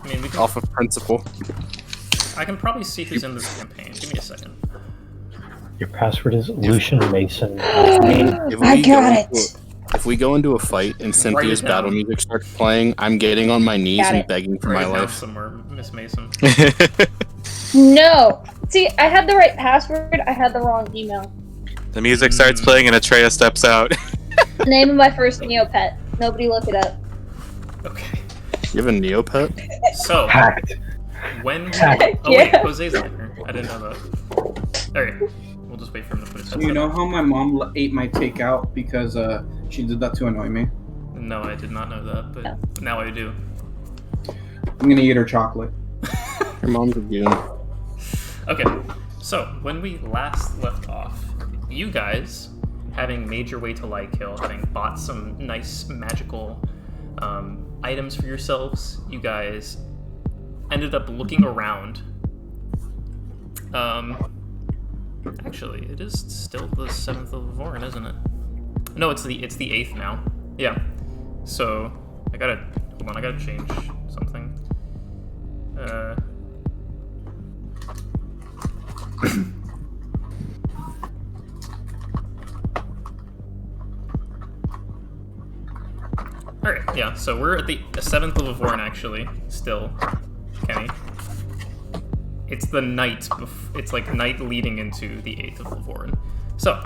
I mean, we can... Off of principle. I can probably see who's in this campaign. Give me a second. Your password is Lucian Mason. I got it! If we go into a fight and Cynthia's battle music starts playing, I'm getting on my knees and begging for my life. Somewhere, Miss Mason. No! See, I had the right password, I had the wrong email. The music starts playing and Atreya steps out. Name of my first Neopet. Nobody look it up. Okay. You have a Neopet? So, Hacked. when we... Hacked, Oh wait, yeah. Jose's not here. I didn't know that. Alright, we'll just wait for him to put his So you know how my mom ate my takeout because she did that to annoy me? No, I did not know that, but now I do. I'm gonna eat her chocolate. Your mom's a goon. Okay, so when we last left off, you guys, having made your way to Lykill, having bought some nice magical items for yourselves, you guys ended up looking around. Actually, it is still the 7th of Vorin, isn't it? No, it's the 8th now. Yeah. So I gotta change something. Alright, yeah, so we're at the 7th of Vorin, actually, still, Kenny. It's the night, it's like night leading into the 8th of Vorin. So,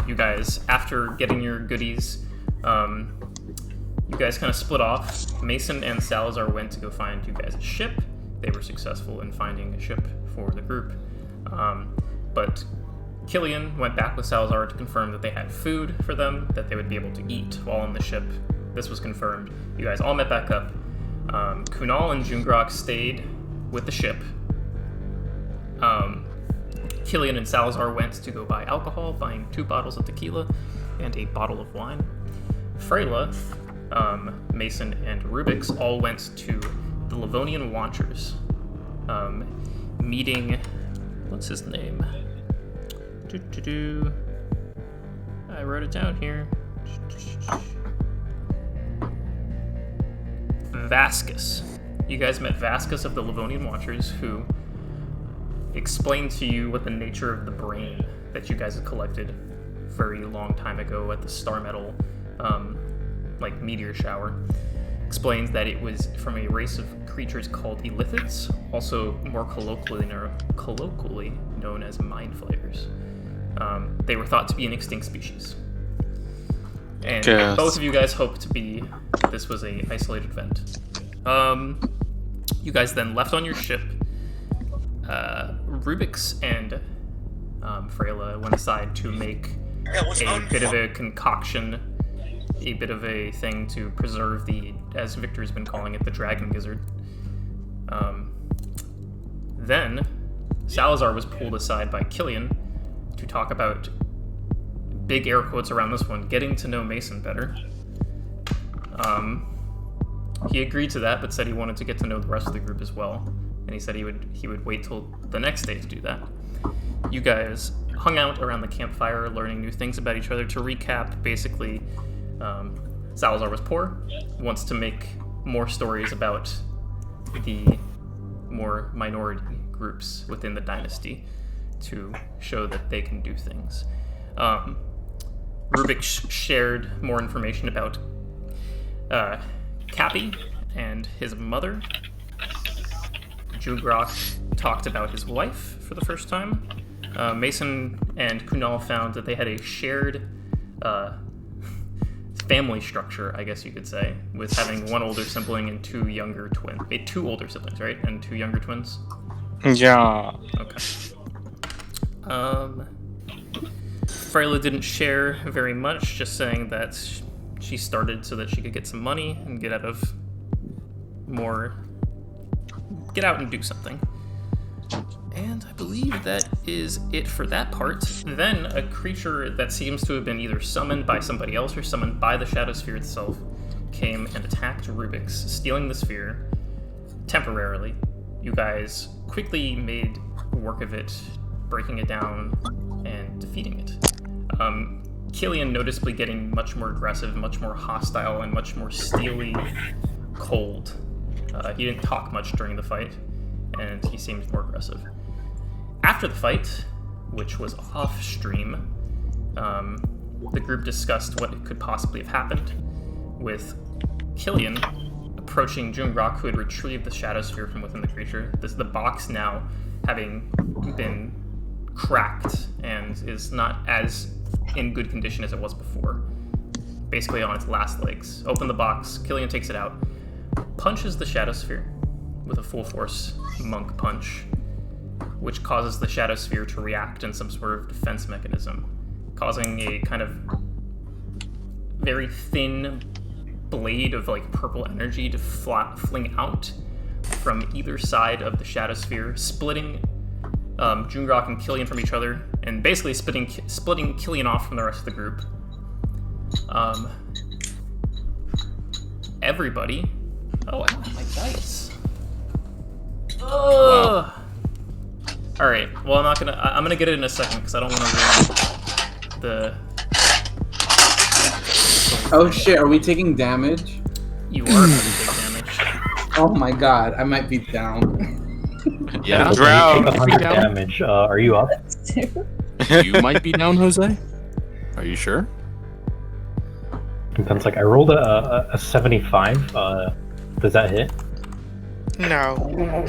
you guys, after getting your goodies, you guys kind of split off. Mason and Salazar went to go find you guys a ship. They were successful in finding a ship for the group. But Killian went back with Salazar to confirm that they had food for them, that they would be able to eat while on the ship. This was confirmed. You guys all met back up. Kunal and Jungrak stayed with the ship. Killian and Salazar went to go buy alcohol, buying 2 bottles of tequila and a bottle of wine. Freyla, Mason, and Rubyx all went to the Leonin Watchers, meeting... What's his name? I wrote it down here. Vasquez. You guys met Vasquez of the Leonin Watchers, who explained to you what the nature of the brain that you guys had collected very long time ago at the Star Metal, meteor shower. Explains that it was from a race of creatures called Illithids, also more colloquially known as Mind Flayers. They were thought to be an extinct species. And both of you guys hoped this was a isolated event. You guys then left on your ship. Rubyx and Freyla went aside to make a bit of a concoction, a bit of a thing to preserve the, as Victor's been calling it, the dragon gizzard. Then Salazar was pulled aside by Killian to talk about, big air quotes around this one, getting to know Mason better. He agreed to that, but said he wanted to get to know the rest of the group as well. And he said he would wait till the next day to do that. You guys hung out around the campfire, learning new things about each other. To recap, basically, Salazar was poor, wants to make more stories about the more minority groups within the dynasty to show that they can do things. Rubyx shared more information about Cappy and his mother. Jungrak talked about his wife for the first time. Mason and Kunal found that they had a shared family structure, I guess you could say, with having one older sibling and 2 younger twins. 2 older siblings, right? And 2 younger twins? Yeah. Okay. Freyla didn't share very much, just saying that she started so that she could get some money and get out and do something. And I believe that is it for that part. Then a creature that seems to have been either summoned by somebody else or summoned by the Shadow Sphere itself came and attacked Rubyx, stealing the sphere temporarily. You guys quickly made work of it, breaking it down and defeating it. Killian noticeably getting much more aggressive, much more hostile, and much more steely cold He didn't talk much during the fight, and he seemed more aggressive. After the fight, which was off stream, the group discussed what could possibly have happened, with Killian approaching Jungrak, who had retrieved the Shadow Sphere from within the creature. The box now having been cracked and is not as in good condition as it was before. Basically on its last legs. Open the box, Killian takes it out, punches the Shadow Sphere with a full force monk punch, which causes the Shadow Sphere to react in some sort of defense mechanism, causing a kind of very thin blade of like purple energy to fling out from either side of the Shadow Sphere, splitting Jungrak and Killian from each other, and basically splitting Killian off from the rest of the group. Everybody. Oh, I don't have my dice. Wow. All right. Well, I'm gonna get it in a second because I don't want to ruin the. Oh shit! Are we taking damage? You are going to take damage. Oh my god! I might be down. Yeah, Drown. drown. 100 damage. Are you up? You might be down, Jose. Are you sure? Depends. Like I rolled a 75. Does that hit? No.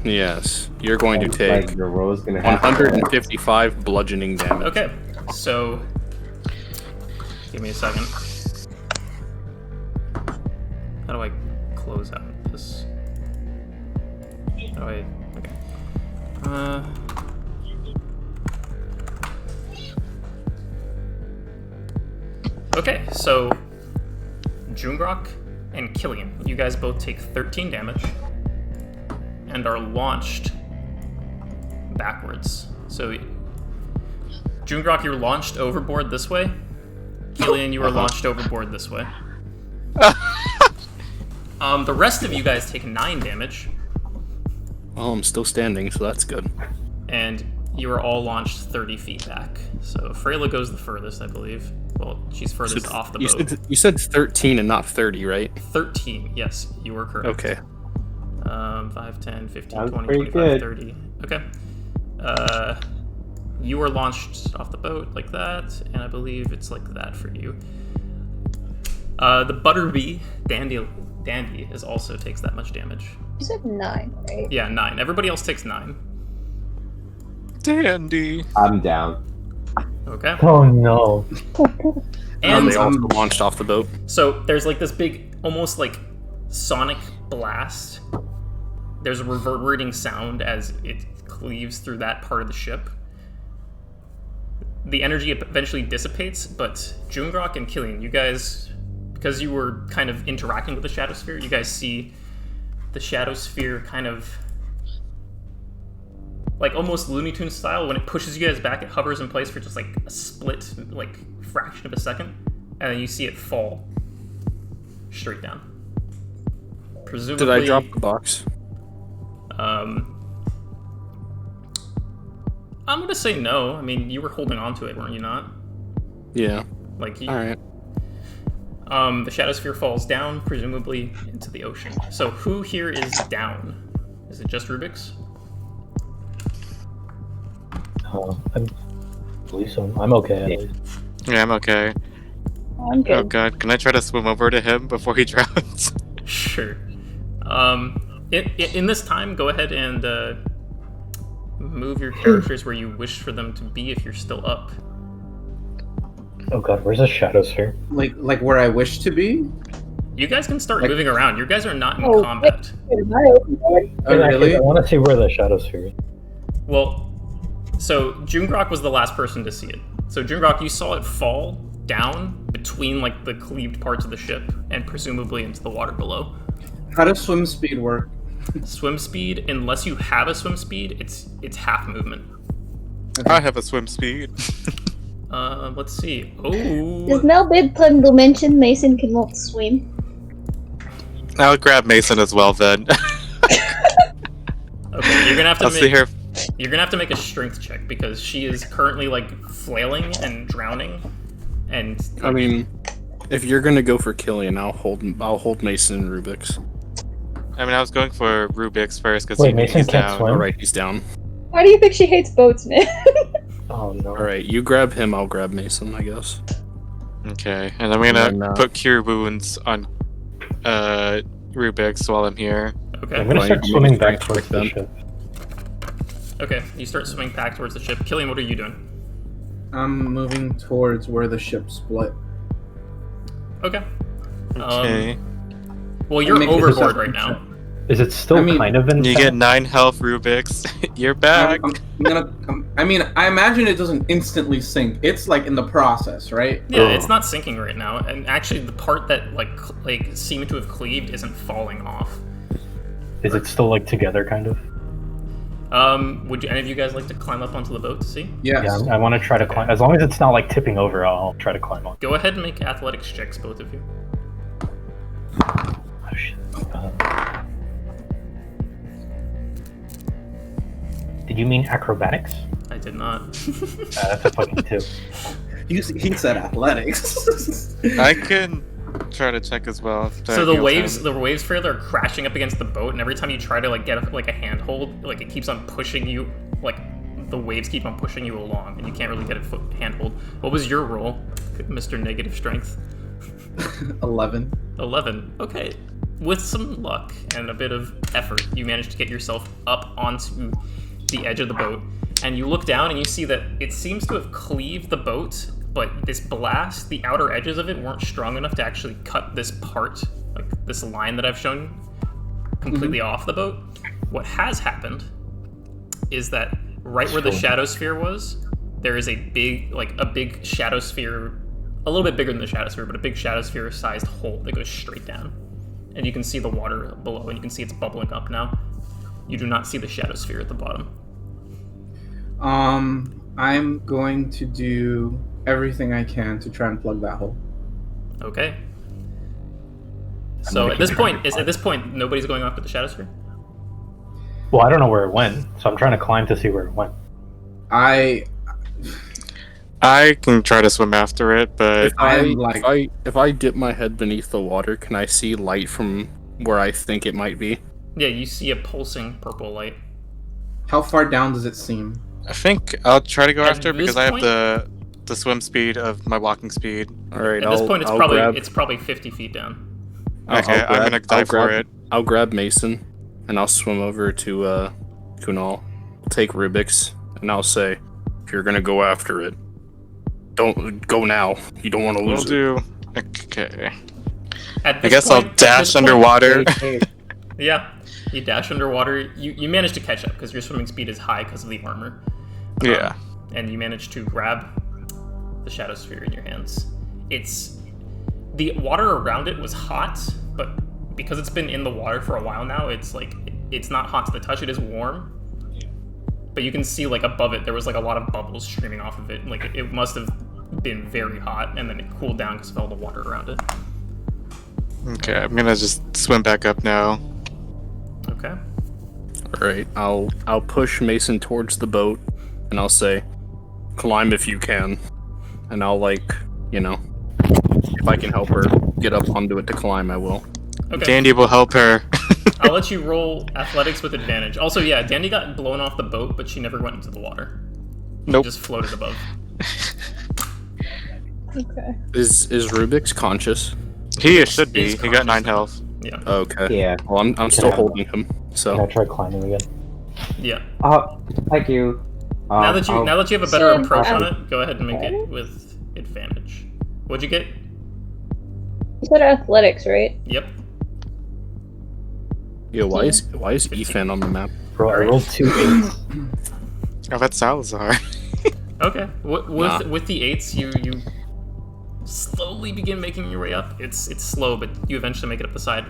Yes. You're going to take Like, your row's gonna happen. 155 bludgeoning damage. Okay. So, give me a second. How do I close out this? How do I? Okay. Okay, so Jungrak and Killian, you guys both take 13 damage and are launched backwards. So Jungrak, you're launched overboard this way. Killian, you are launched overboard this way. The rest of you guys take 9 damage. Well, I'm still standing, so that's good. And you are all launched 30 feet back. So Freyla goes the furthest, I believe. Well, she's furthest off the boat. You said 13 and not 30, right? 13, yes, you were correct. Okay. 5, 10, 15, That was 20, pretty 25, good. 30. Okay. You were launched off the boat like that, and I believe it's like that for you. The Butterbee, Dandy is also takes that much damage. You said 9, right? Yeah, 9. Everybody else takes 9. Dandy. I'm down. Okay. Oh no. And they also launched off the boat. so there's like this big, almost like sonic blast. There's a reverberating sound as it cleaves through that part of the ship. The energy eventually dissipates, but Jungrak and Killian, you guys, because you were kind of interacting with the Shadow Sphere, you guys see the Shadow Sphere kind of like almost Looney Tunes style. When it pushes you guys back, it hovers in place for just like a split, like fraction of a second, and then you see it fall straight down. Presumably, Did I drop the box? I'm gonna say no. I mean, you were holding on to it, weren't you not? Yeah. Like, All right. the Shadow Sphere falls down, presumably into the ocean. So who here is down? Is it just Rubyx? I believe so. I'm okay. At least. Yeah, I'm okay. I'm good. Oh god, can I try to swim over to him before he drowns? Sure. In this time, go ahead and move your characters where you wish for them to be if you're still up. Oh god, where's the Shadow Sphere? Like where I wish to be? You guys can start Like- moving around. You guys are not in Oh, combat. Oh, really? I want to see where the Shadow Sphere is. Well, so Jungrak was the last person to see it. So Jungrak, you saw it fall down between like the cleaved parts of the ship and presumably into the water below. How does swim speed work? Swim speed, unless you have a swim speed, it's half movement. I have a swim speed. Let's see. Does Oh, Mel Bidplum mention Mason cannot swim? I'll grab Mason as well then. okay. You're gonna have to I'll see her. You're gonna have to make a strength check because she is currently like flailing and drowning, and I mean, if you're gonna go for Killian, I'll hold Mason and Rubyx. I mean, I was going for Rubyx first because Wait, Mason he's can't down. swim? Alright, he's down. Why do you think she hates boats, man? Oh no. Alright, you grab him, I'll grab Mason, I guess. Okay, and I'm gonna And then, put Cure Wounds on Rubyx while I'm here. Okay. I'm gonna start Fine, swimming maybe back strength towards the then. Okay, ship. you start swimming back towards the ship. Killian, what are you doing? I'm moving towards where the ship split. Okay. Okay. Well, you're make this overboard a- right now. Is it still I mean, kind of in? You get 9 health, Rubyx. You're back. I mean, I imagine it doesn't instantly sink. It's like in the process, right? Yeah, Ugh. it's not sinking right now, and actually, the part that like seemed to have cleaved isn't falling off. Is it still like together, kind of? Would any of you guys like to climb up onto the boat to see? Yes. Yeah, I want to try to climb. As long as it's not like tipping over, I'll try to climb on. Go ahead and make athletics checks, both of you. Oh shit. Did you mean acrobatics? I did not. That's a fucking 2. He said athletics. I can try to check as well. So the waves, Freyla, are crashing up against the boat, and every time you try to like get a handhold, like it keeps on pushing you, like the waves keep on pushing you along, and you can't really get a handhold. What was your roll, Mr. Negative Strength? 11. 11. Okay. With some luck and a bit of effort, you managed to get yourself up onto the edge of the boat, and you look down and you see that it seems to have cleaved the boat, but this blast, the outer edges of it weren't strong enough to actually cut this part, like this line that I've shown, completely off the boat. What has happened is that right where the Shadow Sphere was, there is a big Shadow Sphere, a little bit bigger than the Shadow Sphere, but a big Shadow Sphere-sized hole that goes straight down. And you can see the water below, and you can see it's bubbling up now. You do not see the Shadow Sphere at the bottom. I'm going to do everything I can to try and plug that hole. Okay. So at this point, nobody's going up with the Shadow Sphere? Well, I don't know where it went, so I'm trying to climb to see where it went. I can try to swim after it, but If I dip my head beneath the water, can I see light from where I think it might be? Yeah, you see a pulsing purple light. How far down does it seem? I think I'll try to go At after it this because I have point- the swim speed of my walking speed. Alright, At this point, I'll grab, it's probably 50 feet down. Okay, I'm gonna dive for it. I'll grab Mason, and I'll swim over to Kunal. I'll take Rubyx, and I'll say, if you're gonna go after it, don't go now. You don't want to We'll lose it. do. Okay. At I this guess point- I'll at dash this point- underwater. Yeah, you dash underwater. You manage to catch up because your swimming speed is high because of the armor. Yeah. And you manage to grab the Shadow Sphere in your hands. The water around it was hot, but because it's been in the water for a while now, it's not hot to the touch. It is warm, but you can see like above it there was like a lot of bubbles streaming off of it. Like it must have been very hot, and then it cooled down because of all the water around it. Okay, I'm gonna just swim back up now. Okay. Alright, I'll push Mason towards the boat, and I'll say, climb if you can. And I'll if I can help her get up onto it to climb, I will. Okay. Dandy will help her. I'll let you roll athletics with advantage. Also, yeah, Dandy got blown off the boat, but she never went into the water. Nope. She just floated above. Okay. Is Rubyx conscious? He should be. He's He got 9 conscious. health. Yeah. Okay. Yeah. Well, I'm still holding him, Can I so... try climbing again? Yeah. Thank you. Now that you have a better So, approach on it, go ahead and make it with advantage. What'd you get? You said athletics, right? Yep. Yeah, why is Ethan on the map? Bro, I rolled 2 8s. Oh, that's Salazar. Okay. With Nah. with the 8s, you slowly begin making your way up. It's slow, but you eventually make it up the side.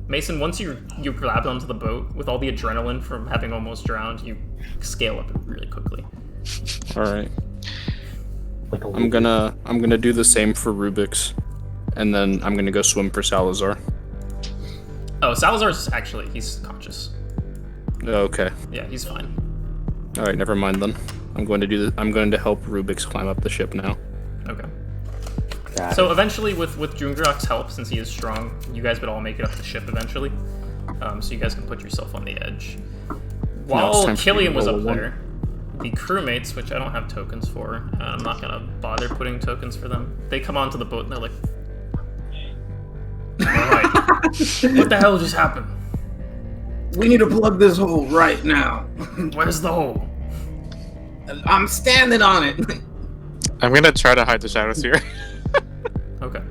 Mason, once you grabbed onto the boat with all the adrenaline from having almost drowned, you scale up really quickly. Alright. Like a I'm gonna do the same for Rubyx, and then I'm gonna go swim for Salazar. Oh, Salazar's he's conscious. Okay. Yeah, he's fine. Alright, never mind then. I'm going to help Rubyx climb up the ship now. Okay. Got So eventually, with Jungrak's help, since he is strong, you guys would all make it up the ship eventually. so you guys can put yourself on the edge. it's While time for you to Killian was roll up a one. there, the crewmates, which I don't have tokens for, and I'm not gonna bother putting tokens for them, they come onto the boat and they're like, alright, what the hell just happened? We need to plug this hole right now. Where's the hole? I'm standing on it. I'm gonna try to hide the Shadow Sphere. Okay.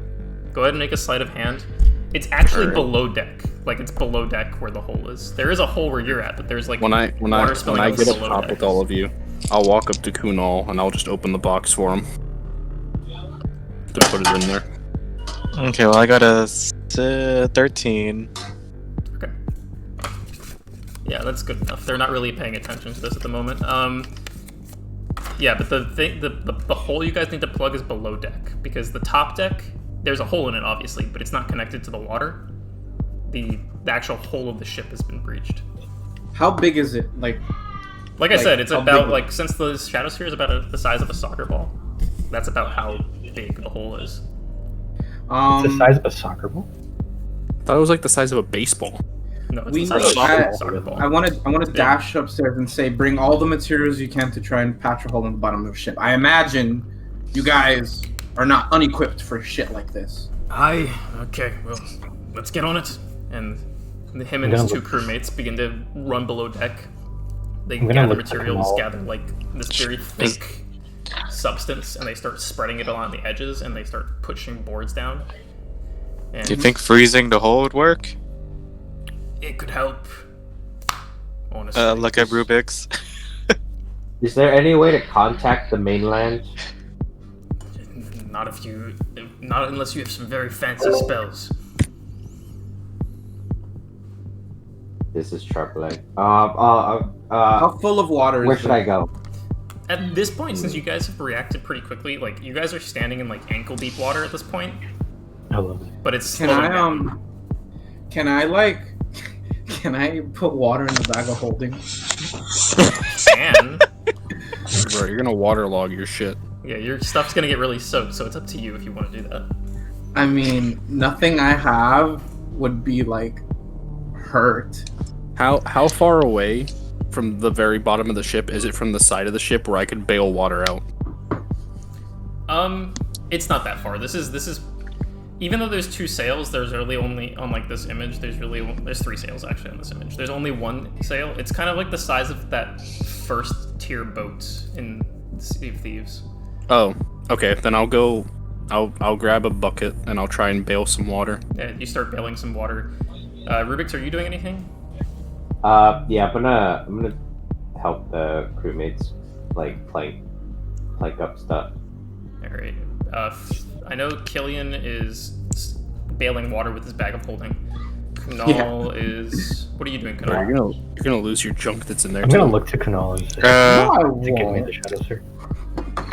Go ahead and make a sleight of hand. It's actually Alright. below deck. Like, it's below deck where the hole is. There is a hole where you're at, but there's like When I water spilling out get up below top deck. with all of you, I'll walk up to Kunal and I'll just open the box for him to put it in there. Okay, well I got a 13. Okay. Yeah, that's good enough. They're not really paying attention to this at the moment. Yeah, but the hole you guys need to plug is below deck, because the top deck, there's a hole in it obviously, but it's not connected to the water. The actual hole of the ship has been breached. How big is it? Like I said, it's how about, big- like, since the Shadow Sphere is about the size of a soccer ball, that's about how big the hole is. It's the size of a soccer ball. I thought it was like the size of a baseball. No, it's We the size of need- a soccer ball. I want to big. dash upstairs and say, bring all the materials you can to try and patch a hole in the bottom of the ship. I imagine you guys are not unequipped for shit like this. Aye, okay, well, let's get on it. And him and I'm his gonna two crewmates begin to run below deck. They I'm gonna gather look materials, Kunal. gather like this very thick substance, and they start spreading it along the edges, and they start pushing boards down. And Do you think freezing the hole would work? it could help? Honestly, Like a Rubyx? Is there any way to contact the mainland? not unless you have some very fancy spells. This is troubling. How full of water Where is should it? I go? At this point, since you guys have reacted pretty quickly, like you guys are standing in like ankle deep water at this point, I love it. but it's Can slowing I down. can I put water in the bag of holding? Can. Bro, you're gonna waterlog your shit. Yeah, your stuff's gonna get really soaked, so it's up to you if you want to do that. I mean, nothing I have would be like hurt. How far away from the very bottom of the ship is it from the side of the ship where I could bail water out? It's not that far. This is even though there's two sails, there's really only on like this image. There's three sails actually on this image. There's only one sail. It's kind of like the size of that first tier boat in Sea of Thieves. Oh, okay. Then I'll go. I'll grab a bucket and I'll try and bail some water. Yeah, you start bailing some water. Rubyx, are you doing anything? Yeah, I'm gonna help the crewmates like plank up stuff. All right. I know Killian is bailing water with his bag of holding. Kunal is. What are you doing, Bro, Kunal? you're gonna lose your junk that's in there. I'm gonna too. look to Kunal and say, No, I to give me won't. the Shadow Sphere.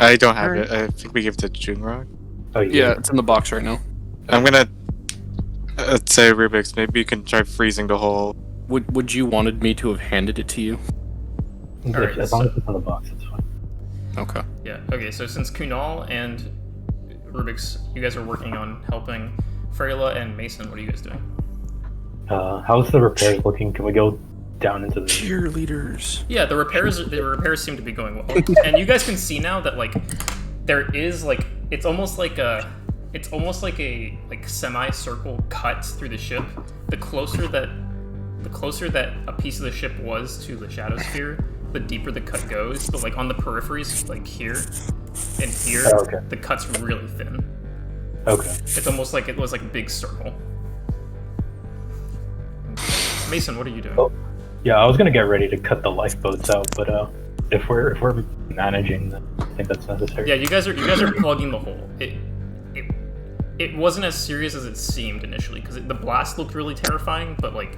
I don't have it. I think we give it to Jungrak. Oh, Yeah, it's in the box right now. I'm gonna say Rubyx, maybe you can try freezing the hole. Would you wanted me to have handed it to you? Alright, As long so- as it's in the box, it's fine. Okay. Yeah. Okay. So since Kunal and Rubyx, you guys are working on helping Freyla and Mason. What are you guys doing? How's the repairs looking? Can we go down into the? Cheerleaders. Yeah, the repairs seem to be going well, and you guys can see now that like there is like it's almost like a semicircle cut through the ship. The closer that a piece of the ship was to the Shadow Sphere, the deeper the cut goes. But like on the peripheries, like here and here, Oh, okay. the cut's really thin. Okay. It's almost like it was like a big circle. Mason, what are you doing? Oh. Yeah, I was gonna get ready to cut the lifeboats out, but if we're managing, then I think that's necessary. Yeah, you guys are plugging the hole. It wasn't as serious as it seemed initially because the blast looked really terrifying, but like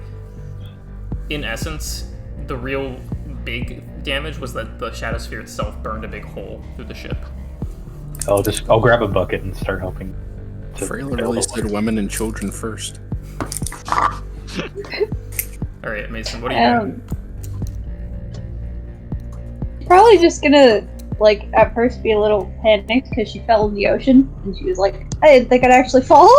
in essence, the real big damage was that the Shadow Sphere itself burned a big hole through the ship. I'll grab a bucket and start helping. to Freyla bail really the said water. women and children first. All right, Mason, what are you doing? Probably just gonna, like, at first be a little panicked because she fell in the ocean and she was like, I didn't think I'd actually fall.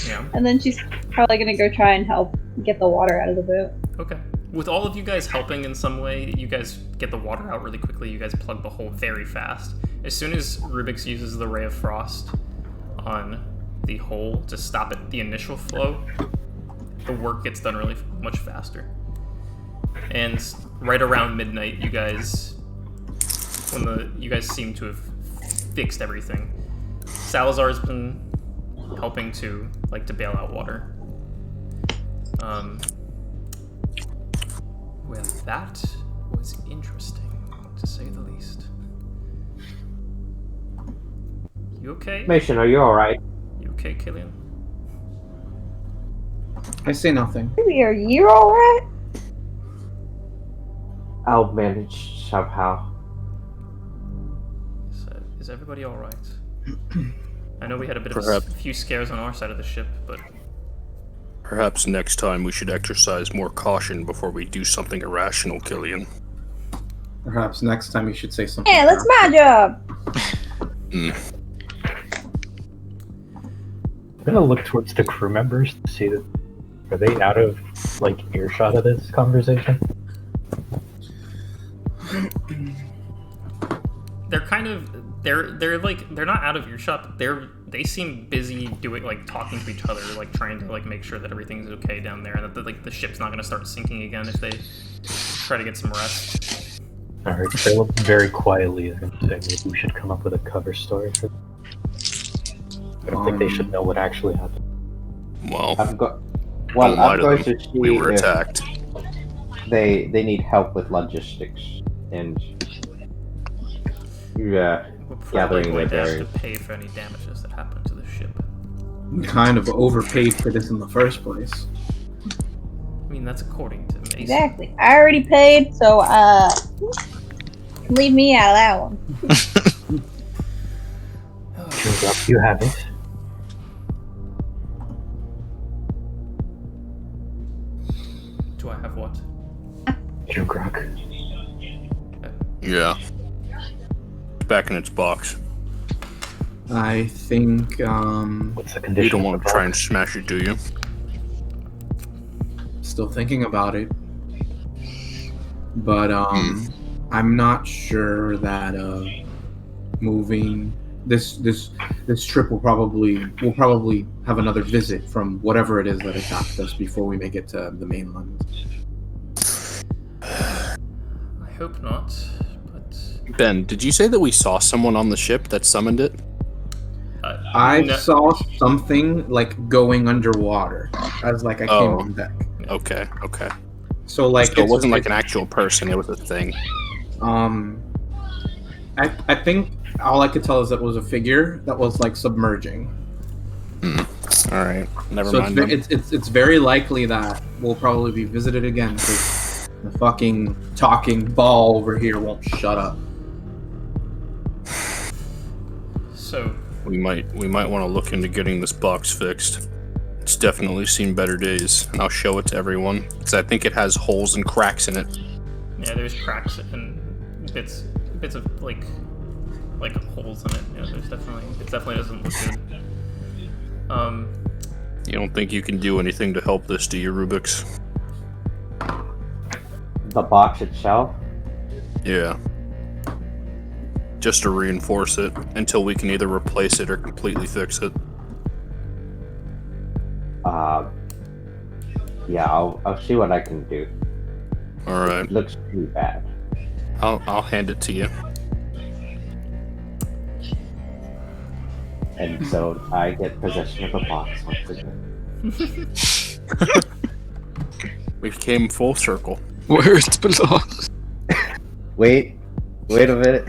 Yeah. And then she's probably gonna go try and help get the water out of the boat. Okay. With all of you guys helping in some way, you guys get the water out really quickly. You guys plug the hole very fast. As soon as Rubyx uses the Ray of Frost on the hole to stop it, the initial flow, the work gets done really much faster. And right around midnight, you guys seem to have fixed everything. Salazar's been helping to bail out water. Well, that was interesting, to say the least. You okay? Mason, are you alright? You okay, Killian? I say nothing. Maybe are you alright? I'll manage somehow. Is everybody alright? I know we had a bit of Perhaps. a few scares on our side of the ship, but... Perhaps next time we should exercise more caution before we do something irrational, Killian. Perhaps next time you should say something. Yeah, that's my job! I'm gonna look towards the crew members to see that are they out of earshot of this conversation? They're kind of... They're not out of earshot, but they seem busy doing, talking to each other, trying to, make sure that everything's okay down there, and that, the ship's not gonna start sinking again if they try to get some rest. Alright, Freyla very quietly is gonna say maybe we should come up with a cover story for them. I don't think they should know what actually happened. Well, I'm don't lie going to them. to see We were if attacked. they need help with logistics and We're probably gathering going their to have berries. to pay for any damages that happen to the ship. We kind of overpaid for this in the first place. I mean, that's according to Mason. Exactly. I already paid, so, leave me out of that one. Jungrak, you have it. Do I have what? Jungrak. Yeah. It's back in its box. I think, What's the You condition? don't of want the to try and box? smash it, do you? still thinking about it. But, I'm not sure that, moving this trip will probably have another visit from whatever it is that attacked us before we make it to the mainland. I hope not, but... Ben, did you say that we saw someone on the ship that summoned it? I no- saw something going underwater as I came Oh. on deck. Okay. So So it it's- wasn't like an actual person, it was a thing. I think all I could tell is that it was a figure that was submerging. Alright, never So mind. it's very likely that we'll probably be visited again because the fucking talking ball over here won't shut up. So, We might want to look into getting this box fixed. It's definitely seen better days, and I'll show it to everyone because I think it has holes and cracks in it. yeah, there's cracks and bits of holes in it. Yeah, it definitely doesn't look good. You don't think you can do anything to help this, do you, Rubyx? The box itself? Yeah. Just to reinforce it until we can either replace it or completely fix it. Yeah, I'll see what I can do. Alright, It looks too bad. I'll hand it to you. And so I get possession of the box once again. We came full circle. Where it belongs. Wait a minute.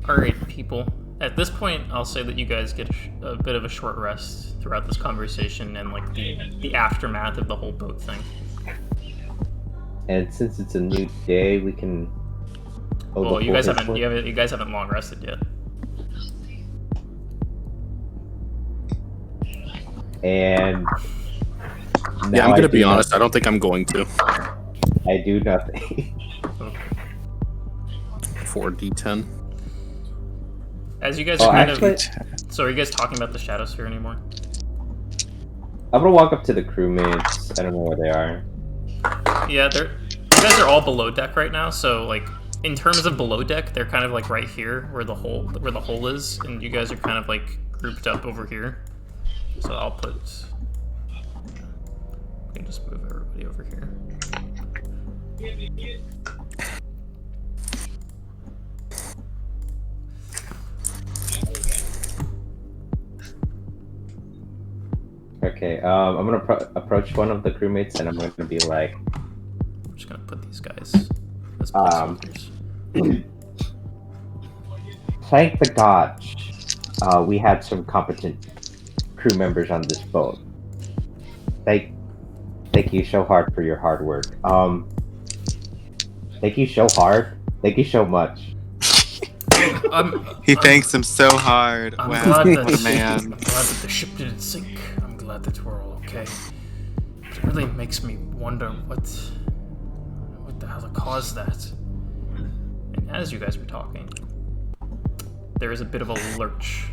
Alright, people. At this point, I'll say that you guys get a bit of a short rest throughout this conversation and the aftermath of the whole boat thing. And since it's a new day, we can. Well, you guys haven't long rested yet. And Yeah, I'm now gonna I be do honest, I nothing. don't think I'm going to. I do nothing. 4d10. As you guys Oh, kind actually, of... So are you guys talking about the Shadow Sphere anymore? I'm gonna walk up to the crewmates. I don't know where they are. Yeah, you guys are all below deck right now, so like in terms of below deck, they're kind of like right here where the hole is, and you guys are kind of like grouped up over here. So I'll put. We can just move everybody over here. Okay, I'm gonna approach one of the crewmates and I'm gonna be like, I'm just gonna put these guys as placeholders. thank the gods, we had some competent crew members on this boat. Thank you so hard for your hard work. Thank you so hard. Thank you so much. He thanks him so hard. I'm Wow, glad what a man. I'm glad that the ship didn't sink. I'm glad that we're all okay. It really makes me wonder what the hell caused that. And as you guys were talking, there is a bit of a lurch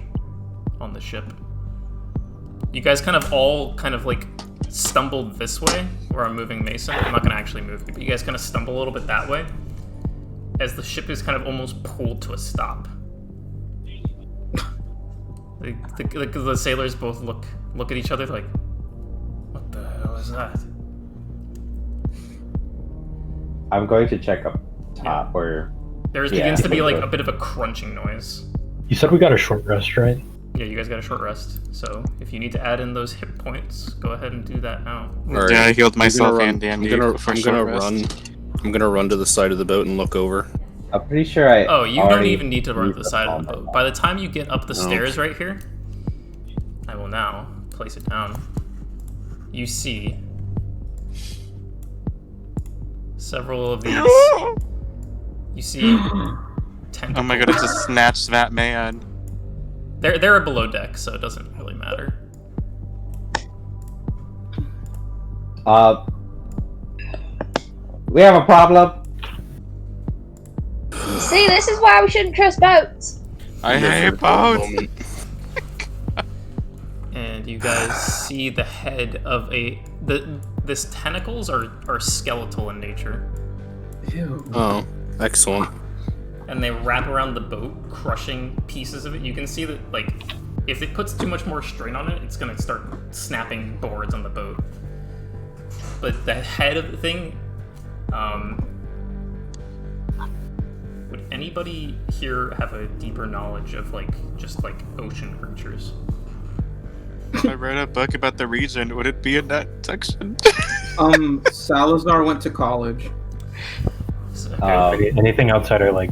on the ship. You guys kind of all like stumbled this way, where I'm moving Mason. I'm not gonna actually move you, but you guys kind of stumble a little bit that way, as the ship is kind of almost pulled to a stop. The sailors both look at each other like, what the hell is that? I'm going to check up top, or... There begins to be like a bit of a crunching noise. You said we got a short rest, right? Yeah, you guys got a short rest, so if you need to add in those hit points, go ahead and do that now. Alright. Yeah, I healed myself I'm and Dandy. gonna before I'm short gonna rest. run. I'm gonna run to the side of the boat and look over. I'm pretty sure I Oh, you don't already even need to run to the used side all of the my boat. By the time you get up the No. stairs right here, I will now place it down. You see several of these. You see tentacles. Oh my god, it just snatched that man. They're below deck, so it doesn't really matter. We have a problem. See, this is why we shouldn't trust boats. I Live hate for a boats. moment. And you guys see the head of this tentacles are skeletal in nature. Ew. Oh, excellent. And they wrap around the boat, crushing pieces of it. You can see that, like, if it puts too much more strain on it, it's gonna start snapping boards on the boat. But the head of the thing, would anybody here have a deeper knowledge of, like, just, like, ocean creatures? If I read a book about the region, would it be in that section? Salazar went to college. So, Anything outside are like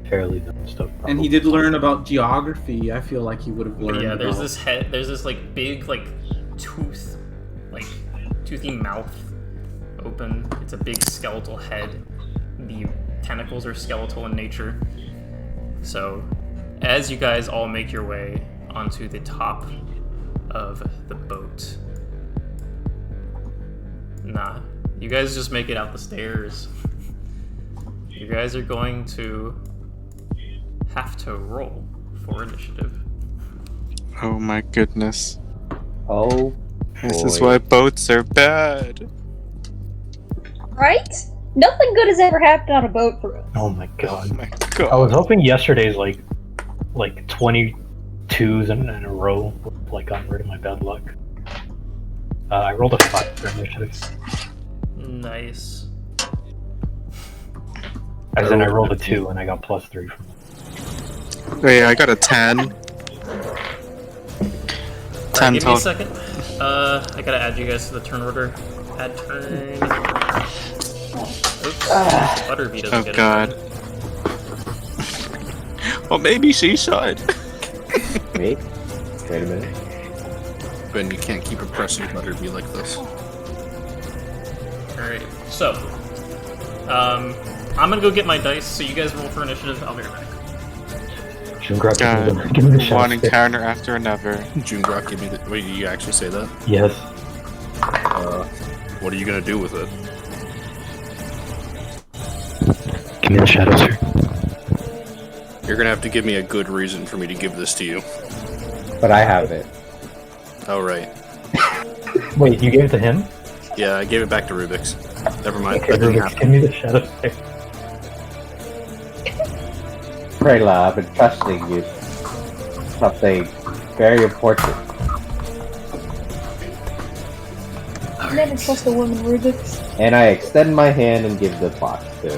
fairly dumb stuff. And he did learn about geography. I feel like he would have but learned. yeah, there's about... this head, there's this, like, big, like, toothy mouth open. It's a big skeletal head. The tentacles are skeletal in nature. So, as you guys all make your way onto the top of the boat. Nah, you guys just make it out the stairs. You guys are going to have to roll for initiative. Oh my goodness. Oh, This is boy. why boats are bad. Right? Nothing good has ever happened on a boat for us. Oh my god. Oh my I god. was hoping yesterday's like 22s in a row like got rid of my bad luck. I rolled a 5 for initiative. Nice. As in I rolled a 2 and I got +3 from it. Wait, I got a 10. 10 Alright, give me a total. second. I gotta add you guys to the turn order. Add turn. Oops. Butterbeat doesn't Oh get god. it. Well, maybe she should. Wait a minute. Ben, you can't keep oppressing Butterby like this. Alright, so. I'm gonna go get my dice, so you guys roll for initiative. I'll be right back. Jungrak, God, give me the Shadow one Sphere. encounter after another. Jungrak, give me the. Wait, you actually say that? Yes. What are you gonna do with it? Give me the Shadow Sphere. You're gonna have to give me a good reason for me to give this to you. But I have it. Oh, right. Wait, you gave it to him? Yeah, I gave it back to Rubyx. Never mind. Okay, That didn't Rubyx, happen. give me the Shadow Sphere. Freyla, I've been trusting you. Something very important. Never trust a woman, Rubyx. And I extend my hand and give the box to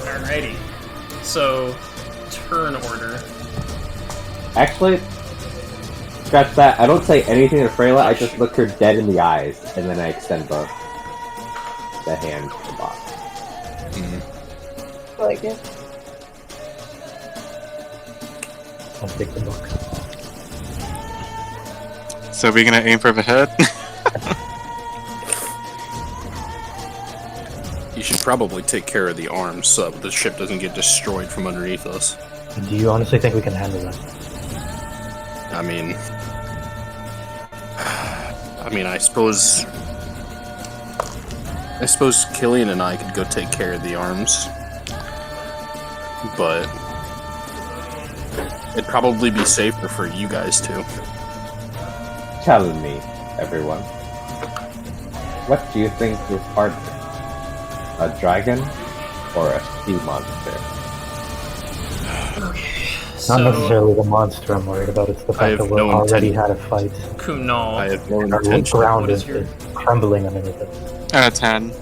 Alrighty. So, turn order. Actually, scratch that. I don't say anything to Freyla, I just look her dead in the eyes, and then I extend the hand to the box. I like it. I'll take the box. So we're gonna aim for the head? You should probably take care of the arms so the ship doesn't get destroyed from underneath us. Do you honestly think we can handle that? I mean, I suppose Killian and I could go take care of the arms, but it'd probably be safer for you guys to. Challenge me, everyone. What do you think is harder? A dragon or a sea monster? It's not necessarily the monster I'm worried about, it's the I fact have that we've no already intent- had a fight. Kunal. I have no Our intention. ground What is is your- crumbling underneath us. 10. Had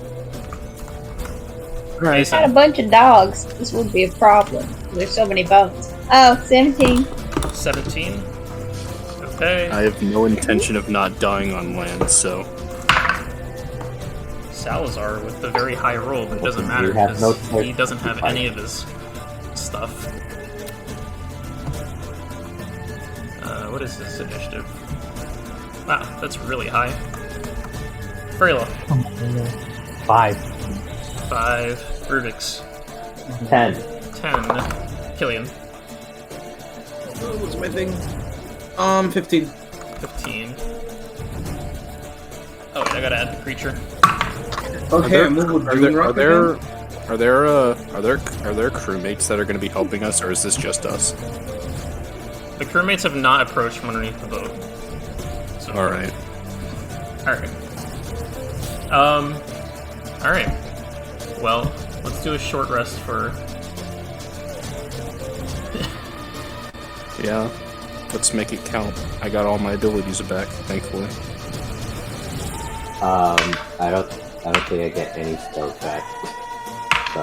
a Mason. bunch of dogs. This would be a problem. There's so many bones. Oh, 17. 17. Okay. I have no intention of not dying on land, so Salazar with the very high roll, but it doesn't You matter have because no he choice doesn't to have fight. any of his stuff. What is his initiative? Wow, that's really high. Freyla, 5. 5. Rubyx, 10. 10. Killian, What's my thing? 15. 15. Oh wait, I gotta add the creature. Okay, I move with Jungrak again. Are there crewmates that are going to be helping us, or is this just us? The crewmates have not approached from underneath the boat. So, All right. Alright. Alright. Well, let's do a short rest for... Yeah. Let's make it count. I got all my abilities back, thankfully. I don't think I get any spells back. So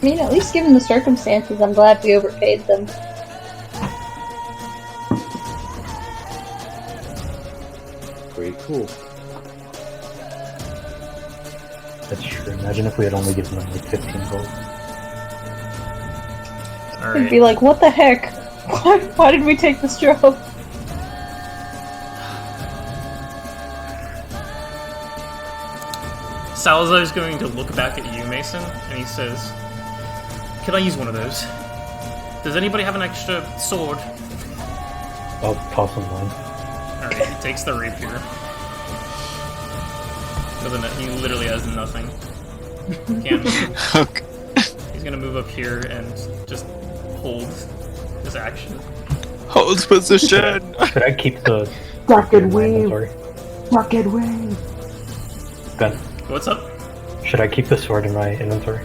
I mean, at least given the circumstances, I'm glad we overpaid them. pretty cool. That's true. Imagine if we had only given them like 15 gold. We'd be Alright. like, what the heck? Why did we take this job? Salazar's going to look back at you, Mason, and he says, "Can I use one of those? Does anybody have an extra sword?" I'll toss them mine. Alright, he takes the rapier. He literally has nothing. Can't move. Okay. He's gonna move up here and just hold his action. Hold position! Should I keep the Duck in and my weave. inventory? Duck and wave. Ben, What's up? should I keep the sword in my inventory?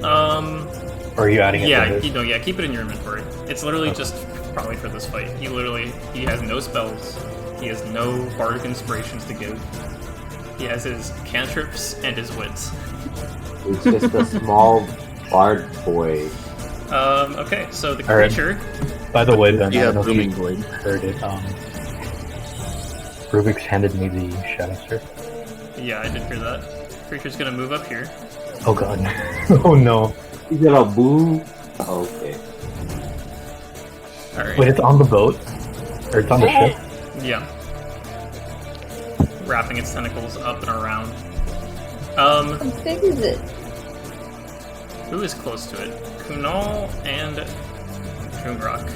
Or are you adding it Yeah, to his? keep it in your inventory. It's literally just probably for this fight. He has no spells. He has no bardic inspirations to give. He has his cantrips and his wits. He's just a small bard boy. Okay, so the Alright. creature. By the way, Ben, You I have don't know if booming you blade. heard it. Rubyx handed me the Shadow Sphere. Yeah, I did hear that. Creature's gonna move up here. Oh god. Oh no. He's gonna move. Okay. Alright. Wait, it's on the boat? Or it's on the ship? Yeah. Wrapping its tentacles up and around. How big is it? Who is close to it? Kunal and Jungrak.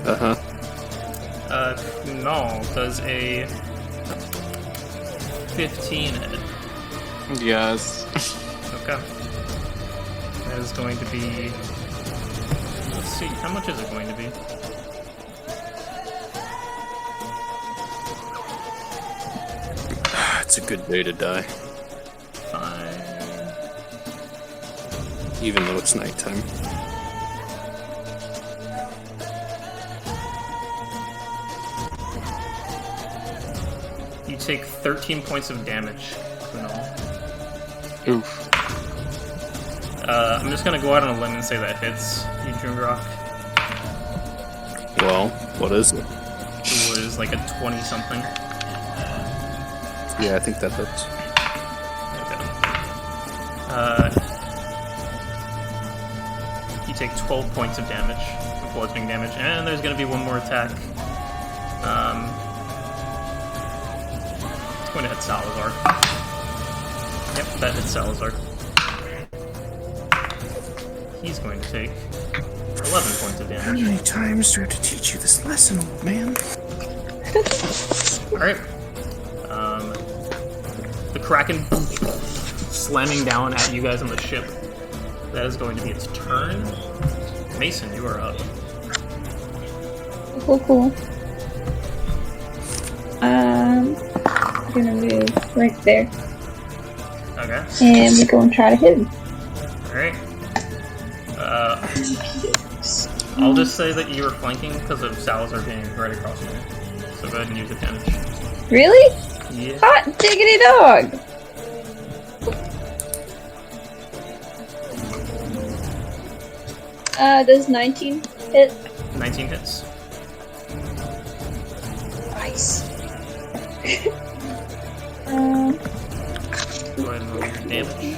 Uh-huh. Kunal does a 15 hit? Yes. Okay. That is going to be... Let's see, how much is it going to be? It's a good day to die, 5... even though it's nighttime. You take 13 points of damage, Kunal. Oof. I'm just gonna go out on a limb and say that hits you, Jungrak. Well, what is it? It was like a 20-something. Yeah, I think that hurts. Okay. You take 12 points of damage, bludgeoning damage, and there's gonna be one more attack. It's going to hit Salazar. Yep, that hits Salazar. He's going to take 11 points of How damage. many times do I have to teach you this lesson, old man? Alright. The Kraken slamming down at you guys on the ship. That is going to be its turn. Mason, you are up. Cool. I'm gonna move right there. Okay. And we're going to try to hit him. Alright. I'll just say that you were flanking because of Salazar being right across from you. So go ahead and use the damage. Really? Yeah. Hot diggity dog! Does 19 hit? 19 hits. Nice. Go ahead and roll your damage.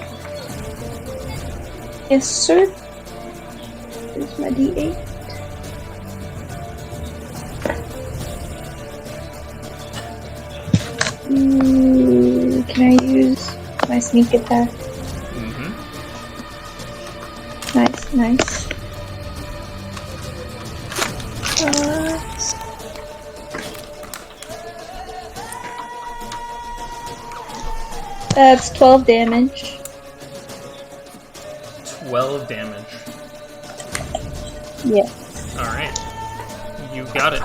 Yes, sir. Here's my D8. Can I use my sneak attack? Mm-hmm. Nice. That's 12 damage. 12 damage. Yeah. Alright. You got it.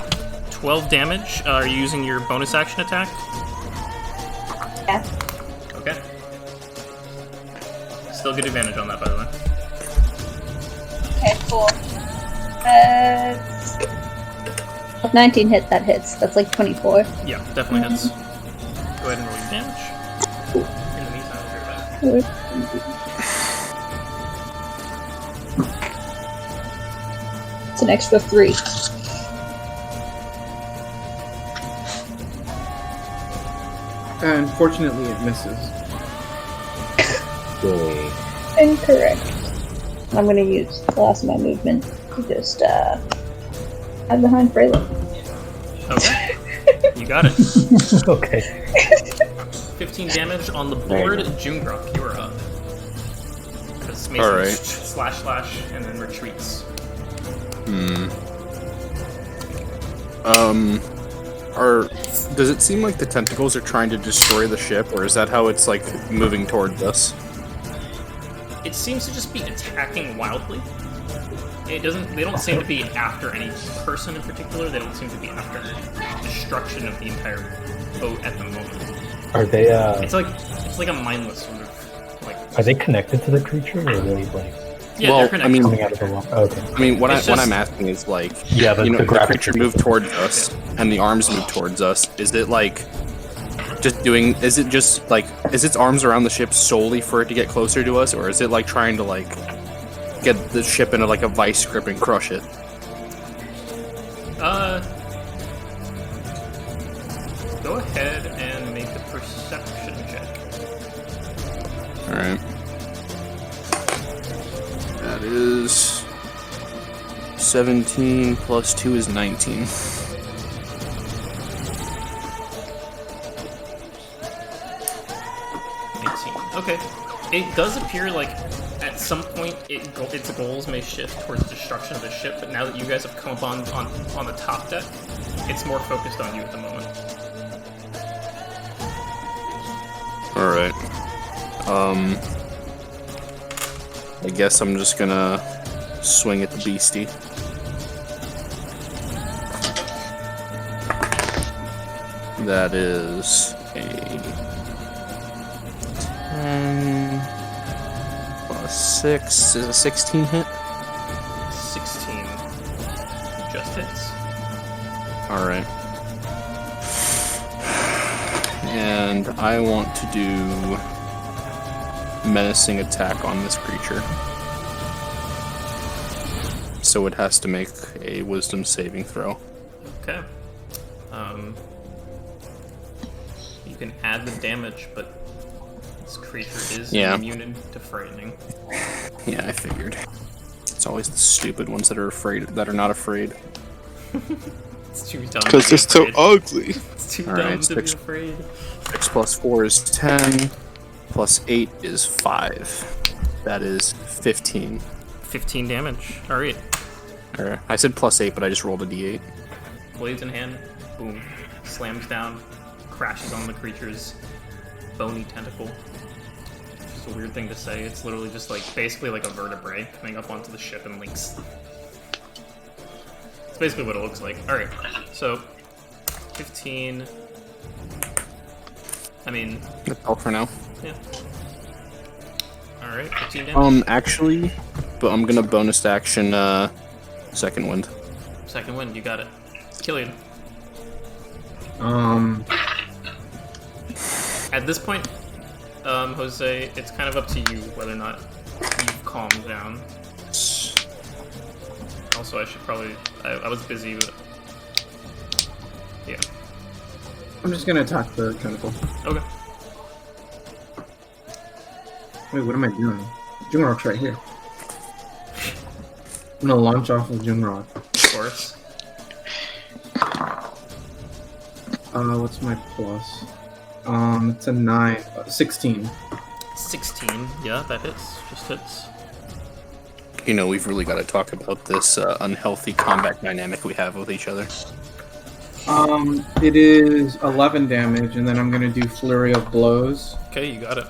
12 damage. Are you using your bonus action attack? Yeah. Okay. Still get advantage on that, by the way. Okay, cool. 19 hit, that hits. That's like 24. Yeah, definitely hits. Go ahead and roll your damage. In the meantime, I'll be right back. It's an extra 3. Unfortunately, it misses. Yay. Incorrect. I'm gonna use the last of my movement to just hide behind Freyla. Okay. You got it. Okay. 15 damage on the board. Jungrak, you are up. Because Mason Alright. slash and then retreats. Does it seem like the tentacles are trying to destroy the ship, or is that how it's like moving towards us? It seems to just be attacking wildly. They don't seem to be after any person in particular. They don't seem to be after destruction of the entire boat at the moment. Are they It's like a mindless sort of like. are they connected to the creature, or are they like Yeah, Well, they're connected. I mean- coming out of the water? Okay. I mean, what It's I'm just- asking is like, Yeah, the the graphic creature moved towards us, and the arms move towards us. Is it like just doing? Is it just like is its arms around the ship solely for it to get closer to us, or is it like trying to like get the ship into like a vice grip and crush it? Go ahead and make a perception check. All right. That is 17 plus 2 is 19. 18. Okay. It does appear like at some point its goals may shift towards destruction of the ship, but now that you guys have come up on the top deck, it's more focused on you at the moment. Alright. I guess I'm just gonna swing at the beastie. That is a 10 plus 6 is a 16 hit. 16 just hits. Alright. And I want to do menacing attack on this creature. So it has to make a wisdom saving throw. Okay. You can add the damage, but this creature is immune to frightening. Yeah, I figured. It's always the stupid ones that are afraid, that are not afraid. It's too dumb. Because it's so ugly. It's too Alright, dumb to be afraid. 6 plus 4 is 10, plus 8 is 5. That is 15. 15 damage. Alright. Or, I said plus 8, but I just rolled a d8. Blades in hand. Boom. Slams down. Crashes on the creature's bony tentacle. It's a weird thing to say. It's literally just like basically like a vertebrae coming up onto the ship and links. It's basically what it looks like. Alright, so 15. I mean, That's all for now. yeah. Alright, 15 damage. Actually, but I'm gonna bonus action, second wind. Second wind, you got it. Killian. At this point, Jose, it's kind of up to you whether or not you've calmed down. Also, I should probably... I was busy, but... Yeah. I'm just gonna attack the tentacle. Okay. Wait, what am I doing? Jungrak's right here. I'm gonna launch off of Jungrak. Of course. What's my plus? It's a 9. 16. 16. Yeah, that hits. Just hits. You know, we've really got to talk about this unhealthy combat dynamic we have with each other. It is 11 damage, and then I'm gonna do Flurry of Blows. Okay, you got it.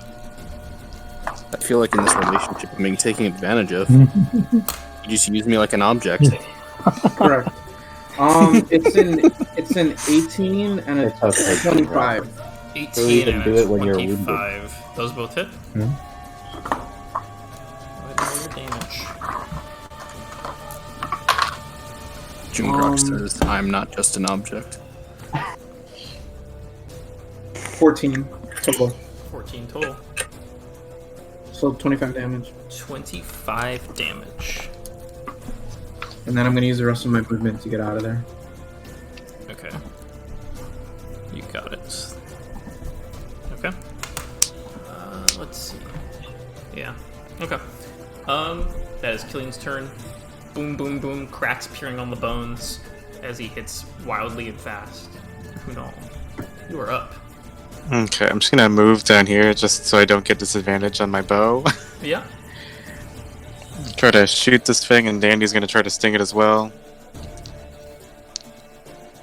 I feel like in this relationship I'm being taken advantage of. You just use me like an object. Correct. It's an 18 and a It's okay, 25. 'Cause you 18 can and do a it when you're wounded. 25. Those both hit? Hmm? Roll your damage. Jungrak says, I'm not just an object. 14 total. 14 total. So 25 damage. 25 damage. And then I'm gonna use the rest of my movement to get out of there. Okay. You got it. Okay. Let's see. Yeah. Okay. That is Killian's turn. Boom, boom, boom. Cracks appearing on the bones as he hits wildly and fast. Kunal, you are up. Okay, I'm just gonna move down here just so I don't get disadvantage on my bow. Yeah. Try to shoot this thing, and Dandy's gonna try to sting it as well.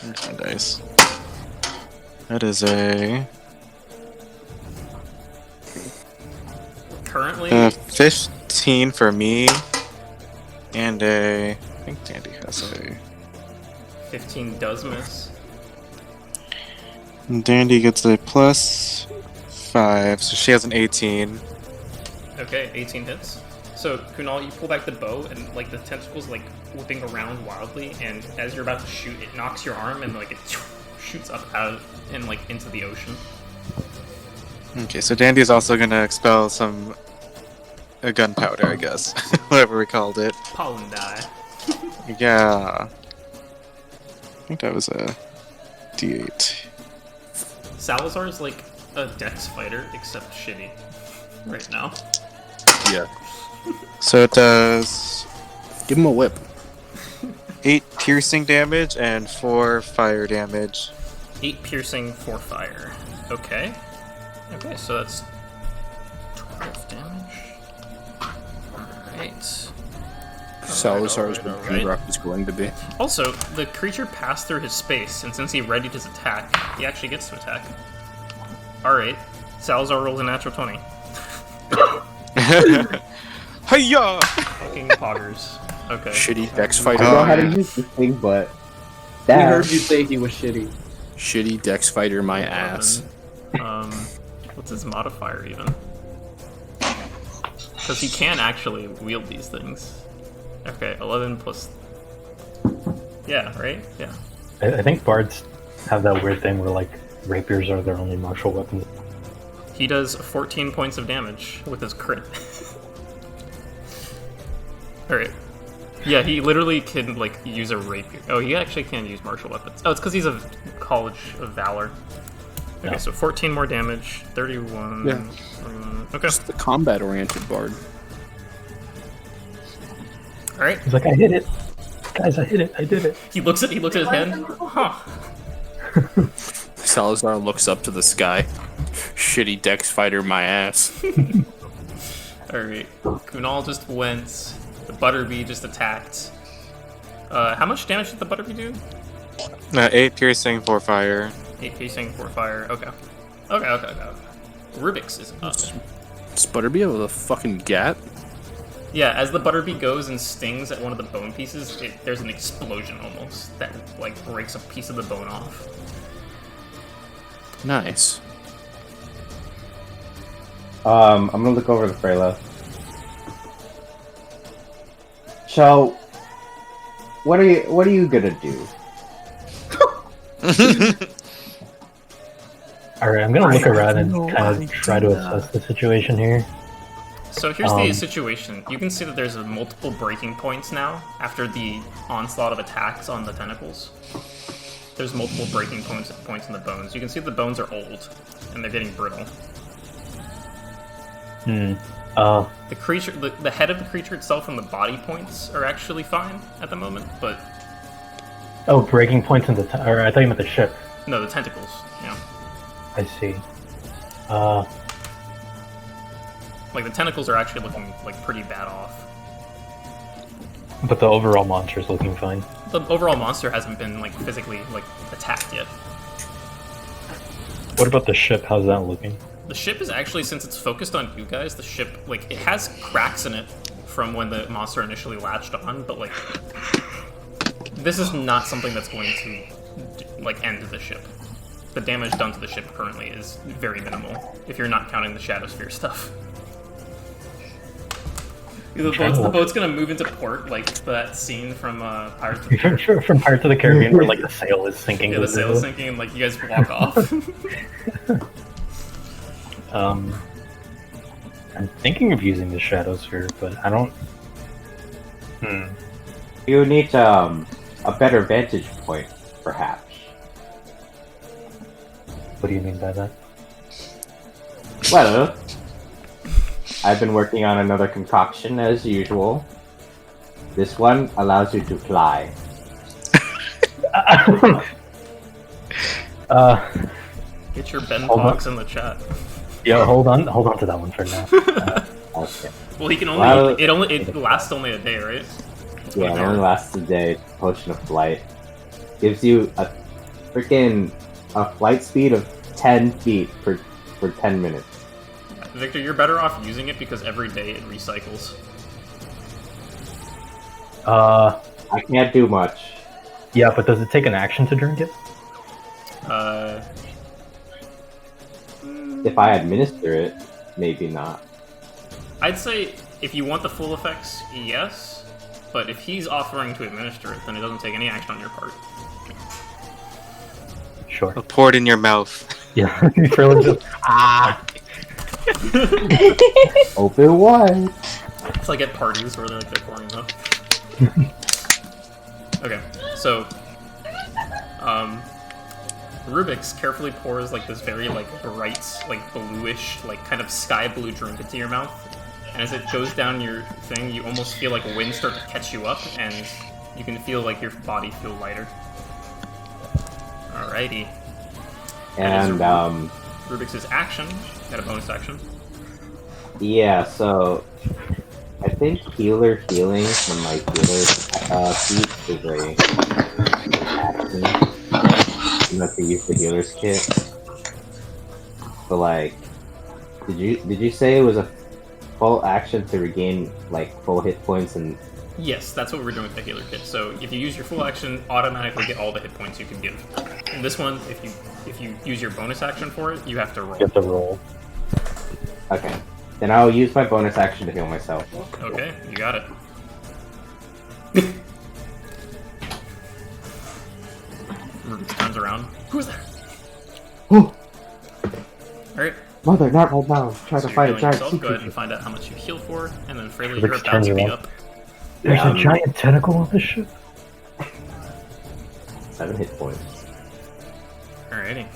Here's my dice. That is a Currently, 15 for me, and I think Dandy has a. 15 does miss. And Dandy gets a plus 5, so she has an 18. Okay, 18 hits. So, Kunal, you pull back the bow, and, like, the tentacle's, like, whipping around wildly, and as you're about to shoot, it knocks your arm, and, like, it shoots up out and, like, into the ocean. Okay, so Dandy's also gonna expel some gunpowder, I guess. Whatever we called it. Pollen die. Yeah. I think that was a D8. Salazar's, like, a dex fighter, except shitty. Right now. Yeah. So it does Give him a whip. 8 piercing damage and 4 fire damage. 8 piercing, 4 fire. Okay. Okay, so that's 12 damage. Alright. Salazar is what alright. Jungrak is going to be. Also, the creature passed through his space, and since he readied his attack, he actually gets to attack. Alright. Salazar rolls a natural 20. Hiya! Fucking poggers. Okay. Shitty Dex I fighter. don't know how to use this thing, but We damn. heard you say he was shitty. Shitty Dex fighter my ass. 11. What's his modifier even? Because he can actually wield these things. Okay, 11 plus. Yeah, right? Yeah. I think bards have that weird thing where like rapiers are their only martial weapons. He does 14 points of damage with his crit. Alright. Yeah, he literally can, like, use a rapier. Oh, he actually can use martial weapons. Oh, it's because he's a College of Valor. Okay, Yeah. so 14 more damage, 31. Yeah. 41. Okay. Just the combat-oriented bard. Alright. He's like, I hit it, guys! I hit it! I did it! He looks at his hand. Huh. Salazar looks up to the sky. Shitty Dex fighter my ass. Alright. Kunal just went. The Butterbee just attacked. How much damage did the Butterbee do? 8 piercing, 4 fire. 8 piercing, 4 fire. Okay. Okay. Rubyx is up. Does Butterby have a fucking gat? Yeah, as the Butterbee goes and stings at one of the bone pieces, there's an explosion almost that like breaks a piece of the bone off. Nice. I'm gonna look over the Freyla. So, what are you gonna do? Alright, I'm gonna look around and kind of try to assess the situation here. So here's the situation. You can see that there's multiple breaking points now after the onslaught of attacks on the tentacles. There's multiple breaking points in the bones. You can see the bones are old and they're getting brittle. The creature, the head of the creature itself and the body points are actually fine at the moment, but Oh, breaking points in the or I thought you meant the ship. no, the tentacles. Yeah, I see. like the tentacles are actually looking like pretty bad off. But the overall monster is looking fine. The overall monster hasn't been like physically like attacked yet. What about the ship? How's that looking? The ship is actually, since it's focused on you guys, the ship, like, it has cracks in it from when the monster initially latched on, but, like, this is not something that's going to, like, end the ship. The damage done to the ship currently is very minimal, if you're not counting the Shadow Sphere stuff. The boat's gonna move into port, like that scene from Pirates of the Caribbean. From Pirates of the Caribbean, where like the sail is sinking. Yeah, the sail is sinking, and like you guys walk off. I'm thinking of using the Shadow Sphere, but I don't. You need a better vantage point, perhaps. What do you mean by that? Well, I've been working on another concoction as usual. This one allows you to fly. Get your Ben Hold on. Fox in the chat. Yeah, hold on to that one for now. Okay. Well, he can only. Well- It lasts only a day, right? Yeah, it only lasts a day. Potion of flight gives you a flight speed of 10 feet for 10 minutes. Victor, you're better off using it because every day it recycles. I can't do much. Yeah, but does it take an action to drink it? If I administer it, maybe not. I'd say if you want the full effects, yes. But if he's offering to administer it, then it doesn't take any action on your part. Sure. I'll pour it in your mouth. Yeah. Freyla just Open wide. It's like at parties where they're pouring up. Okay, so Rubyx carefully pours like this very like bright, like bluish, like kind of sky blue drink into your mouth, and as it goes down your thing, you almost feel like wind start to catch you up, and you can feel like your body feel lighter. Alrighty. And Rubyx's action, got a bonus action. yeah, so I think healing from my healer feat is a action. You have to use the healer's kit. So like Did you say it was a full action to regain like full hit points and? Yes, that's what we're doing with the healer kit. So if you use your full action, automatically get all the hit points you can give. In this one, if you use your bonus action for it, you have to roll. You have to roll. Okay. Then I'll use my bonus action to heal myself. Okay, you got it. Rubyx turns around. Who's there? Oh, Alright, mother, not right now. Try so to you're fight a healing giant yourself. sea Go ahead and creature. find out how much you heal for, and then Freyla, Rubyx you're about turns to be around. up. There's a giant tentacle on this ship. 7 hit points. Alrighty.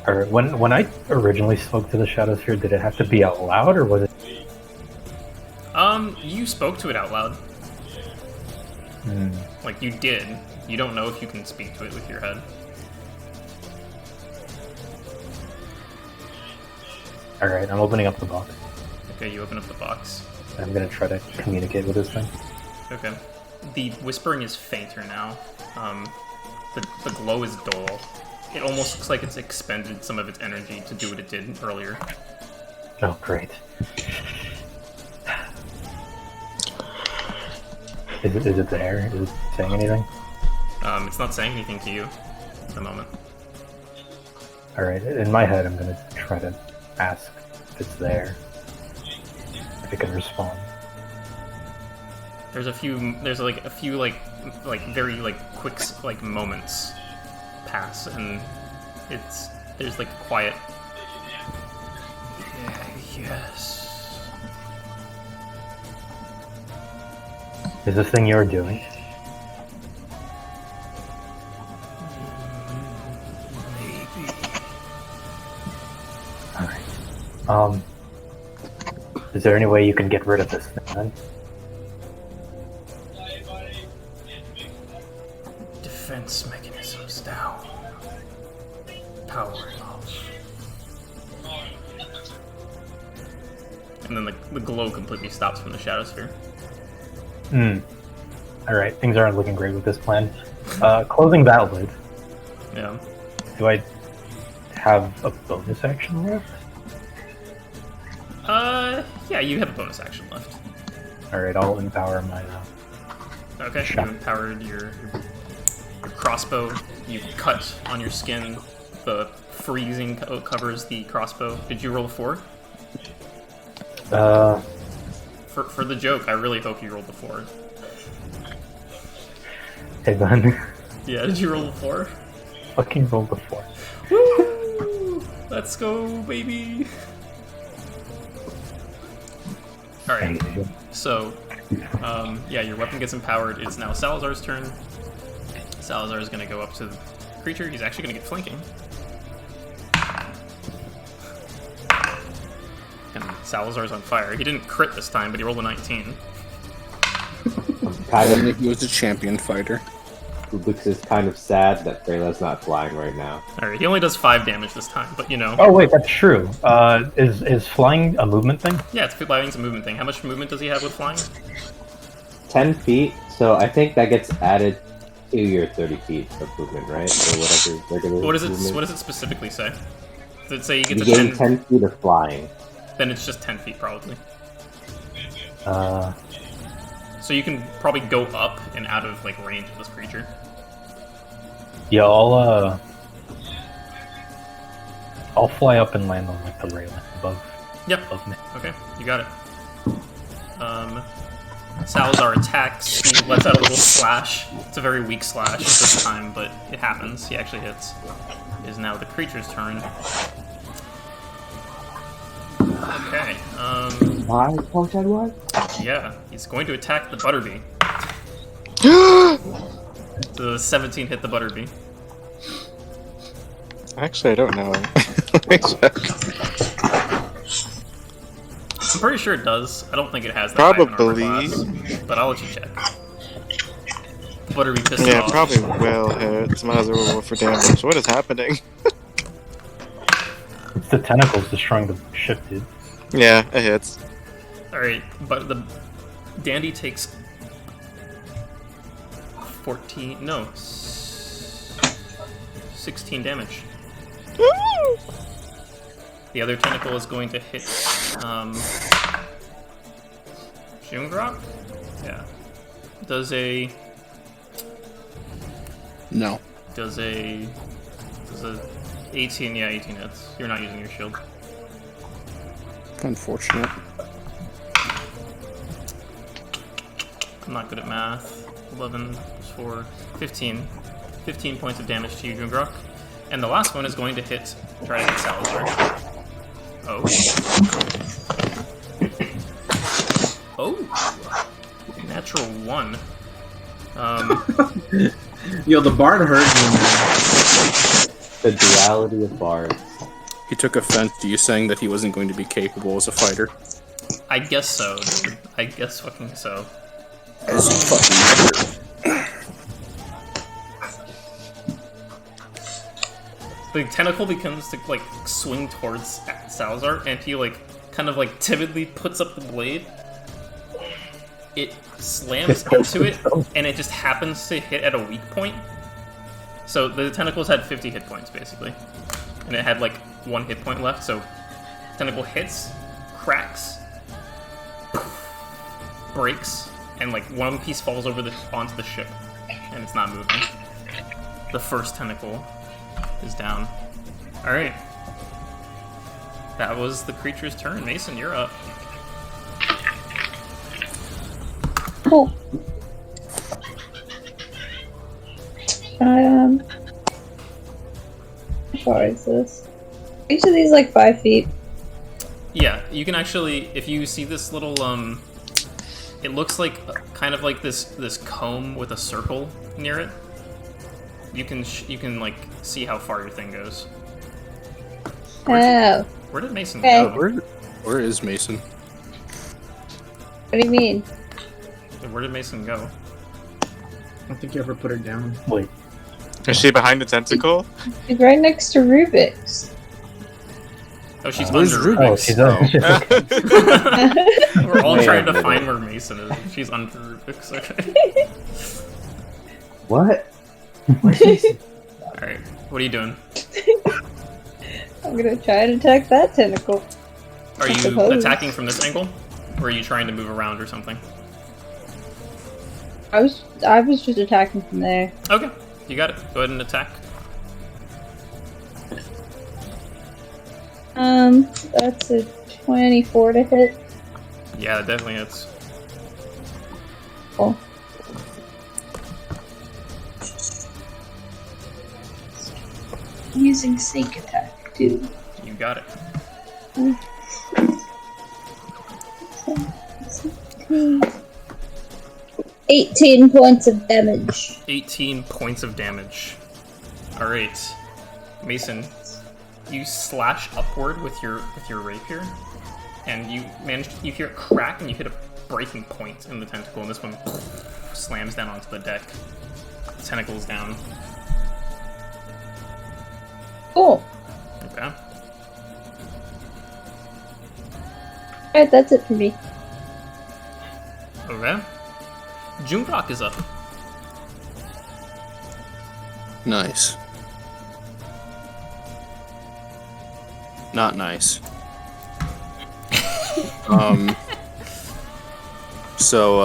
Or when I originally spoke to the Shadow Sphere, did it have to be out loud, or was it? You spoke to it out loud. Hmm. Like, you did. You don't know if you can speak to it with your head. Alright, I'm opening up the box. Okay, you open up the box. I'm gonna try to communicate with this thing. Okay. The whispering is fainter now. The glow is dull. It almost looks like it's expended some of its energy to do what it did earlier. Oh, great. Is it there? Is it saying anything? It's not saying anything to you at the moment. Alright, in my head, I'm gonna try to ask if it's there. If it can respond. There's a few very quick moments pass, and there's like a quiet. Yes. Is this thing you're doing? Maybe. Alright. Is there any way you can get rid of this thing then? Defense mechanisms down. Powering off. And then the glow completely stops from the Shadow Sphere. Alright, things aren't looking great with this plan. Closing that lid. Yeah. Do I have a bonus action left? Yeah, you have a bonus action left. Alright, I'll empower my Okay, you Shot. empowered your crossbow. You cut on your skin. The freezing covers the crossbow. Did you roll a 4? For the joke, I really hope you rolled a 4. Hey Ben. Yeah, did you roll a 4? Fucking roll the 4. Woo! Let's go, baby! Alright, Thank you. so, yeah, your weapon gets empowered. It's now Salazar's turn. Salazar is going to go up to the creature. He's actually going to get flanking. And Salazar's on fire. He didn't crit this time, but he rolled a 19. Kind of, He was a champion fighter. Rubyx is kind of sad that Freyla's not flying right now. Alright, he only does 5 damage this time, but you know. Oh wait, that's true. Is flying a movement thing? Yeah, flying's a movement thing. How much movement does he have with flying? 10 feet, so I think that gets added to your 30 feet of movement, right? Or whatever regular What does it movement. What does it specifically say? Does it say you get You to gain 10? 10 feet of flying. Then it's just 10 feet, probably. Uh, So you can probably go up and out of like range of this creature. yeah, I'll fly up and land on like the railing above Yep. me. Okay, you got it. Salazar attacks. He lets out a little slash. It's a very weak slash this time, but it happens. He actually hits. It is now the creature's turn. Okay. Why? What? Yeah, he's going to attack the Butterbee. The 17 hit the Butterbee. Actually, I don't know. Let me check. I'm pretty sure it does. I don't think it has that high of an armor Probably. class, but I'll let you check. The Butterbee pissed Yeah, off. probably will hit. Might as well roll for damage. What is happening? It's the tentacles destroying the ship, dude. Yeah, it hits. Alright, but the Dandy takes 16 damage. The other tentacle is going to hit Jungrak? Yeah. Does a 18, yeah, 18 hits. You're not using your shield. Unfortunate. I'm not good at math. 11 plus 4, 15. 15 points of damage to you, Jungrak. And the last one is going to try to hit Salazar. Oh. Oh! Natural 1. Yo, the bard heard you, man. The duality of bards. He took offense to you saying that he wasn't going to be capable as a fighter. I guess so, dude. I guess fucking so. As you fucking The tentacle begins to, like, swing towards Salazar, and he, like, kind of, like, timidly puts up the blade. It slams into it, and it just happens to hit at a weak point. So the tentacles had 50 hit points, basically. And it had, like, 1 hit point left, so tentacle hits, cracks, breaks, and, like, one piece falls over onto the ship, and it's not moving. The first tentacle is down. Alright. That was the creature's turn. Mason, you're up. Cool. How far is this? Each of these like 5 feet. Yeah, you can actually, if you see this little, it looks like kind of like this comb with a circle near it. You can like see how far your thing goes. Oh. Where did Mason Okay. go? Where is Mason? What do you mean? Where did Mason go? I don't think you ever put her down. Wait, Is she behind the tentacle? She's right next to Rubyx. Oh, she's Where's under Rubyx? oh, she's on. We're all Wait trying a to minute. find where Mason is. She's under Rubyx. Okay. What? Alright, what are you doing? I'm gonna try and attack that tentacle. Are I you suppose. attacking from this angle? Or are you trying to move around or something? I was just attacking from there. Okay, you got it. Go ahead and attack. That's a 24 to hit. Yeah, that definitely hits. Cool. I'm using sneak attack too. You got it. 18 points of damage. 18 points of damage. Alright. Mason, you slash upward with your rapier, and you hear it crack and you hit a breaking point in the tentacle, and this one slams down onto the deck. The tentacle's down. Cool. Okay. Alright, that's it for me. Okay. Jungrak is up. Nice. Not nice. So,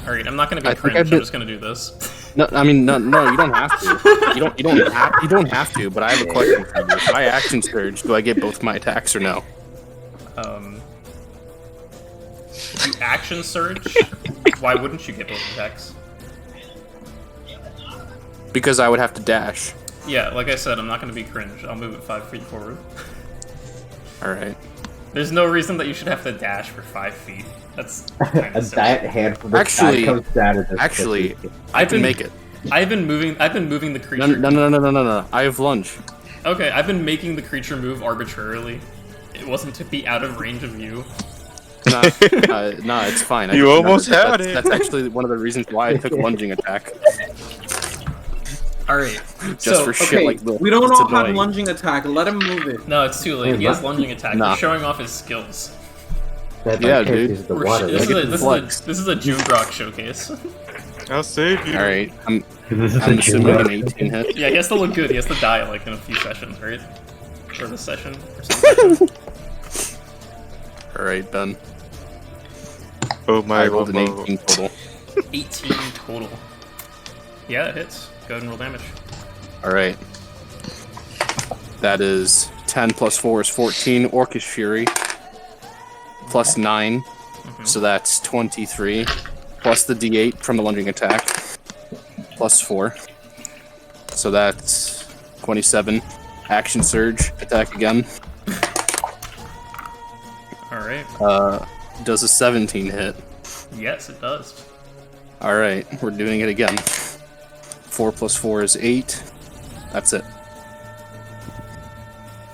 Alright, I'm not gonna be I think cringe, I've I'm been- just gonna do this. no, I mean, no, you don't have to. You don't have to. But I have a question for you. If I action surge, do I get both my attacks or no? If you action surge, why wouldn't you get both attacks? Because I would have to dash. Yeah, like I said, I'm not gonna be cringe. I'll move it 5 feet forward. All right. There's no reason that you should have to dash for 5 feet. That's kind A of silly. diet hand from the Actually- sky comes down as a Actually, pussy. I can make it. I've been moving the creature. No. I have lunge. Okay, I've been making the creature move arbitrarily. It wasn't to be out of range of you. Nah, it's fine. You almost had that's, it. That's actually one of the reasons why I took lunging attack. Alright. Just for shit Okay, like this. we don't It's all have annoying. lunging attack. Let him move it. No, it's too late. He has lunging attack. Nah. He's showing off his skills. That Yeah, character dude. is the We're water. this, get is the a, flex. this is a Jungrak showcase. I'll save you. All right. This is I'm a assuming an Jungrak. 18 hit. Yeah, he has to look good. He has to die like in a few sessions, right? Or the session, or some session. All right, then. Oh my I rolled an Robo. 18 total. 18 total. Yeah, that hits. Go ahead and roll damage. All right. That is 10 plus 4 is 14. Orcish Fury. Plus 9. So that's 23. Plus the d8 from the lunging attack. Plus 4. So that's 27. Action Surge. Attack again. Alright. Does a 17 hit. Yes, it does. Alright, we're doing it again. 4 plus 4 is 8. That's it.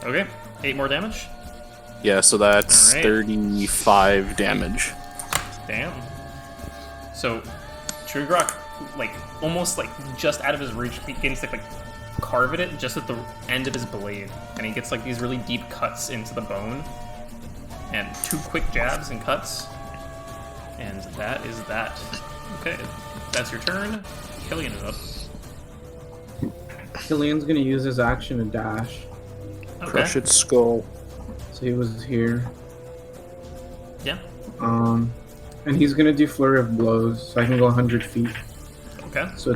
Okay, 8 more damage. Yeah, so that's Alright. 35 damage. Damn. So, Jungrak, like, almost, like, just out of his reach, begins to, like, carve at it just at the end of his blade. And he gets, like, these really deep cuts into the bone. And 2 quick jabs and cuts. And that is that. Okay, that's your turn. Killian is up. Killian's gonna use his action to dash. Okay. Crush its skull. So he was here. Yeah. And he's gonna do flurry of blows, so I can go 100 feet. Okay. So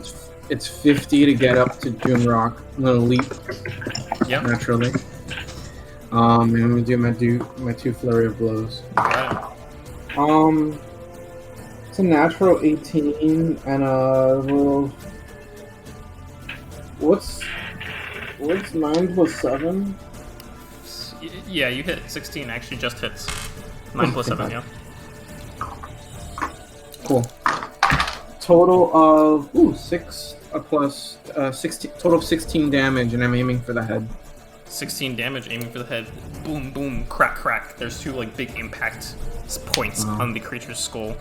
it's 50 to get up to Jungrak. I'm gonna leap Yeah. naturally. And I'm gonna do my 2 flurry of blows. Got It's a natural 18 and a little. What's 9 plus 7? Yeah, you hit 16. Actually, just hits. 9 plus 7. Yeah. Cool. Total of 6 plus 16. Total of 16 damage, and I'm aiming for the head. 16 damage, aiming for the head. Boom, boom, crack, crack. There's 2 like big impact points on the creature's skull.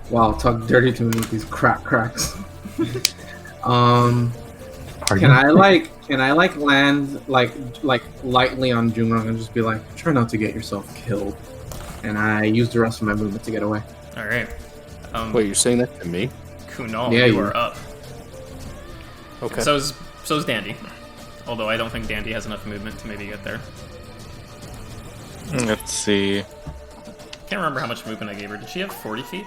Wow, talk dirty to me with these cracks. Pardon? Can I land like lightly on Jungrak and just be like, try not to get yourself killed, and I use the rest of my movement to get away. All right. Wait, you're saying that to me? Kunal, Yeah, you you- are up. Okay. So's Dandy. Although I don't think Dandy has enough movement to maybe get there. Let's see. Can't remember how much movement I gave her. Did she have 40 feet?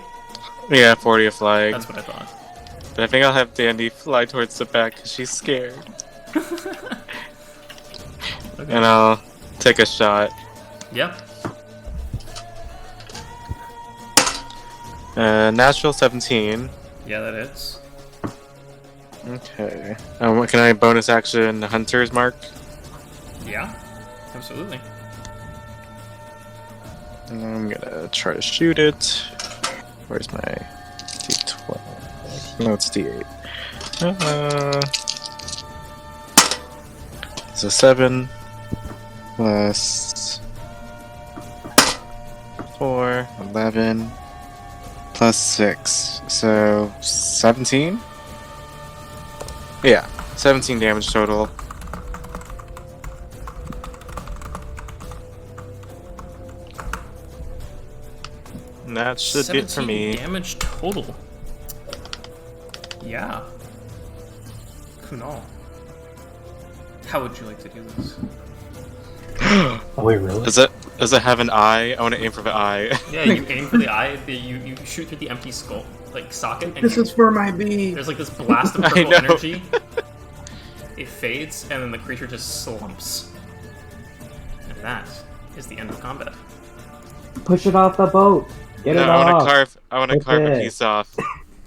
Yeah, 40 of flying. That's what I thought. But I think I'll have Dandy fly towards the back because she's scared. Okay. And I'll take a shot. Yeah. Natural 17. Yeah, that is. Okay. Can I bonus action Hunter's Mark? Yeah. Absolutely. And I'm gonna try to shoot it. Where's my D12? No, it's D8. So 7 plus 4, 11 plus 6. So 17? Yeah, 17 damage total. And that should be it for 17 me. damage total. Yeah. Kunal. How would you like to do this? Oh, wait, really? Does it have an eye? I want to aim for the eye. Yeah, you aim for the eye, you shoot through the empty skull, like socket, and This is for my bee. there's like this blast of I purple know. energy. It fades, and then the creature just slumps. And that is the end of combat. Push it off the boat. Get No, it I want off. to carve. I want to That's carve a it. piece off.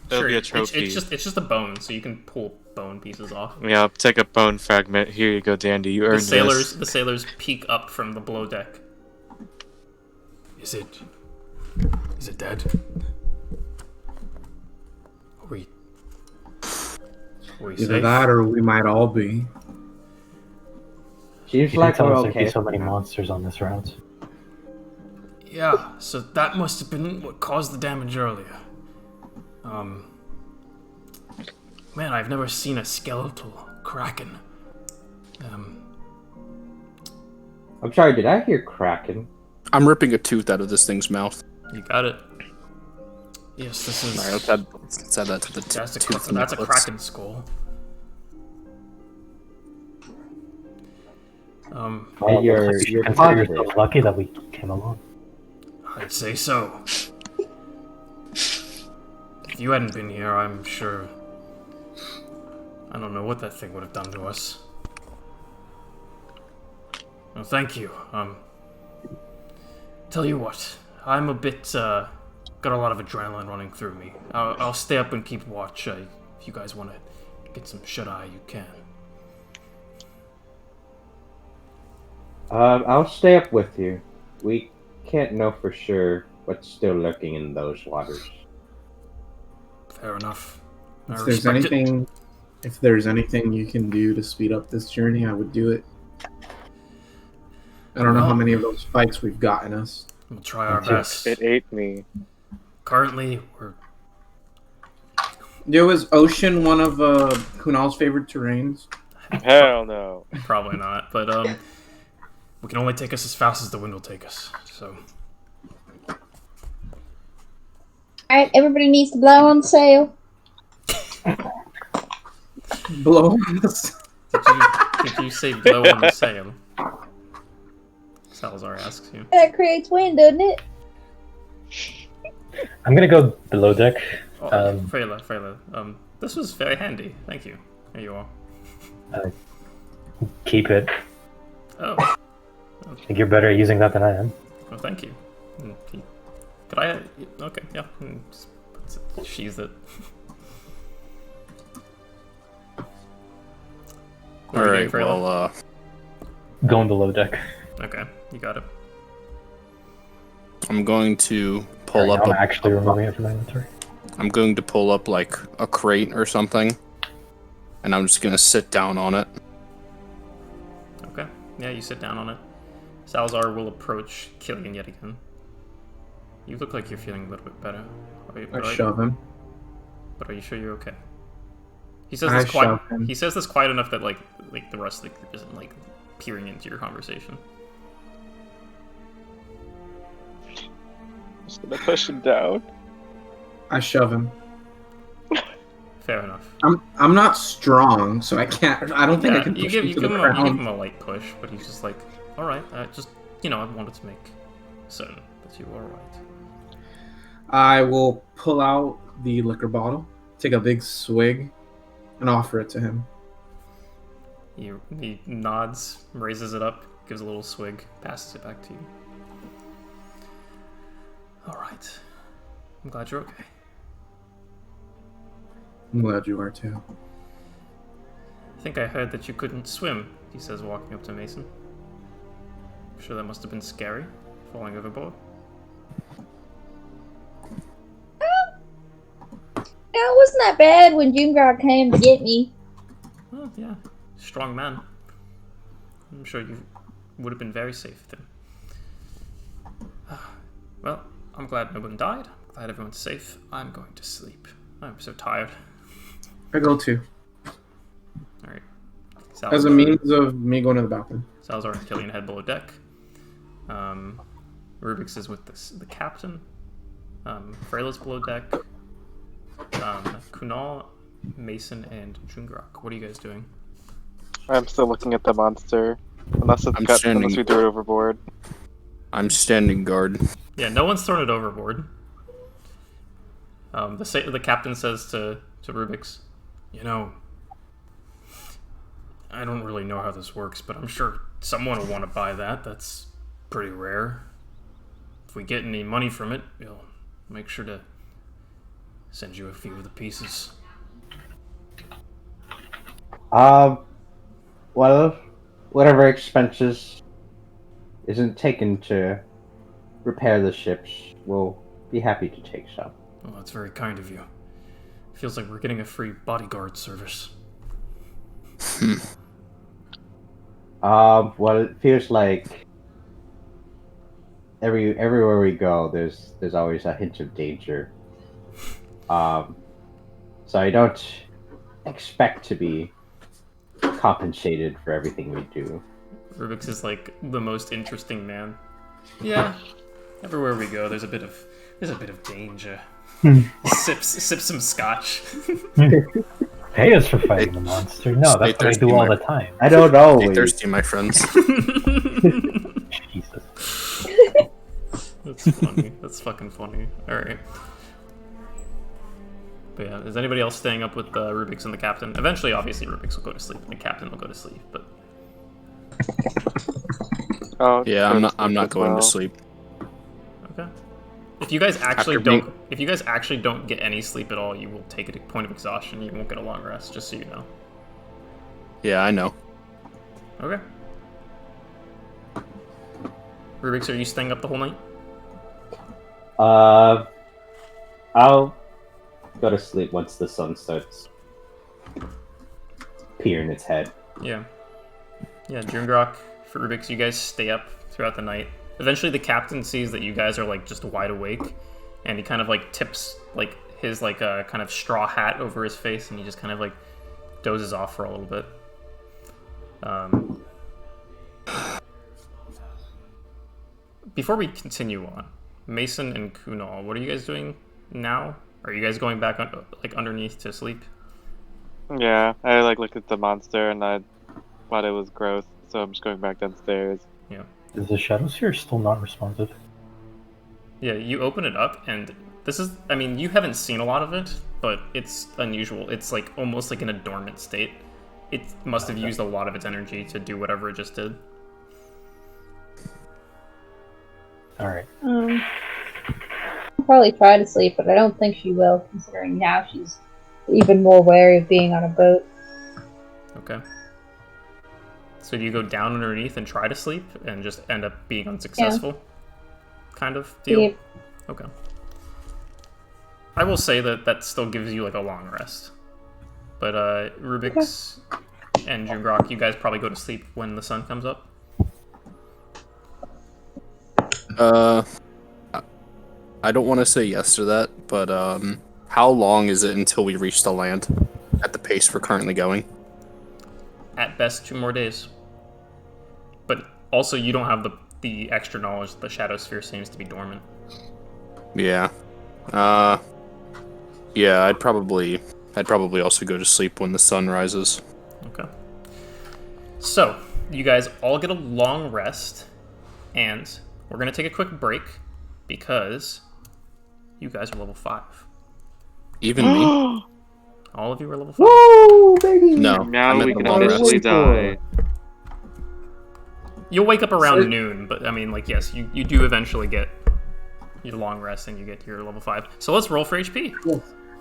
It'll be a it's trophy. it's just a bone, so you can pull bone pieces off. Yeah, I'll take a bone fragment. Here you go, Dandy. You earned The sailors peek up from the below deck. Is it dead? Are we Either safe? that, or we might all be. Seems You like didn't tell we're us there'd okay. be so many monsters on this route. Yeah, so that must have been what caused the damage earlier. Man, I've never seen a skeletal kraken. I'm sorry, did I hear Kraken? I'm ripping a tooth out of this thing's mouth. You got it. Yes, this is. Alright, let's add that to the That's a, tooth that's a necklace. kraken skull. Well, you're you should consider positive. yourself lucky that we came along. I'd say so. If you hadn't been here, I'm sure. I don't know what that thing would have done to us. Well, thank you. Tell you what, I'm a bit, got a lot of adrenaline running through me. I'll stay up and keep watch. If you guys want to get some shut-eye, you can. I'll stay up with you. We can't know for sure what's still lurking in those waters. Fair enough. If there's anything you can do to speed up this journey, I would do it. I don't know how many of those fights we've gotten us. We'll try our best. It ate me. Currently, we're... Yo, is ocean one of Kunal's favorite terrains? Hell no. Probably not, but, we can only take us as fast as the wind will take us, so... Alright, everybody needs to blow on the sail. Blow on this. Did you say blow on the sail? Salazar asks you. That creates wind, doesn't it? I'm gonna go below deck. Oh, Freyla, this was very handy. Thank you. Here you are. Keep it. Oh. I think you're better at using that than I am. Well, thank you. Could I... Okay, yeah. Just sheathe it. Alright, well, Going below deck. Okay, you got it. I'm going to pull up I'm actually removing it from my inventory. I'm going to pull up, like, a crate or something. And I'm just gonna sit down on it. Okay. Yeah, you sit down on it. Salazar will approach Killian yet again. You look like you're feeling a little bit better. I shove him. But are you sure you're okay? He says this quiet. He says this quiet enough that like the rest of the group isn't like peering into your conversation. Just gonna push him down. I shove him. Fair enough. I'm not strong, so I can't. I don't think I can push him to the ground. You give him a light push, but he's just like, all right. Just I wanted to make certain that you were all right. I will pull out the liquor bottle, take a big swig, and offer it to him. He nods, raises it up, gives a little swig, passes it back to you. All right. I'm glad you're okay. I'm glad you are too. I think I heard that you couldn't swim, he says, walking up to Mason. I'm sure that must have been scary, falling overboard. It wasn't that bad when Jungrak came to get me. Oh, yeah. Strong man. I'm sure you would have been very safe with him. Well, I'm glad no one died. I'm glad everyone's safe. I'm going to sleep. I'm so tired. I go too. Alright. As a means of me going to the bathroom. Salazar and Killian head below deck. Rubyx is with the captain. Freyla's below deck. Kunal, Mason, and Jungrak. What are you guys doing? I'm still looking at the monster. Unless we threw it overboard. I'm standing guard. Yeah, no one's thrown it overboard. The captain says to Rubyx, I don't really know how this works, but I'm sure someone will want to buy that. That's pretty rare. If we get any money from it, we'll make sure to send you a few of the pieces. Well, whatever expenses isn't taken to repair the ships, we'll be happy to take some. Well, that's very kind of you. Feels like we're getting a free bodyguard service. Well, it feels like everywhere we go, there's always a hint of danger. So I don't expect to be compensated for everything we do. Rubyx is like the most interesting man. Yeah, everywhere we go, there's a bit of danger. Sip some scotch. Pay us for fighting the monster. No, Stay that's what I thirsty, do all my- the time. I don't know. Stay thirsty, my friends. Jesus. That's funny. That's fucking funny. Alright. But yeah, is anybody else staying up with Rubyx and the captain? Eventually, obviously, Rubyx will go to sleep and the captain will go to sleep, but... Oh, Yeah, I'm not going to sleep. Okay. If you guys actually After being- don't... If you guys actually don't get any sleep at all, you will take a point of exhaustion. You won't get a long rest, just so you know. Yeah, I know. Okay. Rubyx, are you staying up the whole night? I'll go to sleep once the sun starts peering its head. Yeah. Yeah, Jungrak, for Rubyx, you guys stay up throughout the night. Eventually the captain sees that you guys are like just wide awake, and he kind of like tips like his like kind of straw hat over his face, and he just kind of like dozes off for a little bit. Before we continue on, Mason and Kunal, what are you guys doing now? Are you guys going back like underneath to sleep? Yeah, I like looked at the monster and I thought it was gross, so I'm just going back downstairs. Yeah. Is the Shadow Sphere still not responsive? Yeah, you open it up, and this is, I mean, you haven't seen a lot of it, but it's unusual. It's like almost like in a dormant state. It must have used a lot of its energy to do whatever it just did. Alright. I'll probably try to sleep, but I don't think she will, considering now she's even more wary of being on a boat. Okay. So do you go down underneath and try to sleep and just end up being unsuccessful? Kind of deal? Yep. Okay. I will say that that still gives you like a long rest. But Rubyx and Jungrak, you guys probably go to sleep when the sun comes up. I don't want to say yes to that, but how long is it until we reach the land at the pace we're currently going? At best, 2 more days. But also, you don't have the extra knowledge that the Shadow Sphere seems to be dormant. Yeah. Yeah, I'd probably also go to sleep when the sun rises. Okay. So, you guys all get a long rest, and we're going to take a quick break because you guys are level 5. Even me? All of you are level 5. Woo, baby! No. Now I'm at we the can long rest. officially die. You'll wake up around noon, but I mean, like, yes, you do eventually get your long rest and you get your level 5. So let's roll for HP.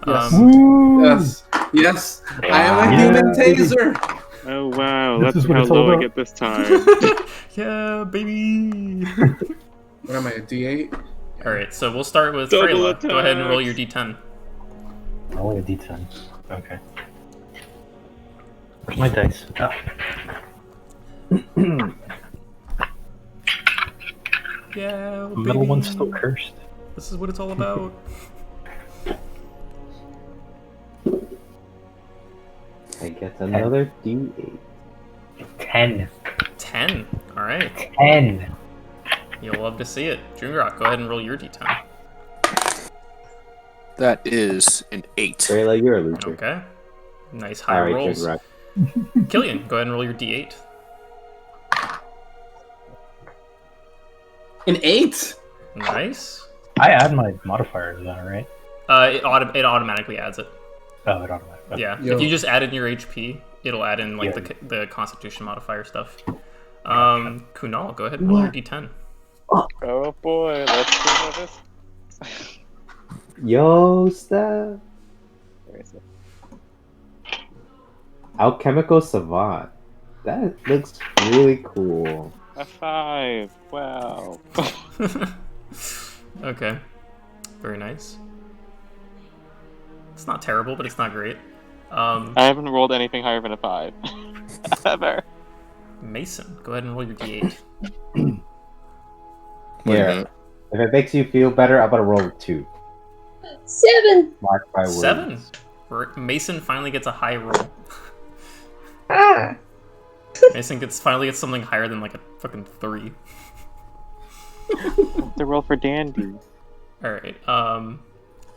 Yes. Yes. I am a human taser. Oh wow, This that's is what how it's all low I about. get this time. Yeah, baby! What am I, a D8? Alright, so we'll start with Double Freyla. Go ahead and roll your attacks. d10. Only a D10. Okay. Where's my dice? Oh. Yeah, The middle one's still cursed. This is what it's all about. I get another D8. 10. 10. Alright. 10. You'll love to see it. Jungrak, go ahead and roll your d10. That is an 8. Freyla, you're a loser. Okay. Nice high Alright, rolls. Jungrak. Killian, go ahead and roll your d8. An 8? Nice. I add my modifier, is that right? It automatically adds it. Oh, it automatically. Yeah. Yo. If you just add in your HP, it'll add in like Yeah. the Constitution modifier stuff. Kunal, go ahead and roll your d10. Oh boy, let's see how this. Yo, Steph. Where is it? Alchemical Savant. That looks really cool. A 5. Wow. Okay. Very nice. It's not terrible, but it's not great. I haven't rolled anything higher than a 5. Ever. Mason, go ahead and roll your d8. Wait a Here, minute. if it makes you feel better, I'm gonna roll a 2. 7! Mark my words. 7. Mason finally gets a high roll. Ah! Mason finally gets something higher than like a fucking 3. The roll for Dandy. Alright,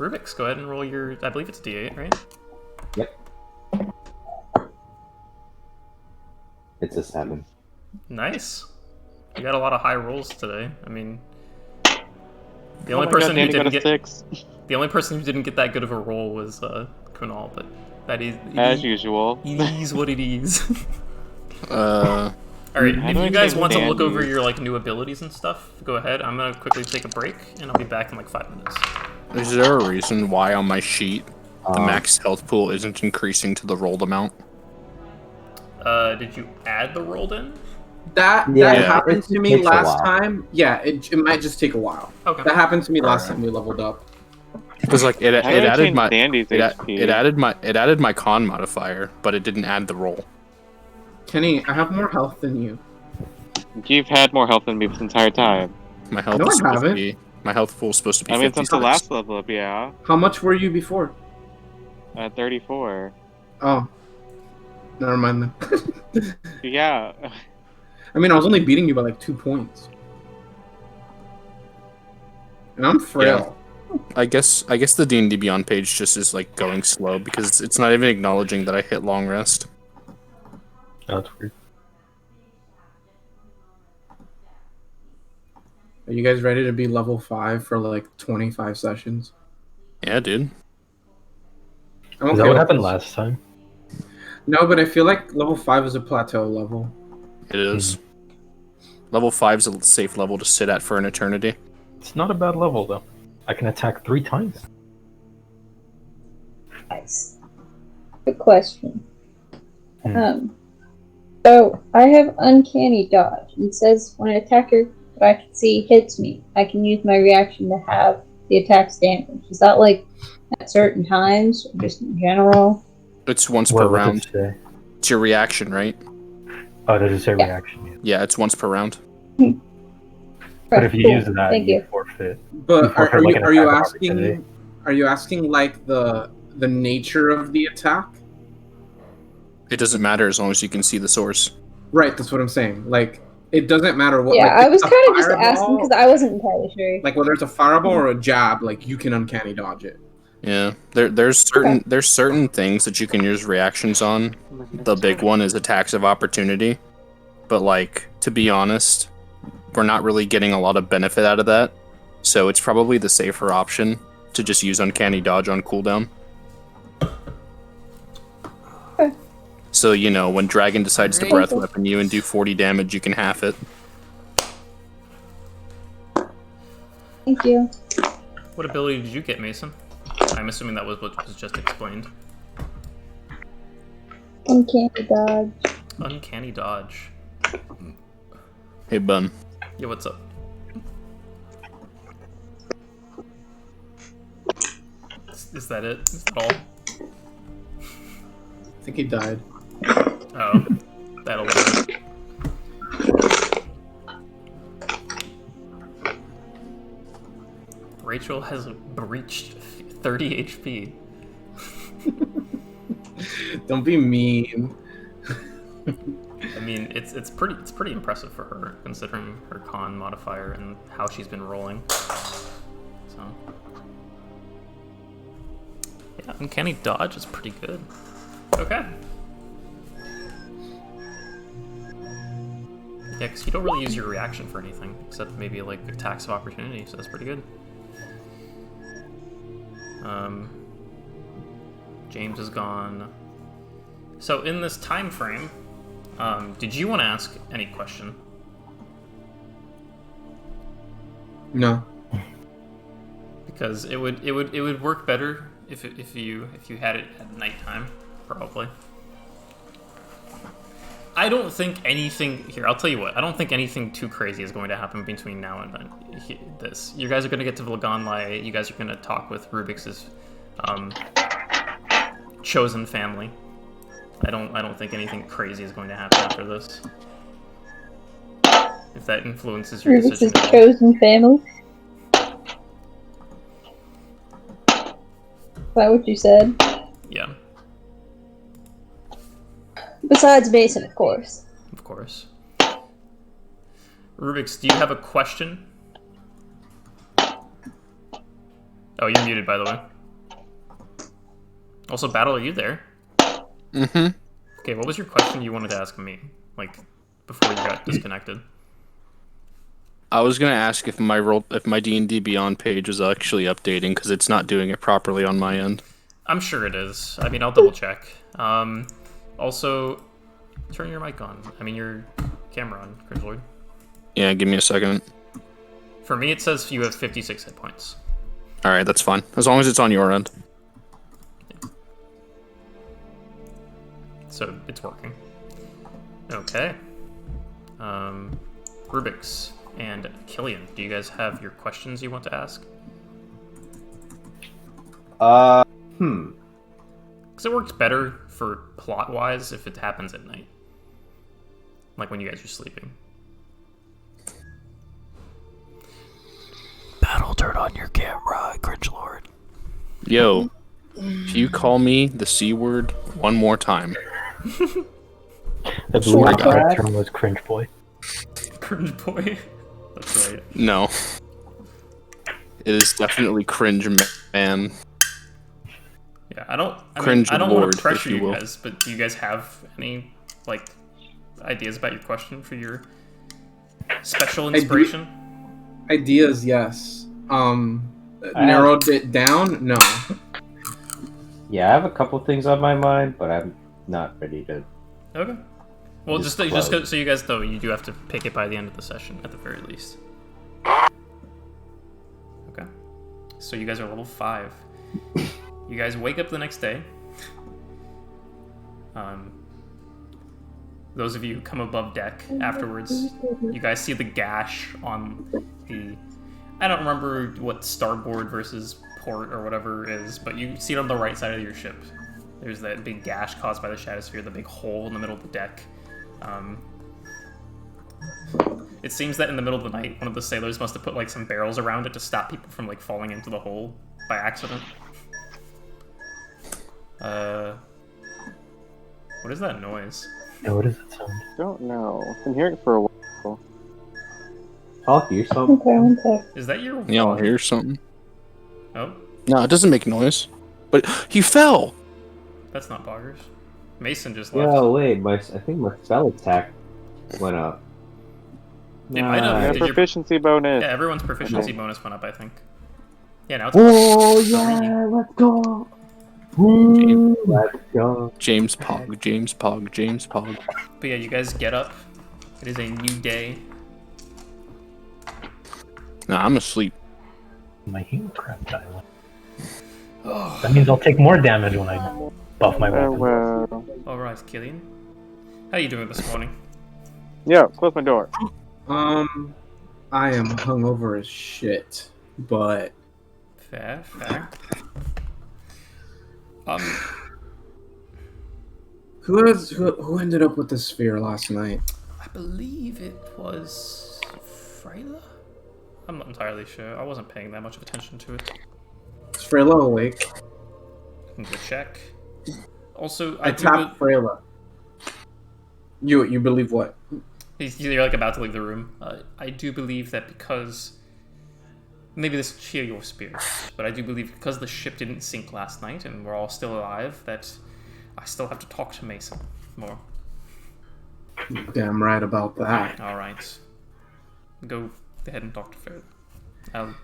Rubyx, go ahead and roll your. I believe it's a D8, right? Yep. It's a 7. Nice. You got a lot of high rolls today. I mean, the Oh only my person God, who Danny got didn't a get 6. the only person who didn't get that good of a roll was Kunal, but that is As usual. It is what it is. Uh, All right, How if do I you guys change want to look over Dandy's? your like new abilities and stuff, go ahead. I'm gonna quickly take a break, and I'll be back in like 5 minutes. is there a reason why on my sheet the Um, max health pool isn't increasing to the rolled amount? Did you add the rolled in? That Yeah, happened it to me takes a last while. time. Yeah, it might just take a while. Okay. That happened to me last Alright. time we leveled up. Because like it How do I added change my Dandy's HP? it added my con modifier, but it didn't add the roll. Kenny, I have more health than you. You've had more health than me this entire time. My health No, is I supposed to haven't. be my health pool is supposed to be I mean, since the 56. last level up, yeah. How much were you before? 34. Oh, never mind then. Yeah. I mean, I was only beating you by like 2 points, and I'm frail. I guess the D&D Beyond page just is like going slow because it's not even acknowledging that I hit long rest. Oh, that's weird. Are you guys ready to be level 5 for like 25 sessions? Yeah, dude. I'm Is that okay what with happened this. last time? No, but I feel like level 5 is a plateau level. It is. Level 5 is a safe level to sit at for an eternity. It's not a bad level though. I can attack 3 times. Nice. Good question. Hmm. So I have uncanny dodge. It says when an attacker that I can see hits me, I can use my reaction to have the attack's damage. Is that like at certain times or just in general? It's once per What does round. it say? It's your reaction, right? Oh, does it say Yeah. reaction? Yeah. Yeah, it's once per round. But if you Cool. use that, Thank you you. forfeit. But Before are like you an are you attack of opportunity. asking like the nature of the attack? It doesn't matter as long as you can see the source. Right, that's what I'm saying. Like it doesn't matter what. Yeah, like, I if was it's a kind of just asking fireball, because I wasn't entirely sure. like whether it's a fireball or a jab, like you can uncanny dodge it. Yeah, there's certain things that you can use reactions on. The big one is attacks of opportunity, but like to be honest, we're not really getting a lot of benefit out of that. So it's probably the safer option to just use uncanny dodge on cooldown. Okay. So you know when Dragon decides to Great. breath weapon you and do 40 damage, you can half it. Thank you. What ability did you get, Mason? I'm assuming that was what was just explained. Uncanny dodge. Uncanny dodge. Hey Bun. Yeah, what's up? Is that it? Is that all? I think he died. Oh, that'll do it. Rachel has breached 30 HP. Don't be mean. I mean, it's pretty impressive for her considering her con modifier and how she's been rolling. So yeah, uncanny dodge is pretty good. Okay. Yeah, because you don't really use your reaction for anything except maybe like attacks of opportunity, so that's pretty good. James is gone. So in this time frame, did you want to ask any question? No. Because it would work better if you had it at nighttime, probably. I don't think anything here. I'll tell you what. I don't think anything too crazy is going to happen between now and this. You guys are going to get to Vlagonlai. You guys are going to talk with Rubyx's chosen family. I don't think anything crazy is going to happen after this. If that influences your Rubyx's decision. at all. chosen family. Is that what you said? Yeah, Besides Mason, of course. of course. Rubyx, do you have a question? Oh, you're muted, by the way. Also, Battle, are you there? Mm-hmm. Okay, what was your question you wanted to ask me? Like, before you got disconnected? I was gonna ask if my D&D Beyond page was actually updating because it's not doing it properly on my end. I'm sure it is. I mean, I'll double check. Also, turn your mic on. I mean, your camera on, Cringelord. Yeah, give me a second. For me, it says you have 56 hit points. All right, that's fine as long as it's on your end. So it's working. Okay. Rubyx and Killian, do you guys have your questions you want to ask? Because it works better for plot-wise if it happens at night. Like when you guys are sleeping. Battle, turn on your camera, Cringelord. Yo, if you call me the C word one more time. I believe the correct term was cringe boy. Cringe boy. That's right. No. It is definitely cringe, man. Yeah, I don't Cringe want lord, to pressure if you you will. guys, but do you guys have any like ideas about your question for your special inspiration? Ideas, yes. Narrowed it down? No. Yeah, I have a couple things on my mind, but I'm not ready to. Okay. Well, just so you guys know, you do have to pick it by the end of the session, at the very least. Okay. So you guys are level 5. You guys wake up the next day. Those of you who come above deck afterwards, you guys see the gash on the... I don't remember what starboard versus port or whatever is, but you see it on the right side of your ship. There's that big gash caused by the Shadow Sphere, the big hole in the middle of the deck. It seems that in the middle of the night, one of the sailors must have put like some barrels around it to stop people from like falling into the hole by accident. What is that noise? Yeah, what does it sound? Don't know. I've been hearing it for a while. I'll hear something. Okay, one sec. Is that your Yeah, I'll wall? hear something. Oh, No, it doesn't make noise. But he fell! that's not Boggers. Mason just left. Yeah, wait, I think my spell attack went up. It might have. Yeah, Did your- proficiency bonus. Yeah, everyone's proficiency bonus went up, I think. Yeah, now it's Oh three. yeah, let's go. Woo, let's go. James Pog, James Pog, James Pog. But yeah, you guys get up. It is a new day. Nah, I'm asleep. My healing crap die went. That means I'll take more damage when I buff my weapon. Well. Alright, Killian. How you doing this morning? Yeah, close my door. I am hungover as shit, but Fair. who ended up with the sphere last night? I believe it was Freyla? I'm not entirely sure. I wasn't paying that much of attention to it. Is Freyla awake? I can go check. Also, I tapped Freyla. You believe what? You're like about to leave the room. I do believe that because... Maybe this will cheer your spirits, but I do believe because the ship didn't sink last night and we're all still alive, that I still have to talk to Mason more. Damn right about that. Alright. Go ahead and talk to Freyla.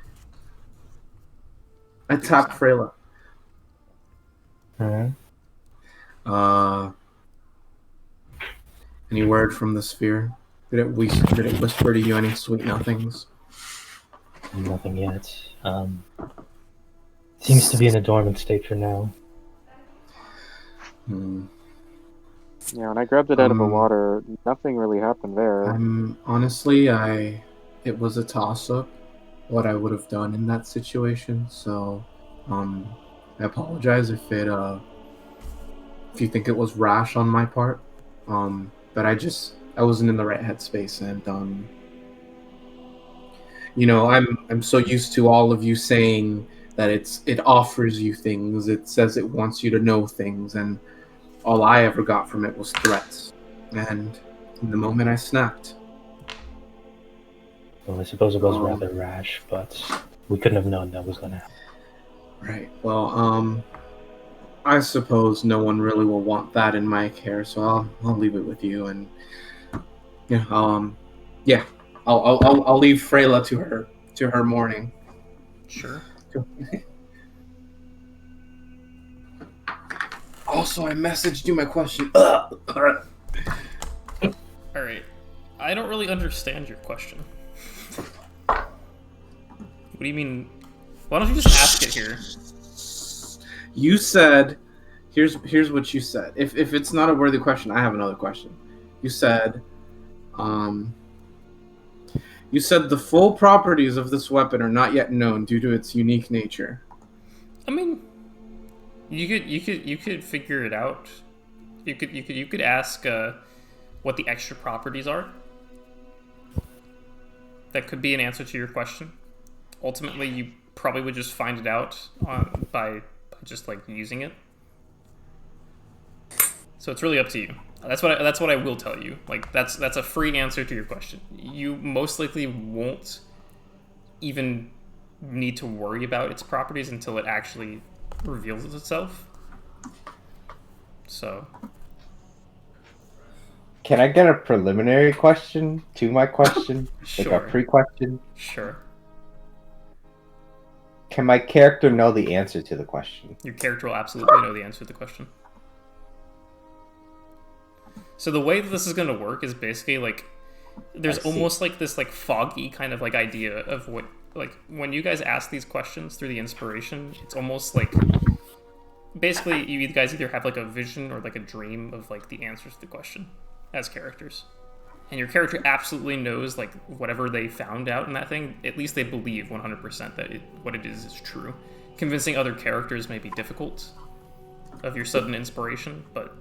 I tapped Freyla. Alright. Any word from the sphere? Did it whisper to you any sweet nothings? Nothing yet. Seems to be in a dormant state for now. Yeah, when I grabbed it out of the water, nothing really happened there. Honestly, it was a toss-up what I would have done in that situation. So, I apologize if you think it was rash on my part. But I wasn't in the right headspace, and I'm so used to all of you saying that it offers you things. It says it wants you to know things, and all I ever got from it was threats. And in the moment I snapped. Well, I suppose it was rather rash, but we couldn't have known that was going to happen. Right. Well, I suppose no one really will want that in my care, so I'll leave it with you. And yeah, I'll leave Freyla to her mourning. Sure. Also, I messaged you my question. Alright. I don't really understand your question. What do you mean? Why don't you just ask it here? You said, here's what you said. If it's not a worthy question, I have another question. You said, the full properties of this weapon are not yet known due to its unique nature. I mean, you could figure it out. You could ask what the extra properties are. That could be an answer to your question. Ultimately, you probably would just find it out by just like using it. So it's really up to you. That's what I will tell you. Like that's a free answer to your question. You most likely won't even need to worry about its properties until it actually reveals itself. So Can I get a preliminary question to my question? Sure. Like a pre-question? Sure. Can my character know the answer to the question? Your character will absolutely know the answer to the question. So the way that this is going to work is basically like there's almost like this like foggy kind of like idea of what like when you guys ask these questions through the inspiration, it's almost like basically you guys either have like a vision or like a dream of like the answers to the question as characters. And your character absolutely knows like whatever they found out in that thing, at least they believe 100% that what it is true. Convincing other characters may be difficult of your sudden inspiration, but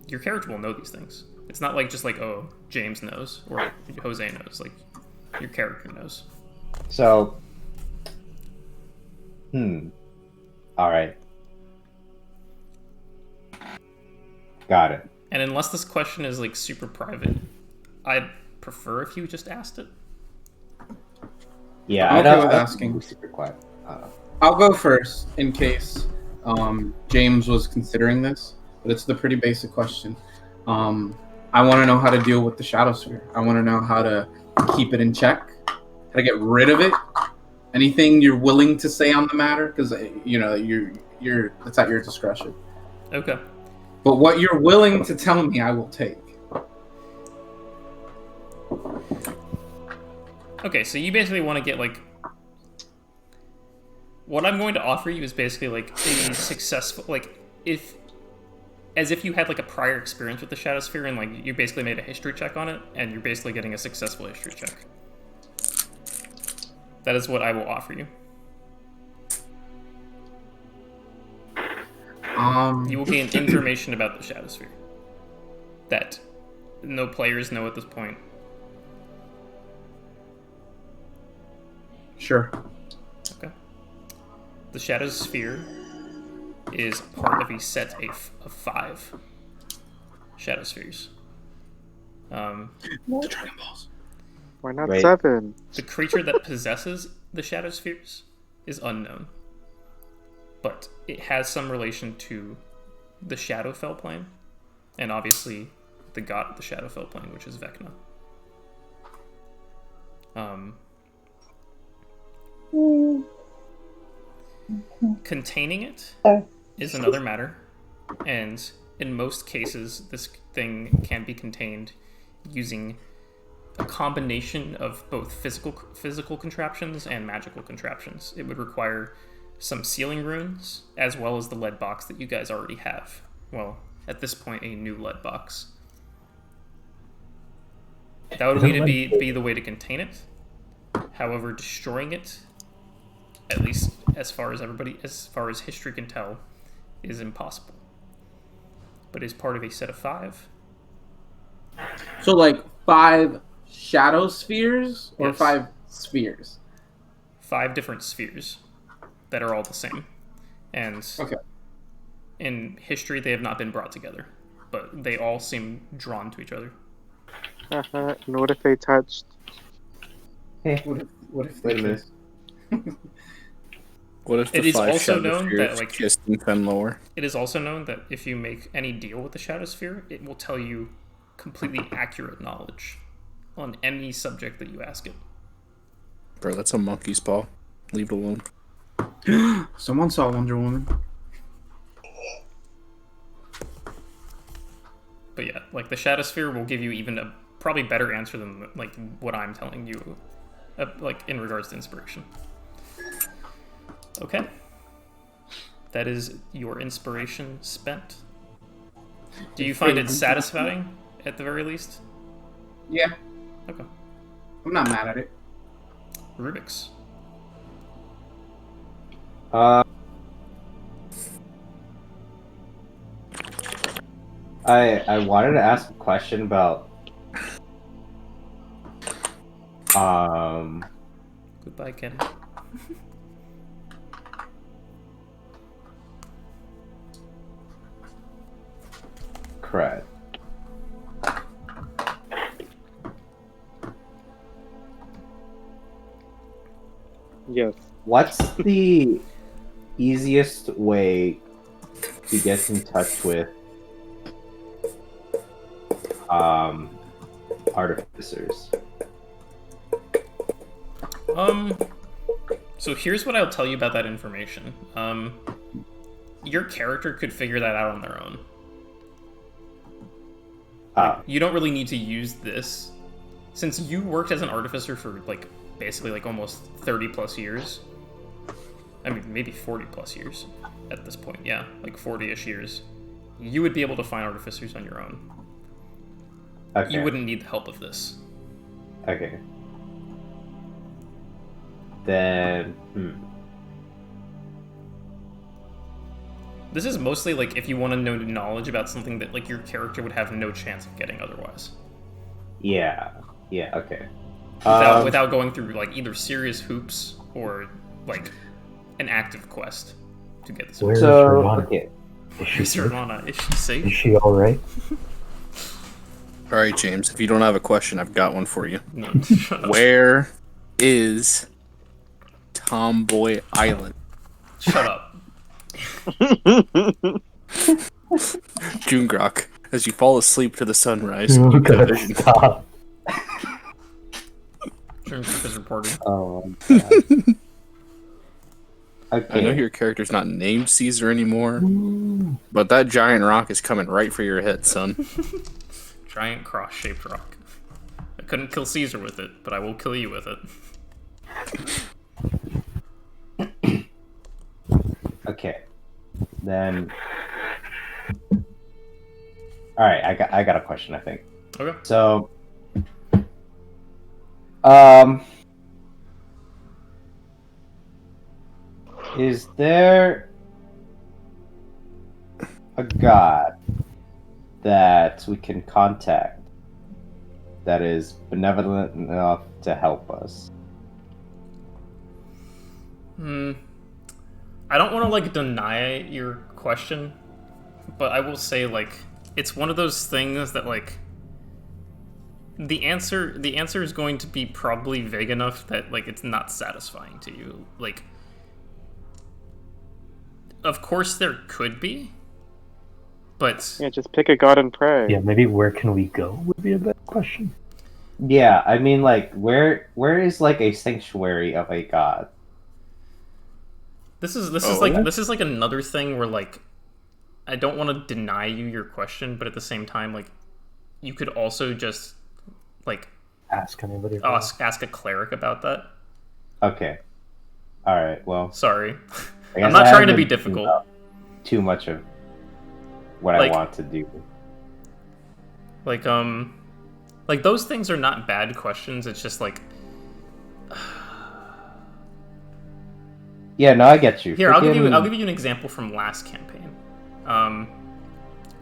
your character will know these things. It's not like just like, oh, James knows or Jose knows. Like, your character knows. So, all right. Got it. And unless this question is like super private, I'd prefer if you just asked it. Yeah, I'm okay with asking. Super quiet. I'll go first in case James was considering this, but it's the pretty basic question. I want to know how to deal with the Shadow Sphere. I want to know how to keep it in check, how to get rid of it. Anything you're willing to say on the matter, because you know you're it's at your discretion. Okay. But what you're willing to tell me, I will take. Okay, so you basically want to get like what I'm going to offer you is basically like a successful like as if you had like a prior experience with the Shadow Sphere and like you basically made a history check on it and you're basically getting a successful history check. That is what I will offer you. You will gain information about the Shadow Sphere that no players know at this point. Sure. Okay. The Shadow Sphere is part of a set of 5 Shadow Spheres. The Dragon Balls. Why not Wait. 7? The creature that possesses the Shadow Spheres is unknown, but it has some relation to the Shadowfell plane, and obviously the god of the Shadowfell plane, which is Vecna. Containing it is another matter, and in most cases, this thing can be contained using a combination of both physical contraptions and magical contraptions. It would require some sealing runes, as well as the lead box that you guys already have. Well, at this point, a new lead box. That would be the way to contain it. However, destroying it, at least as far as history can tell, is impossible. But is part of a set of 5. So like 5 Shadow Spheres or Yes. 5 spheres? 5 different spheres that are all the same. And Okay. in history, they have not been brought together, but they all seem drawn to each other. And what if they touched? What if Wait a minute. What if the It is five also Shadow known Spheres that, like- kissed in Fenlore? It is also known that if you make any deal with the Shadow Sphere, it will tell you completely accurate knowledge on any subject that you ask it. Bro, that's a monkey's paw. Leave it alone. Someone saw Wonder Woman. But yeah, like the Shadow Sphere will give you even a probably better answer than like what I'm telling you, like in regards to inspiration. Okay, that is your inspiration spent. Do you find it satisfying at the very least? Yeah, Okay. I'm not mad at it. Rubyx. I wanted to ask a question about Goodbye, Kenny. cred. Yes. What's the easiest way to get in touch with artificers? So here's what I'll tell you about that information. Your character could figure that out on their own. You don't really need to use this. Since you worked as an artificer for, like, basically, like, almost 30 plus years. I mean, maybe 40 plus years at this point, yeah. Like, 40-ish years. You would be able to find artificers on your own. Okay. You wouldn't need the help of this. Okay. Then, This is mostly, like, if you want to know knowledge about something that, like, your character would have no chance of getting otherwise. Yeah, okay. Without going through, like, either serious hoops or, like, an active quest to get this. Where is So, Ravana? okay. Is she Where's safe? Ravana? Is she safe? Is she alright? Alright, James, if you don't have a question, I've got one for you. No, shut up. Where is Tomboy Island? Shut up. Jungrak, as you fall asleep to the sunrise. You you get a gotta vision. stop. Jungrak is reported. Oh my god. Okay. I know your character's not named Caesar anymore, but that giant rock is coming right for your head, son. Giant cross-shaped rock. I couldn't kill Caesar with it, but I will kill you with it. Okay. Then. All right, I got a question. I think. Okay. So. Is there a god that we can contact that is benevolent enough to help us? I don't want to, like, deny your question, but I will say, like, it's one of those things that, like, the answer is going to be probably vague enough that, like, it's not satisfying to you. Like, of course there could be, but Yeah, just pick a god and pray. Yeah, maybe where can we go would be a better question. Yeah, I mean, like, where is like a sanctuary of a god? this is like another thing where, like, I don't want to deny you your question, but at the same time, like, you could also just, like, Ask anybody. ask a cleric about that. Okay. All right. Well, Sorry. I guess I'm not I trying to haven't be been difficult. Too much of what Like- I want to do. Like those things are not bad questions. It's just like, Yeah, no, I get you. here, I'll give you Freaking- an example from last campaign.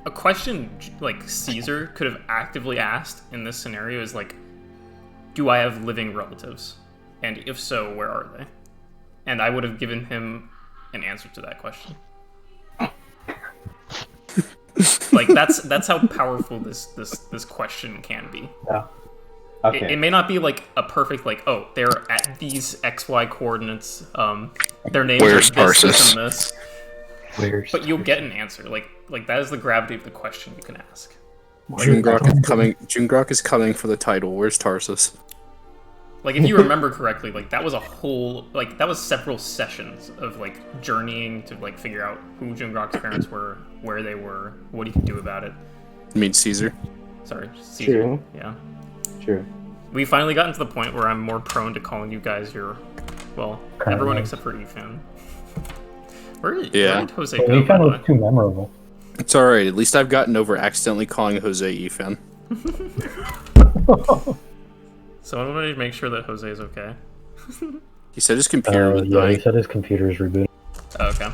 A question like Caesar could have actively asked in this scenario is like, do I have living relatives? And if so, where are they? And I would have given him an answer to that question. Like, that's how powerful this question can be. Yeah. Okay. It may not be like a perfect like, oh, they're at these XY coordinates. Their names Where's are this, this, Tarsus? and this. Where's But you'll get an answer. Like that is the gravity of the question you can ask. Jungrak is coming for the title. Where's Tarsus? Like if you remember correctly, like that was a whole that was several sessions of like journeying to like figure out who Jungrak's parents were, where they were, what he could do about it. You mean Caesar? Sorry, Caesar. True. Yeah. True. We finally gotten to the point where I'm more prone to calling you guys your, well, Current everyone names. except for Ethan. Where did Jose Well, go? you by found the it way? was too memorable. It's alright. At least I've gotten over accidentally calling Jose Ethan. So I wanted to make sure that Jose is okay. He said his computer was Yeah, he dying. said his computer is rebooting. Oh, okay.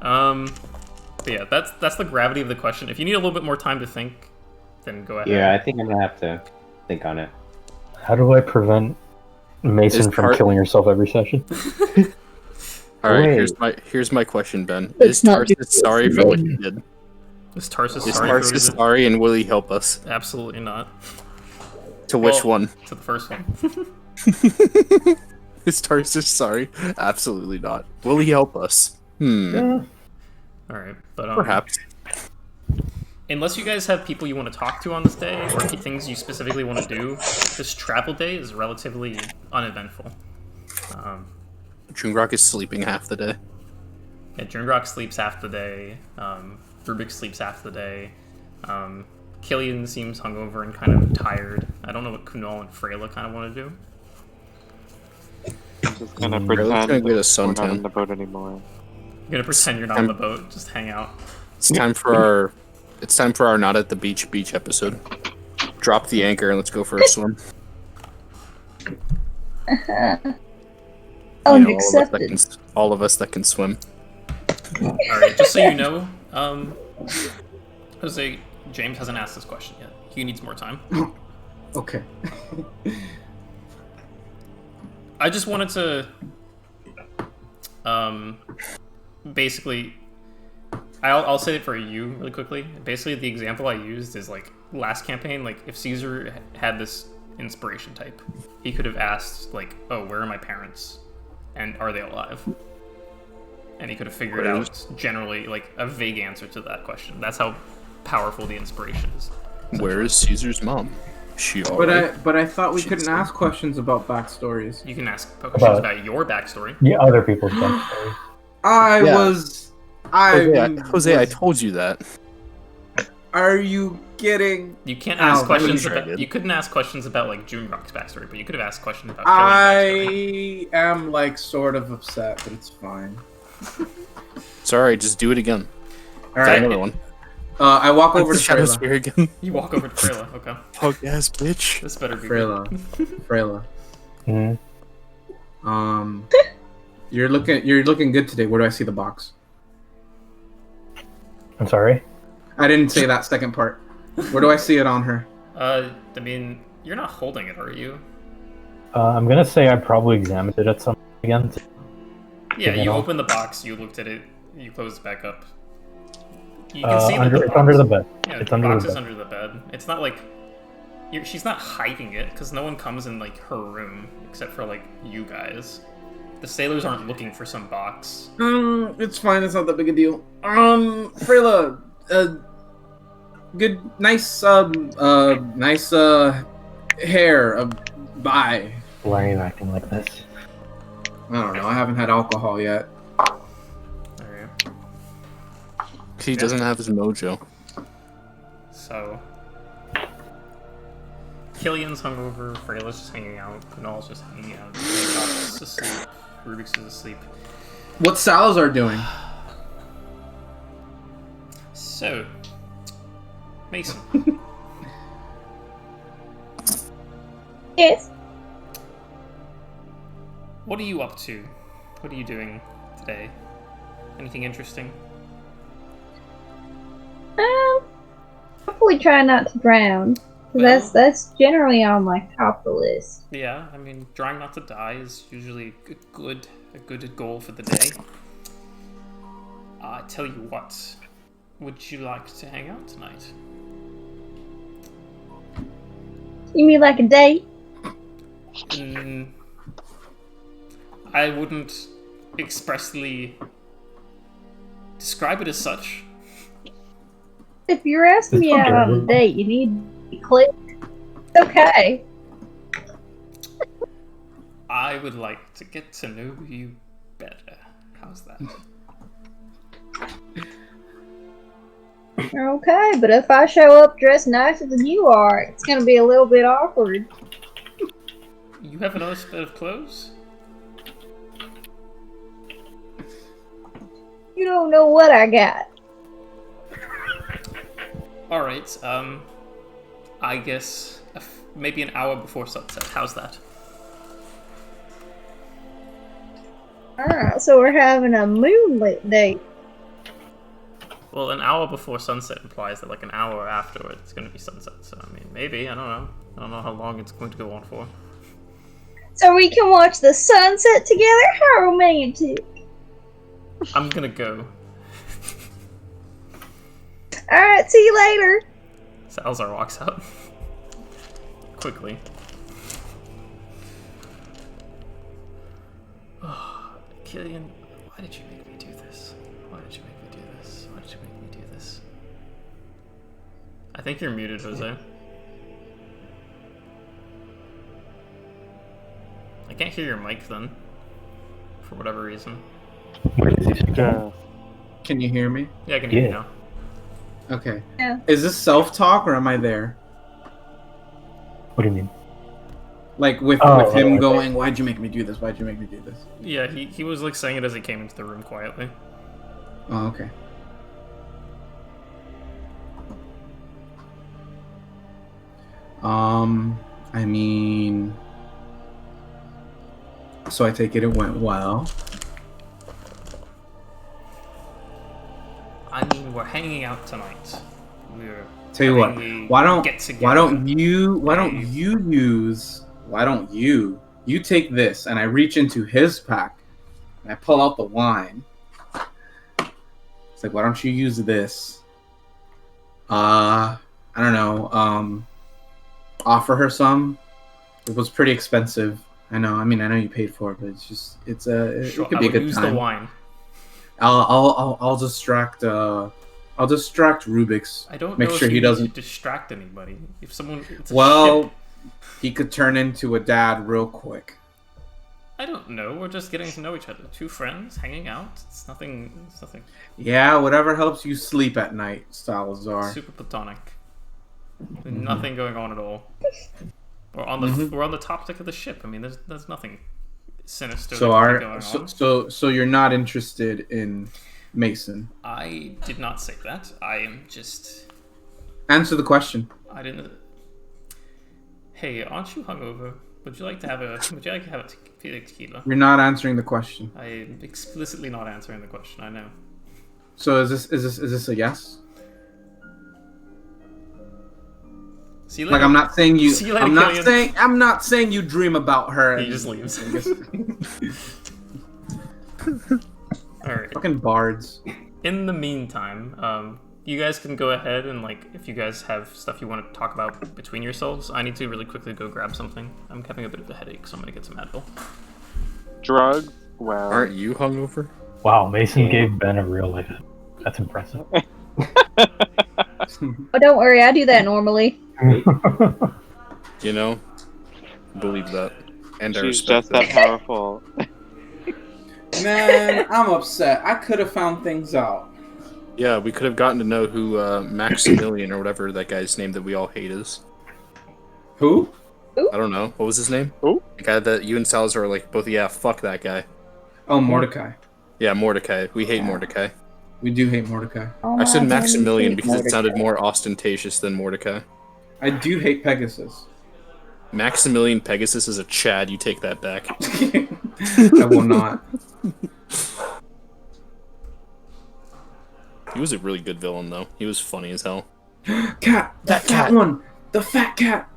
But yeah, that's the gravity of the question. If you need a little bit more time to think, then go ahead. Yeah, I think I'm gonna have to think on it. How do I prevent Mason Is from Tar- killing herself every session? Alright, Wait. here's my question, Ben. Let's Is not do Tarsus this sorry for what he again. did? Is Tarsus Is sorry for Tarsus it? sorry, and will he help us? Absolutely not. To which Well, one? To the first one. Is Tarsus sorry? Absolutely not. Will he help us? Yeah. Alright, but Perhaps. unless you guys have people you want to talk to on this day, or things you specifically want to do, this travel day is relatively uneventful. Jungrak is sleeping half the day. Yeah, Jungrak sleeps half the day, Rubyx sleeps half the day, Killian seems hungover and kind of tired. I don't know what Kunal and Freyla kind of want to do. Just gonna Let's pretend go get a we're not suntan. on the boat anymore. You're gonna pretend you're not on the boat, just hang out. It's time for our not at the beach episode. Drop the anchor and let's go for a swim. Oh, You know, accepted. all of us that can swim. Alright, just so you know, Jose, James hasn't asked this question yet. He needs more time. Okay. I just wanted to, basically, I'll say it for you really quickly. Basically, the example I used is like last campaign. Like if Caesar had this inspiration type, he could have asked like, "Oh, where are my parents? And are they alive?" And he could have figured out generally like a vague answer to that question. That's how powerful the inspiration is. Where is Caesar's mom? Is she But alright? I thought we She's- couldn't ask questions about backstories. You can ask questions about your backstory. Yeah, other people's backstories. Jose, I told you that. Are you kidding? You can't ask Oh, questions sure I about. did. You couldn't ask questions about like Jungrak's backstory, but you could have asked questions about. Killian's backstory. I am like sort of upset, but it's fine. It's alright, just do it again. All Got right. another one. I walk over to Shadow Freyla. Sphere again. You walk over to Freyla. Okay, Punk ass bitch. this better be good. Freyla. Mhm. You're looking good today. Where do I see the box? I'm sorry. I didn't say that second part. Where do I see it on her? I mean, you're not holding it, are you? I'm gonna say I probably examined it at some again. Yeah, Take it you off. opened the box, you looked at it, you closed it back up. You can see that Under, the it's box, under the bed. Yeah, It's the under box the is bed. under the bed. It's not like she's not hiding it because no one comes in like her room except for like you guys. The sailors aren't looking for some box. It's fine. It's not that big a deal. Freyla, good, nice, nice, hair. Bye. Why are you acting like this? I don't know. I haven't had alcohol yet. Alright. He doesn't have his mojo. So Killian's hungover, Freyla's just hanging out, Kunal's just hanging out, Jungrak's asleep, Rubyx is asleep. What's Salazar doing? So Mason, Yes. what are you up to? What are you doing today? Anything interesting? Hopefully try not to drown. 'Cause that's generally on my top of the list. Yeah, I mean, trying not to die is usually a good goal for the day. I tell you what, would you like to hang out tonight? You mean like a date? I wouldn't expressly describe it as such. If you're asking me out on a date, you need to be clear. It's okay. I would like to get to know you better. How's that? Okay, but if I show up dressed nicer than you are, it's gonna be a little bit awkward. You have another set of clothes? You don't know what I got. Alright, I guess maybe an hour before sunset. How's that? Alright, so we're having a moonlit date. Well, an hour before sunset implies that like an hour after it's going to be sunset. So, I mean, maybe. I don't know. I don't know how long it's going to go on for. So we can watch the sunset together? How romantic. I'm going to go. Alright, see you later. Salazar walks out. Quickly. Oh, Killian, why did you make me do this? Why did you make me do this? Why did you make me do this? I think you're muted, Jose. I can't hear your mic then. For whatever reason. Wait, is he speaking? Can you hear me? Yeah, I can hear you Yeah. now. Okay. Yeah. Is this self-talk or am I there? What do you mean? Like with him okay. going, "Why'd you make me do this? Why'd you make me do this?" Yeah, he was like saying it as he came into the room quietly. Oh, okay. I mean, so I take it went well. I mean, we're hanging out tonight. We're Tell you what, having a why don't get-together. you take this, and I reach into his pack and I pull out the wine. It's like, why don't you use this? I don't know. Offer her some. It was pretty expensive. I know. I mean, I know you paid for it, but it Sure, could I be a would good use time. the wine. I'll distract Rubyx. I don't Make know sure if he you doesn't. need to distract anybody. If someone, it's a Well, ship. he could turn into a dad real quick. I don't know. We're just getting to know each other. Two friends hanging out. It's nothing. It's nothing Yeah, whatever helps you sleep at night, Salazar. super platonic. Nothing going on at all. We're on the top deck of the ship. I mean, there's nothing sinister So that could be going on. so you're not interested in Mason? I did not say that. I am just. Answer the question. I didn't. Hey, aren't you hungover? Would you like to have a tequila? You're not answering the question. I am explicitly not answering the question. I know. So is this a yes? See you later. Like, I'm not saying you. See you later, I'm not saying you dream about her. He and- just leaves. All right. Fucking bards. In the meantime, you guys can go ahead and like, if you guys have stuff you want to talk about between yourselves, I need to really quickly go grab something. I'm having a bit of a headache, so I'm gonna get some Advil. Drugs? Well, Aren't you hungover? Wow, Mason gave Ben a real life. That's impressive. Oh, don't worry, I do that normally. You know, believe that, and I she's respect just that powerful. Man, I'm upset. I could have found things out. Yeah, we could have gotten to know who Maximilian or whatever that guy's name that we all hate is. Who? I don't know. What was his name? Who? The guy that you and Salazar are like both. Yeah, fuck that guy. Oh, Mordecai. Yeah, Mordecai. We hate Mordecai. We do hate Mordecai. Oh, I said my Maximilian God, because it sounded more ostentatious than Mordecai. I do hate Pegasus. Maximilian Pegasus is a Chad. You take that back. I will not. He was a really good villain, though. He was funny as hell. Cat! That fat one! The fat cat!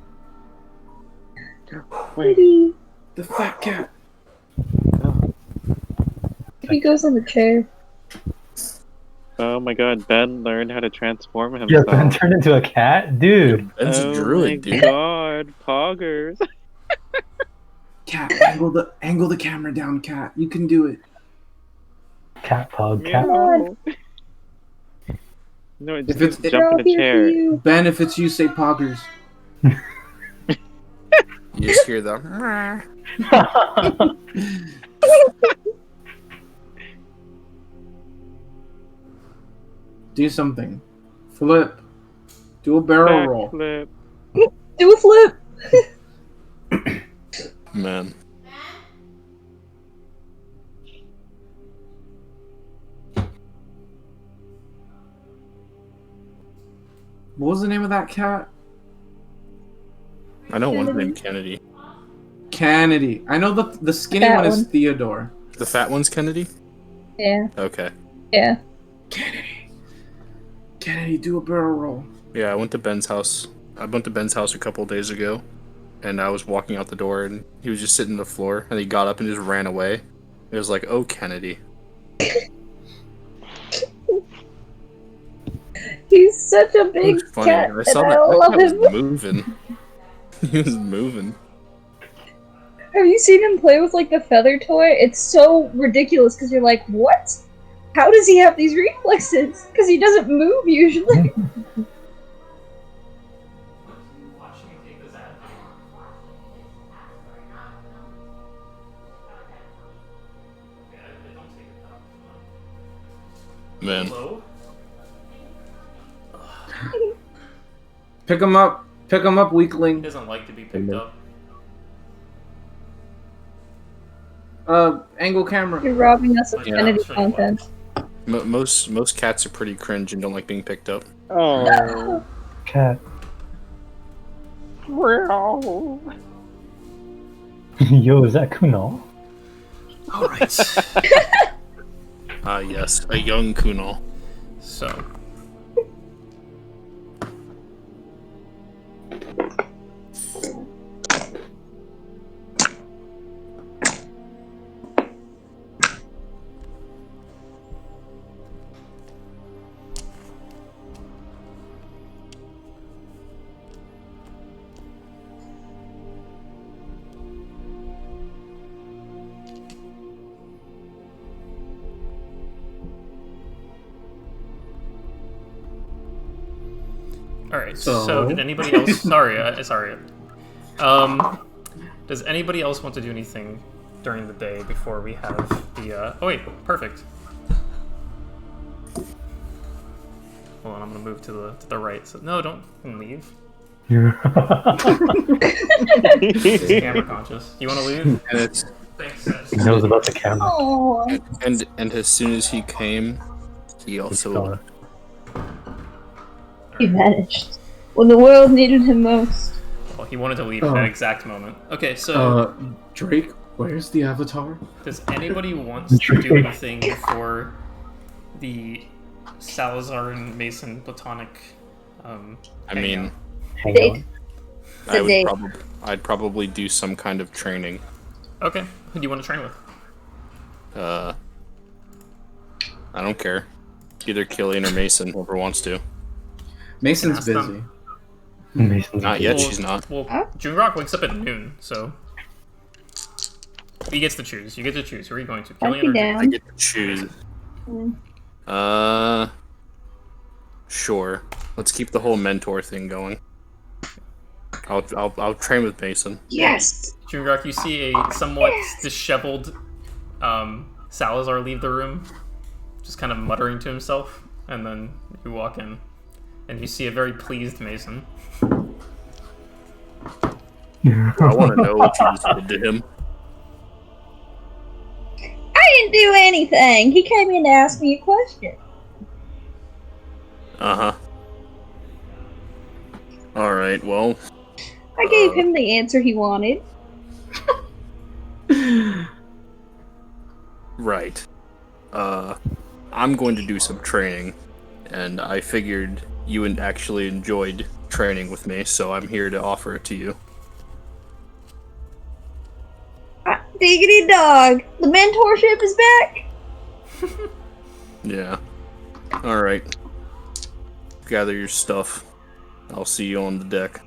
Kitty. The fat cat! He goes in the chair. Oh my god, Ben learned how to transform Yeah, himself. Ben turned into a cat? Dude. Ben's oh a druid, my dude. god, poggers. Cat, angle the camera down, Cat. You can do it. Cat pug, cat. Meow. No, it If just it's- jump in a here for chair. you. Ben, if it's you, say poggers. You just hear the. Do something. Flip. Do a barrel roll. Backflip. Do a flip. Man. What was the name of that cat? I know one's named Kennedy. Kennedy. I know the skinny That one is one. Theodore. The fat one's Kennedy? Yeah. Okay. Yeah. Kennedy, do a barrel roll. Yeah, I went to Ben's house. I went to Ben's house a couple days ago, and I was walking out the door, and he was just sitting on the floor, and he got up and just ran away. It was like, oh, Kennedy. He's such a It big was funny. cat, I saw and that. I love That cat him. was moving. He was moving. Have you seen him play with like the feather toy? It's so ridiculous because you're like, what? How does he have these reflexes? Because he doesn't move usually. Man. Hello? Pick him up. Pick him up, He weakling. doesn't like to be picked up. Angle camera. You're robbing us of Yeah, Kennedy I'll show you what. content. Most cats are pretty cringe and don't like being picked up. Oh. Cat. Meow. Yo, is that Kunal? Alright. Ah, yes, a young Kunal. So. Alright, so did anybody else... Sorry. Does anybody else want to do anything during the day before we have the... Oh wait, perfect. Hold on, I'm gonna move to the right. So, no, don't leave. He's camera conscious. You wanna leave? And it's Thanks, He knows about the camera. Oh, and as soon as he came, he also gone. he vanished when the world needed him most. Well, he wanted to leave at that exact moment. Okay, so... Drake, where's the avatar? Does anybody want to do anything before the Salazar and Mason platonic? I mean, Hang Date. on. I'd probably do some kind of training. Okay, who do you want to train with? I don't care. Either Killian or Mason, whoever wants to. Mason's Ask busy. them. Mason's Not yet, Well- she's not. Well, Huh? Jungrak wakes up at noon, so he gets to choose. You get to choose. Who are you going to? I'd Killian be or I down. get to choose. Mm. Sure. Let's keep the whole mentor thing going. I'll train with Mason. Yes. Jungrak? You see a somewhat disheveled Salazar leave the room, just kind of muttering to himself, and then you walk in, and you see a very pleased Mason. I want to know what you just did to him. I didn't do anything. He came in to ask me a question. Uh-huh. Alright, well, I gave him the answer he wanted. right. I'm going to do some training, and I figured you actually enjoyed training with me, so I'm here to offer it to you. Diggity dog. The mentorship is back. Yeah. Alright. Gather your stuff. I'll see you on the deck.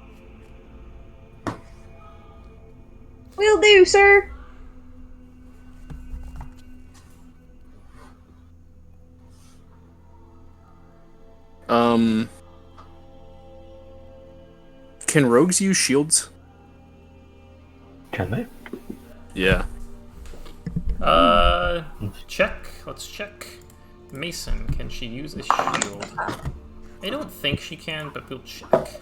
Will do, sir. Can rogues use shields? Can they? Yeah. Check. Let's check. Mason, can she use a shield? I don't think she can, but we'll check.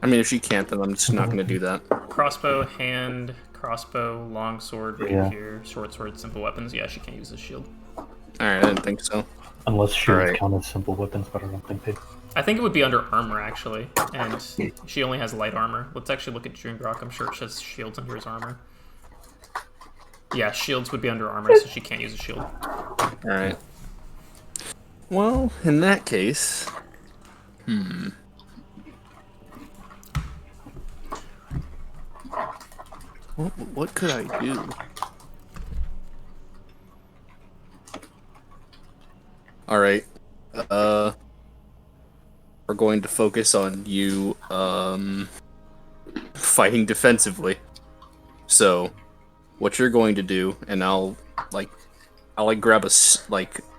I mean, if she can't, then I'm just not going to do that. Crossbow, hand, crossbow, long sword, Yeah. rapier, short sword, simple weapons. Yeah, she can't use a shield. Alright, I didn't think so. Unless shields Alright. count as simple weapons, but I don't think they. I think it would be under armor, actually, and she only has light armor. Let's actually look at Jungrak. I'm sure it says shields under his armor. Yeah, shields would be under armor, so she can't use a shield. Alright. Well, in that case... What could I do? Alright. We're going to focus on you, fighting defensively. So, what you're going to do, and I'll grab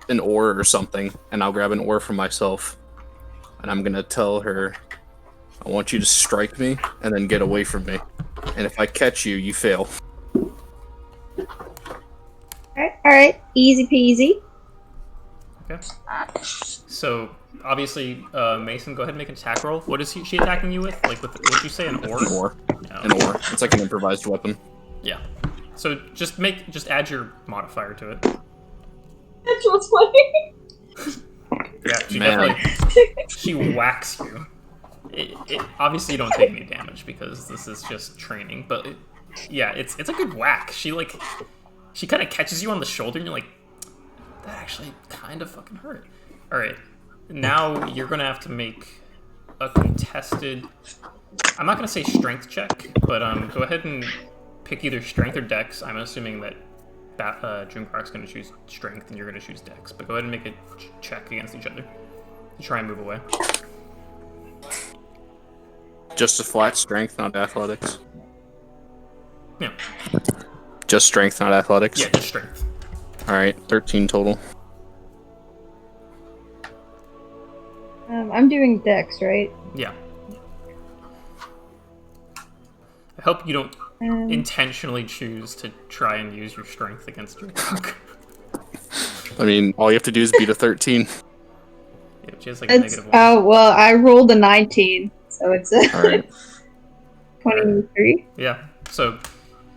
an oar or something, and I'll grab an oar for myself, and I'm gonna tell her, I want you to strike me, and then get away from me. And if I catch you, you fail. Alright. Easy peasy. Okay. So, obviously, Mason, go ahead and make an attack roll. What is she attacking you with? Like, what'd you say, an oar? An oar. Yeah. An oar. It's like an improvised weapon. Yeah. So, just add your modifier to it. That's what's funny. Yeah, she Man. definitely... She whacks you. Obviously, you don't take any damage, because this is just training, but... yeah, it's a good whack. She kind of catches you on the shoulder, and you're like, that actually kind of fucking hurt. Alright, now you're gonna have to make a contested... I'm not gonna say strength check, but go ahead and pick either strength or dex. I'm assuming that Jungrak's gonna choose strength and you're gonna choose dex, but go ahead and make a check against each other to try and move away. Just a flat strength, not athletics. Yeah. Just strength, not athletics? Yeah, just strength. Alright, 13 total. I'm doing dex, right? Yeah. I hope you don't intentionally choose to try and use your strength against Jungrak. I mean, all you have to do is beat a 13. Yeah, she has like a negative 1. Oh, well, I rolled a 19, so it's a Alright. 23. Yeah, so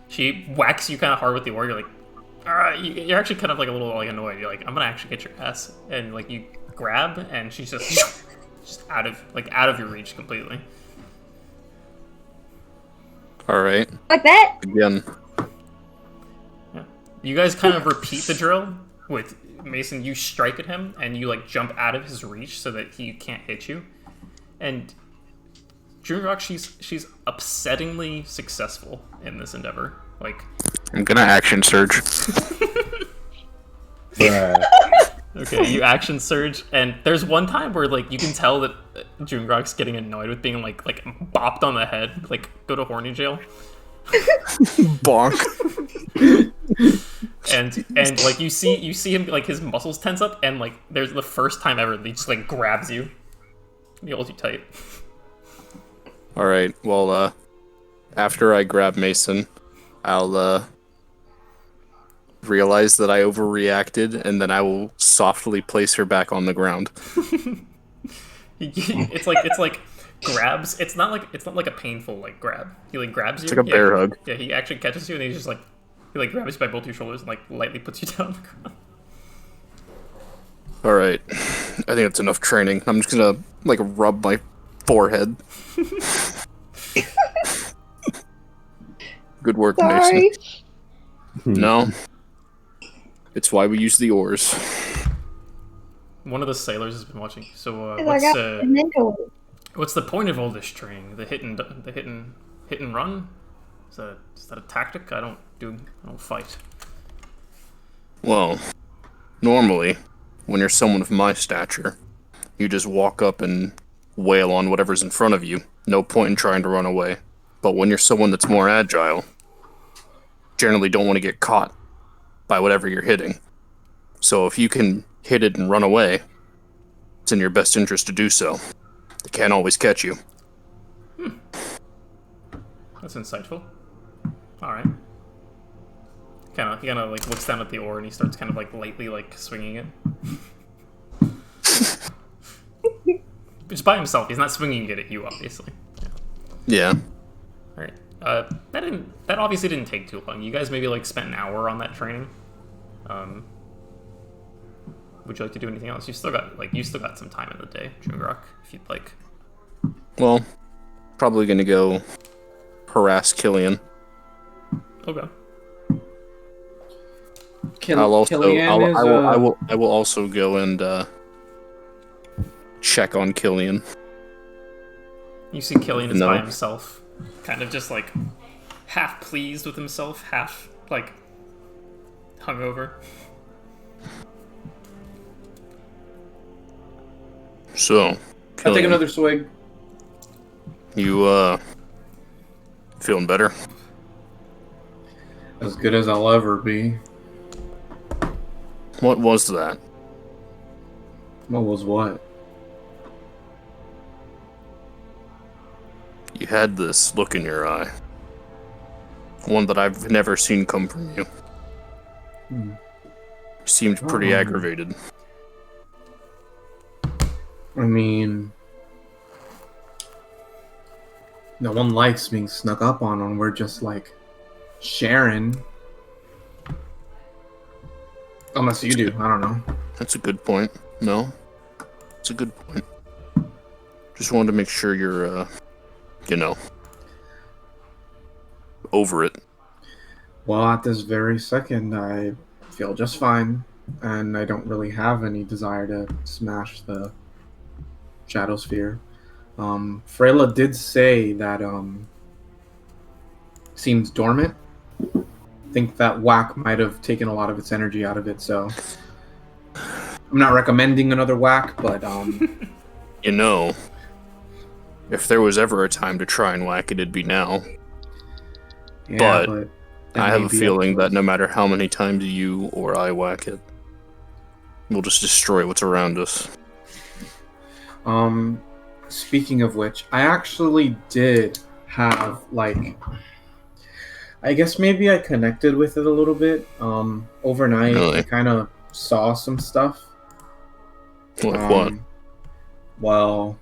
she whacks you kind of hard with the oar. You're like, alright, you're actually kind of like a little like annoyed. You're like, I'm gonna actually get your ass, and like you grab, and she's just out of your reach completely. Alright. Like that? Again. Yeah. You guys kind of repeat the drill with Mason. You strike at him, and you like jump out of his reach so that he can't hit you. And Jungrak, she's upsettingly successful in this endeavor. Like, I'm gonna action surge. okay, you action surge, and there's one time where like you can tell that Jungrak's getting annoyed with being like bopped on the head. Like, go to horny jail. Bonk. and like you see him like his muscles tense up, and like there's the first time ever that he just like grabs you. He holds you tight. Alright, well, after I grab Mason, I'll, realize that I overreacted, and then I will softly place her back on the ground. it's like grabs. It's not like a painful like grab. He like grabs you. It's like a bear hug. Yeah, he actually catches you, and he's just like he like grabs you by both your shoulders and like lightly puts you down on the ground. Alright, I think that's enough training. I'm just gonna, like, rub my forehead. Good work, Sorry. Mason. No. It's why we use the oars. One of the sailors has been watching. So I got a mental. what's the point of all this training? The hit and run? Is that a tactic? I don't fight. Well, normally, when you're someone of my stature, you just walk up and wail on whatever's in front of you. No point in trying to run away. But when you're someone that's more agile, generally don't want to get caught by whatever you're hitting. So if you can hit it and run away, it's in your best interest to do so. They can't always catch you. That's insightful. All right. He kind of like looks down at the ore and he starts kind of like lightly like swinging it. Just by himself. He's not swinging it at you, obviously. Yeah. All right. That obviously didn't take too long. You guys maybe like spent an hour on that training. Would you like to do anything else? You still got some time in the day, Jungrak, if you'd like. Well, probably gonna go harass Killian. Okay. I will also go and check on Killian. You see Killian is by himself, kind of just like half pleased with himself, half like hungover. So, I'll Killian, take another swig. You feeling better? As good as I'll ever be. What was that? What was what? You had this look in your eye. One that I've never seen come from you. You seemed pretty aggravated. I mean, no one likes being snuck up on when we're just like sharing. Unless you do, I don't know. That's a good point. No, it's a good point. Just wanted to make sure you're, over it. Well, at this very second, I feel just fine, and I don't really have any desire to smash the Shadow Sphere. Freyla did say that seems dormant. I think that whack might have taken a lot of its energy out of it, so I'm not recommending another whack, but if there was ever a time to try and whack it, it'd be now. yeah, but I have a feeling that no matter how many times you or I whack it, we'll just destroy what's around us. Speaking of which, I actually did have, I guess maybe I connected with it a little bit. Overnight, Really? I kind of saw some stuff. Like what? Well,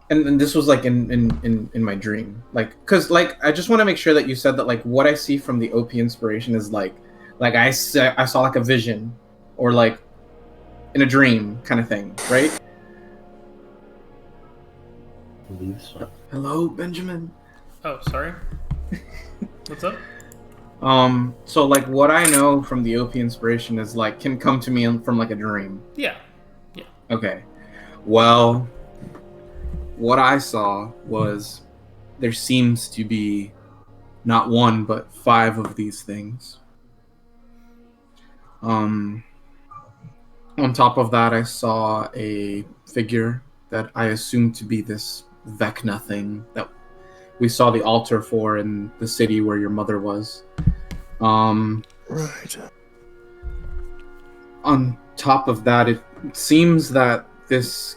and this was like in my dream, because I just want to make sure that you said that what I see from the OP inspiration is like I saw like a vision, or like in a dream kind of thing, right? I believe so. Hello, Benjamin. Oh, sorry. What's up? So what I know from the OP inspiration is can come to me from a dream. Yeah. Okay. Well, what I saw was there seems to be not one but 5 of these things. On top of that, I saw a figure that I assumed to be this Vecna thing that we saw the altar for in the city where your mother was. Right. On top of that, it seems that this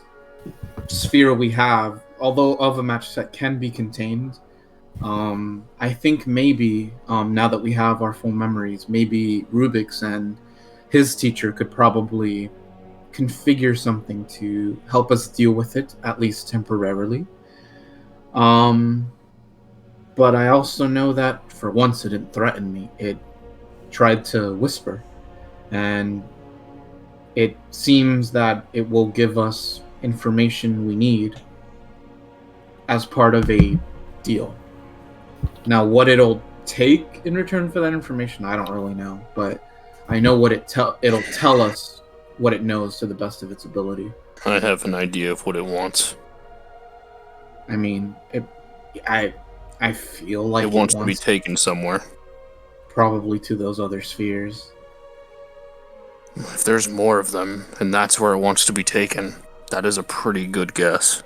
sphere we have, although of a match set, can be contained. I think maybe, now that we have our full memories, maybe Rubyx and his teacher could probably configure something to help us deal with it, at least temporarily. But I also know that for once it didn't threaten me. It tried to whisper, and it seems that it will give us information we need as part of a deal. Now, what it'll take in return for that information, I don't really know, but I know what it'll tell us what it knows to the best of its ability. I have an idea of what it wants. I mean, I feel like it wants to be taken somewhere. Probably to those other spheres. If there's more of them, and that's where it wants to be taken, that is a pretty good guess.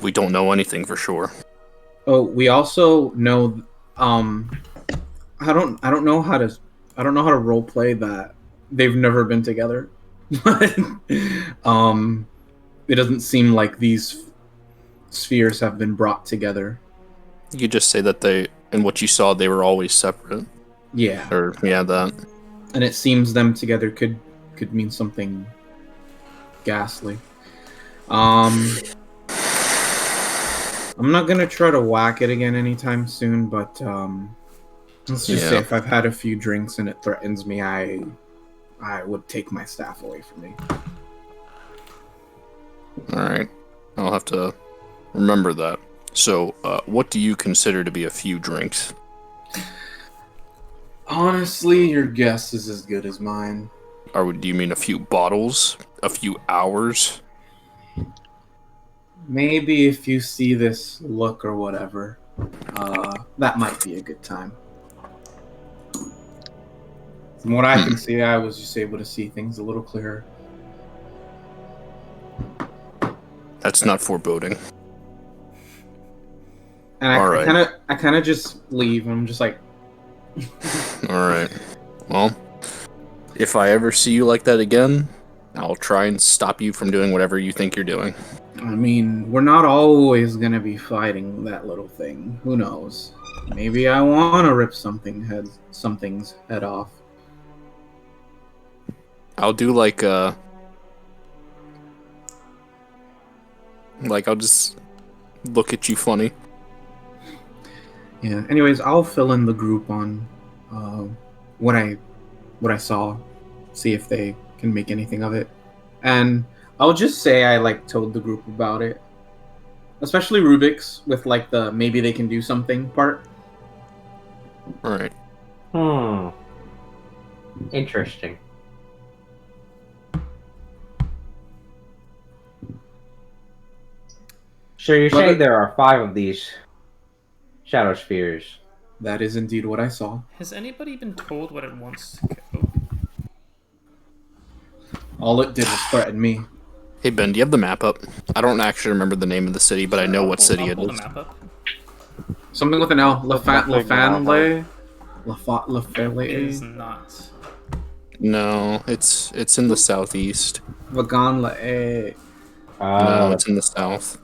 We don't know anything for sure. Oh, we also know. I don't know how to. I don't know how to role play that. They've never been together. But it doesn't seem like these spheres have been brought together. You could just say that they, in what you saw, they were always separate. Yeah. Or yeah, that. And it seems them together could mean something ghastly. I'm not gonna try to whack it again anytime soon, but let's just say if I've had a few drinks and it threatens me, I would take my staff away from me. Alright. I'll have to remember that. So, what do you consider to be a few drinks? Honestly, your guess is as good as mine. Or do you mean a few bottles? A few hours? Maybe if you see this look or whatever, that might be a good time. From what I can see, I was just able to see things a little clearer. That's not foreboding. And I kind of just leave. I'm just like, all right. Well, if I ever see you like that again, I'll try and stop you from doing whatever you think you're doing. I mean, we're not always gonna be fighting that little thing. Who knows? Maybe I want to rip something's head off. I'll do like I'll just look at you funny. Yeah. Anyways, I'll fill in the group on what I saw, see if they can make anything of it, and I'll just say I told the group about it, especially Rubyx with the maybe they can do something part. All right. Interesting. So you're saying there are 5 of these Shadow Spheres? That is indeed what I saw. Has anybody been told what it wants to go? All it did was threaten me. Hey Ben, do you have the map up? I don't actually remember the name of the city, but I know what city it I'll is. pull the map up. Something with an L. Lafanle? It is not. No, it's in the southeast. Vaganle. No, it's in the south.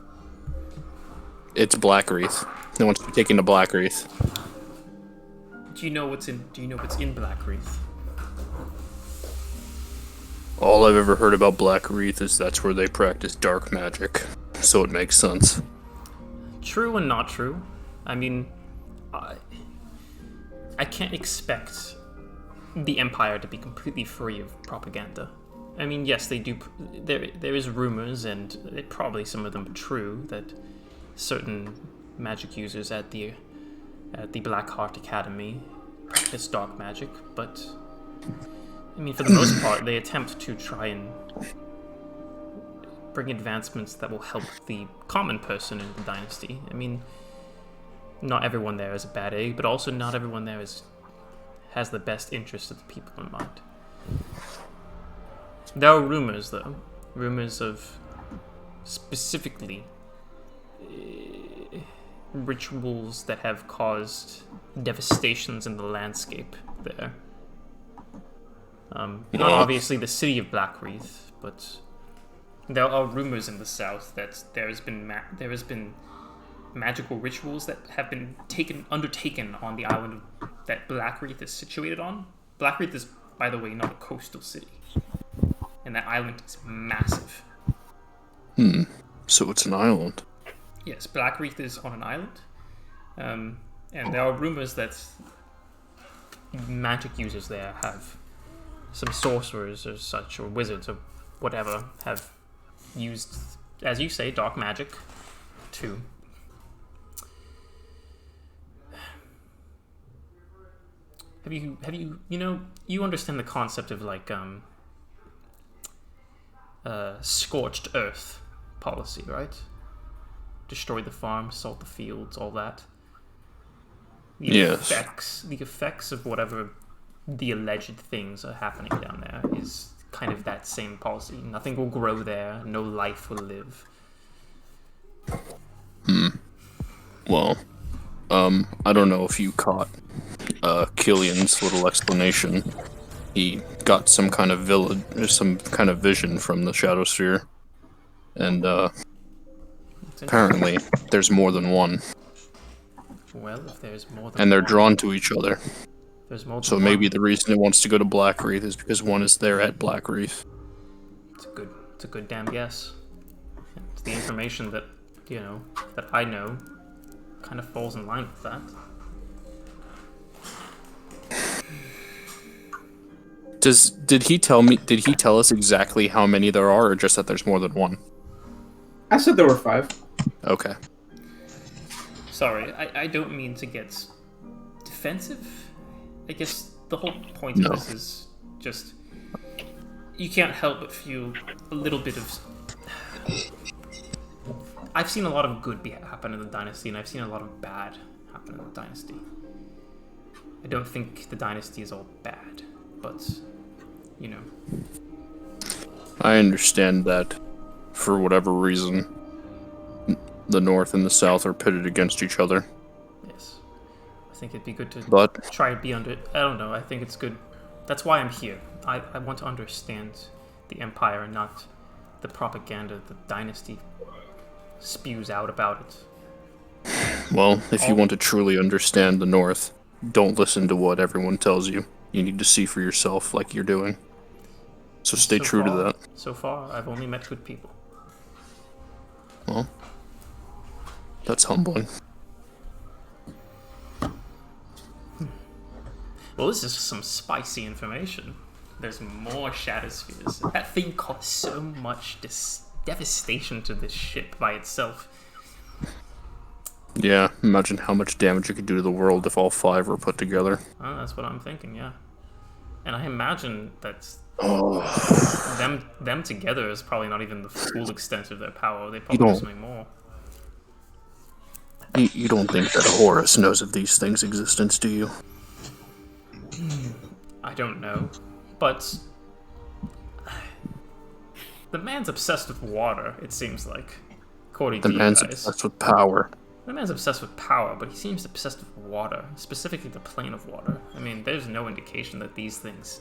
It's Blackreath. No one's taking to Blackreath. Do you know what's in Blackreath? All I've ever heard about Blackreath is that's where they practice dark magic, so it makes sense. True and not true. I mean, I can't expect the Empire to be completely free of propaganda. I mean, yes, they do. There is rumors, and probably some of them are true, that certain magic users at the Black Heart Academy practice dark magic, but I mean, for the most part, they attempt to try and bring advancements that will help the common person in the dynasty. I mean, not everyone there is a bad egg, but also not everyone there has the best interest of the people in mind. There are rumors, though. Rumors of specifically rituals that have caused devastations in the landscape there. Not obviously the city of Blackreath, but there are rumors in the south that there has been magical rituals that have been undertaken on the island that Blackreath is situated on. Blackreath is, by the way, not a coastal city, and that island is massive. So it's an island. Yes, Blackreath is on an island, and there are rumors that magic users there have, some sorcerers or such, or wizards or whatever, have used, as you say, dark magic to have you you understand the concept of scorched earth policy, right? Destroy the farm, salt the fields, all that. The effects of whatever the alleged things are happening down there is kind of that same policy. Nothing will grow there, no life will live. Well, I don't know if you caught Killian's little explanation. He got some kind of vision from the Shadow Sphere, and apparently there's more than one, Well, if there's more than and they're one, drawn to each other. there's more than So one. maybe the reason it wants to go to Blackreef is because one is there at Blackreef. It's a good damn guess. It's the information that that I know kind of falls in line with that. Did he tell us exactly how many there are, or just that there's more than one? I said there were 5. Okay. Sorry, I don't mean to get defensive. I guess the whole point of this is just you can't help but feel a little bit of. I've seen a lot of good happen in the dynasty, and I've seen a lot of bad happen in the dynasty. I don't think the dynasty is all bad, but I understand that, for whatever reason, the North and the South are pitted against each other. Yes, I think it'd be good to But try to be under. I don't know. I think it's good. That's why I'm here. I want to understand the Empire and not the propaganda the dynasty spews out about it. well, if you want to truly understand the North, don't listen to what everyone tells you. You need to see for yourself, like you're doing. So stay true to that. So far, I've only met good people. Well, that's humbling. Well, this is some spicy information. There's more Shadow Spheres. That thing caused so much devastation to this ship by itself. Yeah, imagine how much damage it could do to the world if all 5 were put together. Oh, that's what I'm thinking, yeah. And I imagine that them together is probably not even the full extent of their power. They probably do something more. You don't think that Horus knows of these things' existence, do you? I don't know, but the man's obsessed with water, it seems like, according to you guys. The man's obsessed with power. The man's obsessed with power, but he seems obsessed with water, specifically the plane of water. I mean, there's no indication that these things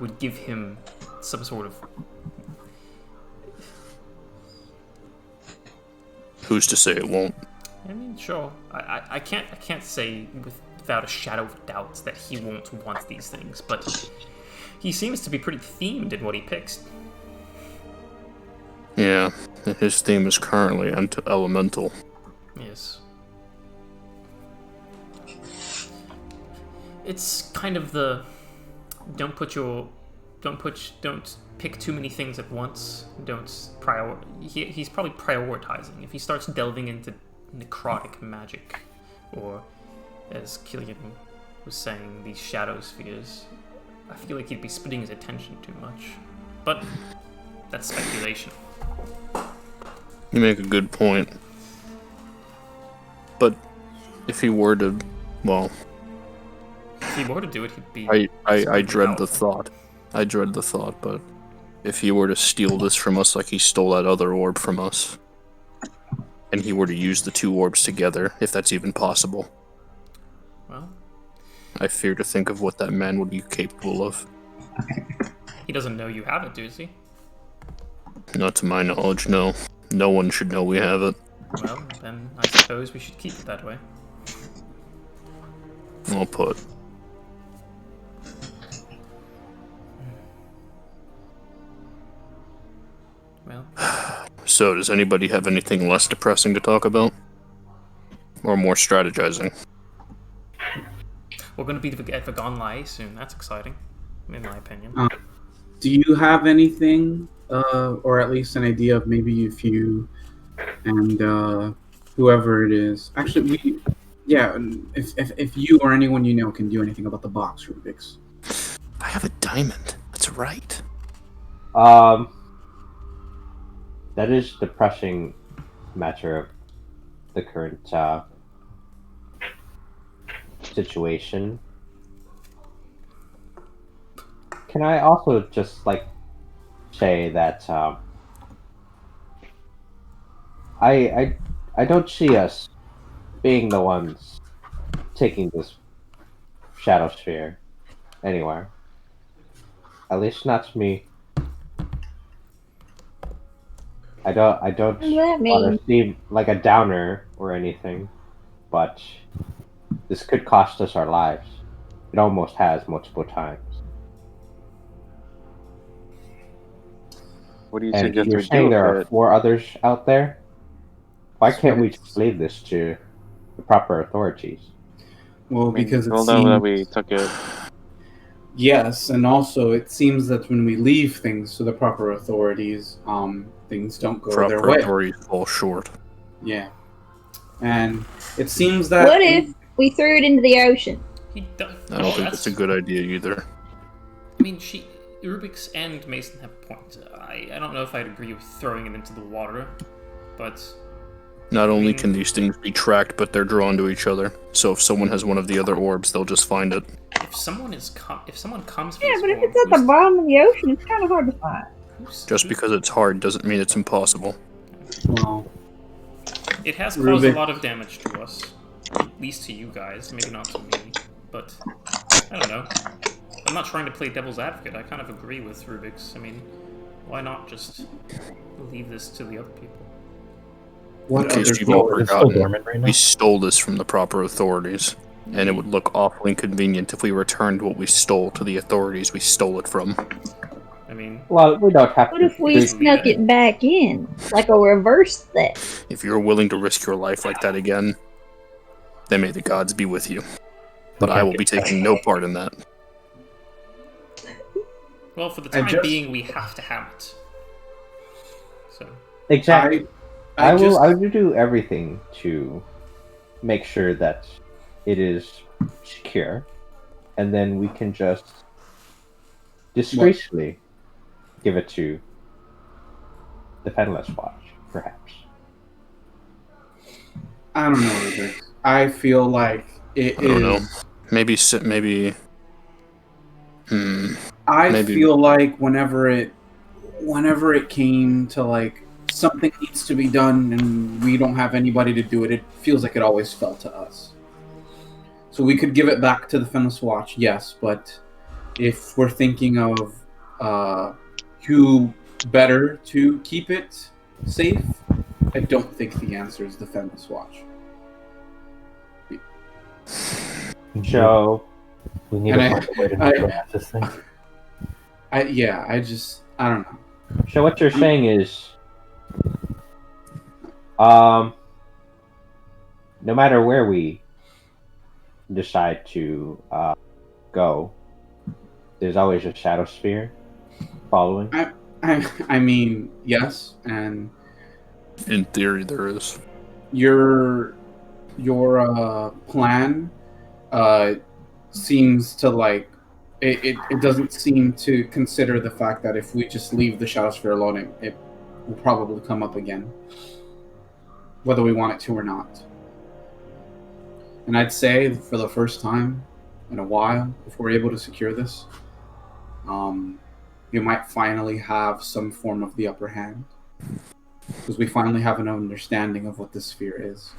would give him some sort of... Who's to say it won't? I mean, sure. I can't say without a shadow of a doubt that he won't want these things, but he seems to be pretty themed in what he picks. Yeah, his theme is currently elemental. Yes. It's kind of the don't pick too many things at once. He's probably prioritizing. If he starts delving into necrotic magic, or as Killian was saying, these shadow spheres, I feel like he'd be splitting his attention too much. But that's speculation. You make a good point. But if he were to, well... If he were to do it, he'd be... I dread the thought. I dread the thought, but if he were to steal this from us like he stole that other orb from us, and he were to use the 2 orbs together, if that's even possible, well, I fear to think of what that man would be capable of. He doesn't know you have it, does he? Not to my knowledge, no. No one should know we have it. Well, then I suppose we should keep it that way. Well put. Well. So, does anybody have anything less depressing to talk about? Or more strategizing? We're going to be at Vagon Lai soon. That's exciting, in my opinion. Do you have anything, or at least an idea of maybe if you and whoever it is... Actually, if you or anyone you know can do anything about the box, Rubyx. I have a diamond. That's right. That is depressing matter of the current situation. Can I also just say that I don't see us being the ones taking this Shadow Sphere anywhere. At least not me. I don't What does that want mean? to seem like a downer or anything, but this could cost us our lives. It almost has multiple times. What do you And suggest you're we saying do there with are it? 4 others out there? Why can't we just leave this to the proper authorities? Well, I mean, because it we'll know that seems we took it. yes, and also it seems that when we leave things to the proper authorities, things don't go their Proper way. authorities fall short. Yeah, and it seems that What if we threw it into the ocean? He does. I don't think that's a good idea either. I mean, Rubyx and Mason have a point. I don't know if I'd agree with throwing it into the water, but Not only mean- can these things be tracked, but they're drawn to each other. So if someone has one of the other orbs, they'll just find it. if someone comes for Yeah, this but if orb, it's at the bottom of the ocean, it's kind of hard to find. Just because it's hard doesn't mean it's impossible. well, it has caused Rubyx. a lot of damage to us, at least to you guys, maybe not to me, but I don't know. I'm not trying to play devil's advocate. I kind of agree with Rubyx. I mean, why not just leave this to the other people? what In case other you've all It's still forgotten, dormant right now. we stole this from the proper authorities. And it would look awfully inconvenient if we returned what we stole to the authorities we stole it from. I mean, Well, we don't have What to. if we snuck it back in, like a reverse theft? If you're willing to risk your life like that again, then may the gods be with you. But I will be taking no part in that. well, for the I time just- being, we have to have it. So, Exactly. I I just will do everything to make sure that it is secure, and then we can just discreetly give it to the Fenless Watch, perhaps. I don't know, Rubyx. I feel like it I don't know. is. Maybe. I Maybe. feel like whenever it came to like something needs to be done and we don't have anybody to do it, it feels like it always fell to us. So we could give it back to the Fenless Watch, yes, but if we're thinking of who better to keep it safe, I don't think the answer is the Fenless Watch. Joe, We need And to I- find a way to I- neutralize this thing. I don't know. So what you're saying is, no matter where we decide to go, there's always a Shadow Sphere following. I mean, yes, and In theory, there is. your plan seems to like it doesn't seem to consider the fact that if we just leave the Shadow Sphere alone, it will probably come up again, whether we want it to or not. And I'd say for the first time in a while, if we're able to secure this, you might finally have some form of the upper hand, because we finally have an understanding of what this sphere is.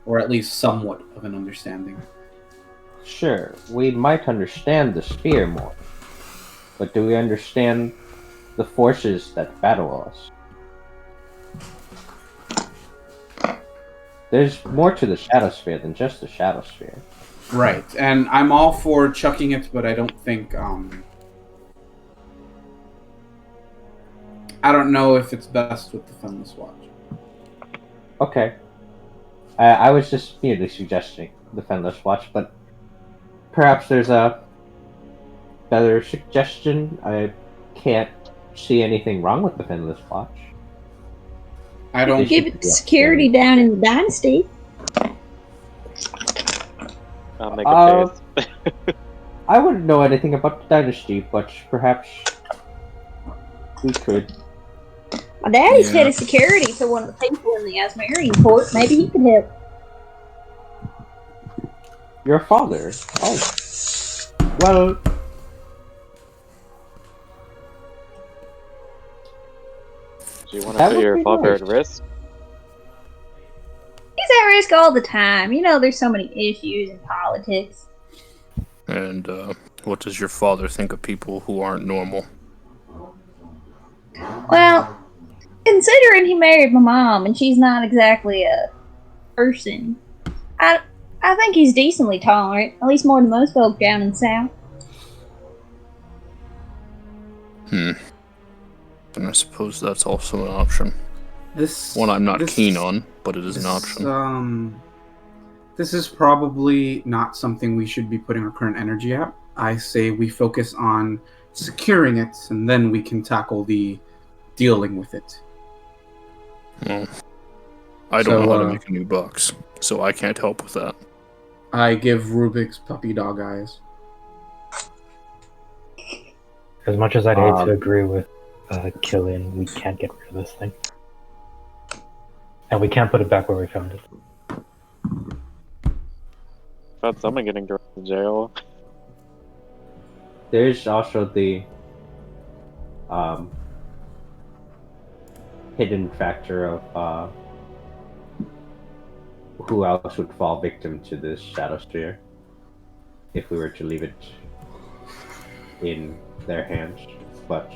Or at least somewhat of an understanding. Sure, we might understand the sphere more, but do we understand the forces that battle us? There's more to the Shadow Sphere than just the Shadow Sphere. Right, and I'm all for chucking it, but I don't think, I don't know if it's best with the Fenless Watch. Okay. I was just merely suggesting the Fenless Watch, but perhaps there's a better suggestion. I can't see anything wrong with the Fenless Watch. I don't... Give it security down in the Dynasty. I'll make a case. I wouldn't know anything about the Dynasty, but perhaps we could. My daddy's head of security for one of the people in the Aasimar court. Maybe he could help. Your father? Oh. Well... Do you want to That put would your be father nice. at risk? risk all the time. You know, there's so many issues in politics. And what does your father think of people who aren't normal? Well, considering he married my mom and she's not exactly a person, I think he's decently tolerant, at least more than most folk down in the south. And I suppose that's also an option. One I'm not keen on, but it is an option. This is probably not something we should be putting our current energy at. I say we focus on securing it, and then we can tackle the dealing with it. Well, I don't know how to make a new box, so I can't help with that. I give Rubyx puppy dog eyes. As much as I'd hate to agree with Killian, we can't get rid of this thing. And we can't put it back where we found it. Thought someone getting thrown to jail. There's also the hidden factor of who else would fall victim to this Shadow Sphere if we were to leave it in their hands. But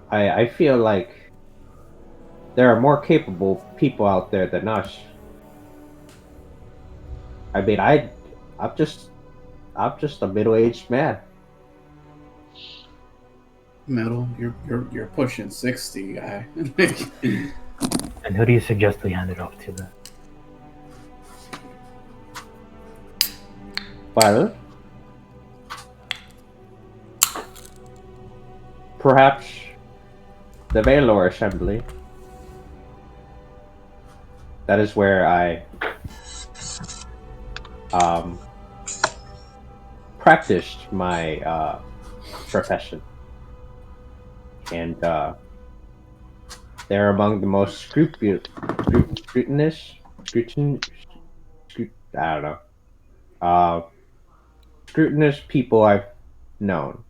I feel like there are more capable people out there than us. I mean, I'm just a middle-aged man. Middle, you're pushing 60, guy. And who do you suggest we hand it off to then? Well, perhaps the Valor Assembly. That is where I practiced my profession, and they're among the most scrutinous people I've known.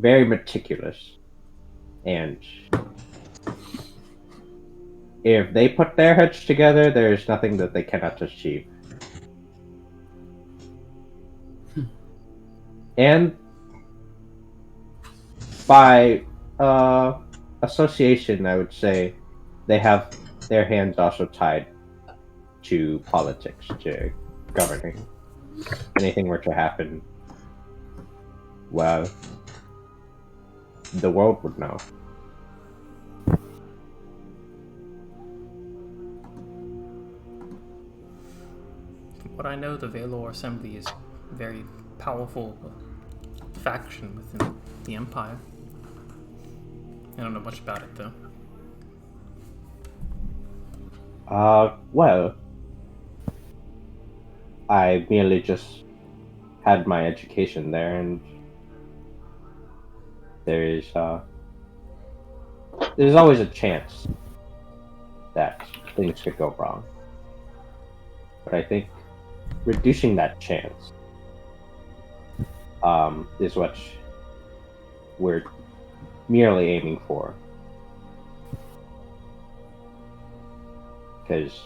Very meticulous, and if they put their heads together, there's nothing that they cannot achieve. And by association, I would say they have their hands also tied to politics, to governing. Anything were to happen, well, the world would know. From what I know, the Valor Assembly is a very powerful faction within the Empire. I don't know much about it, though. Well, I merely just had my education there, and there's always a chance that things could go wrong. But I think reducing that chance is what we're merely aiming for. Because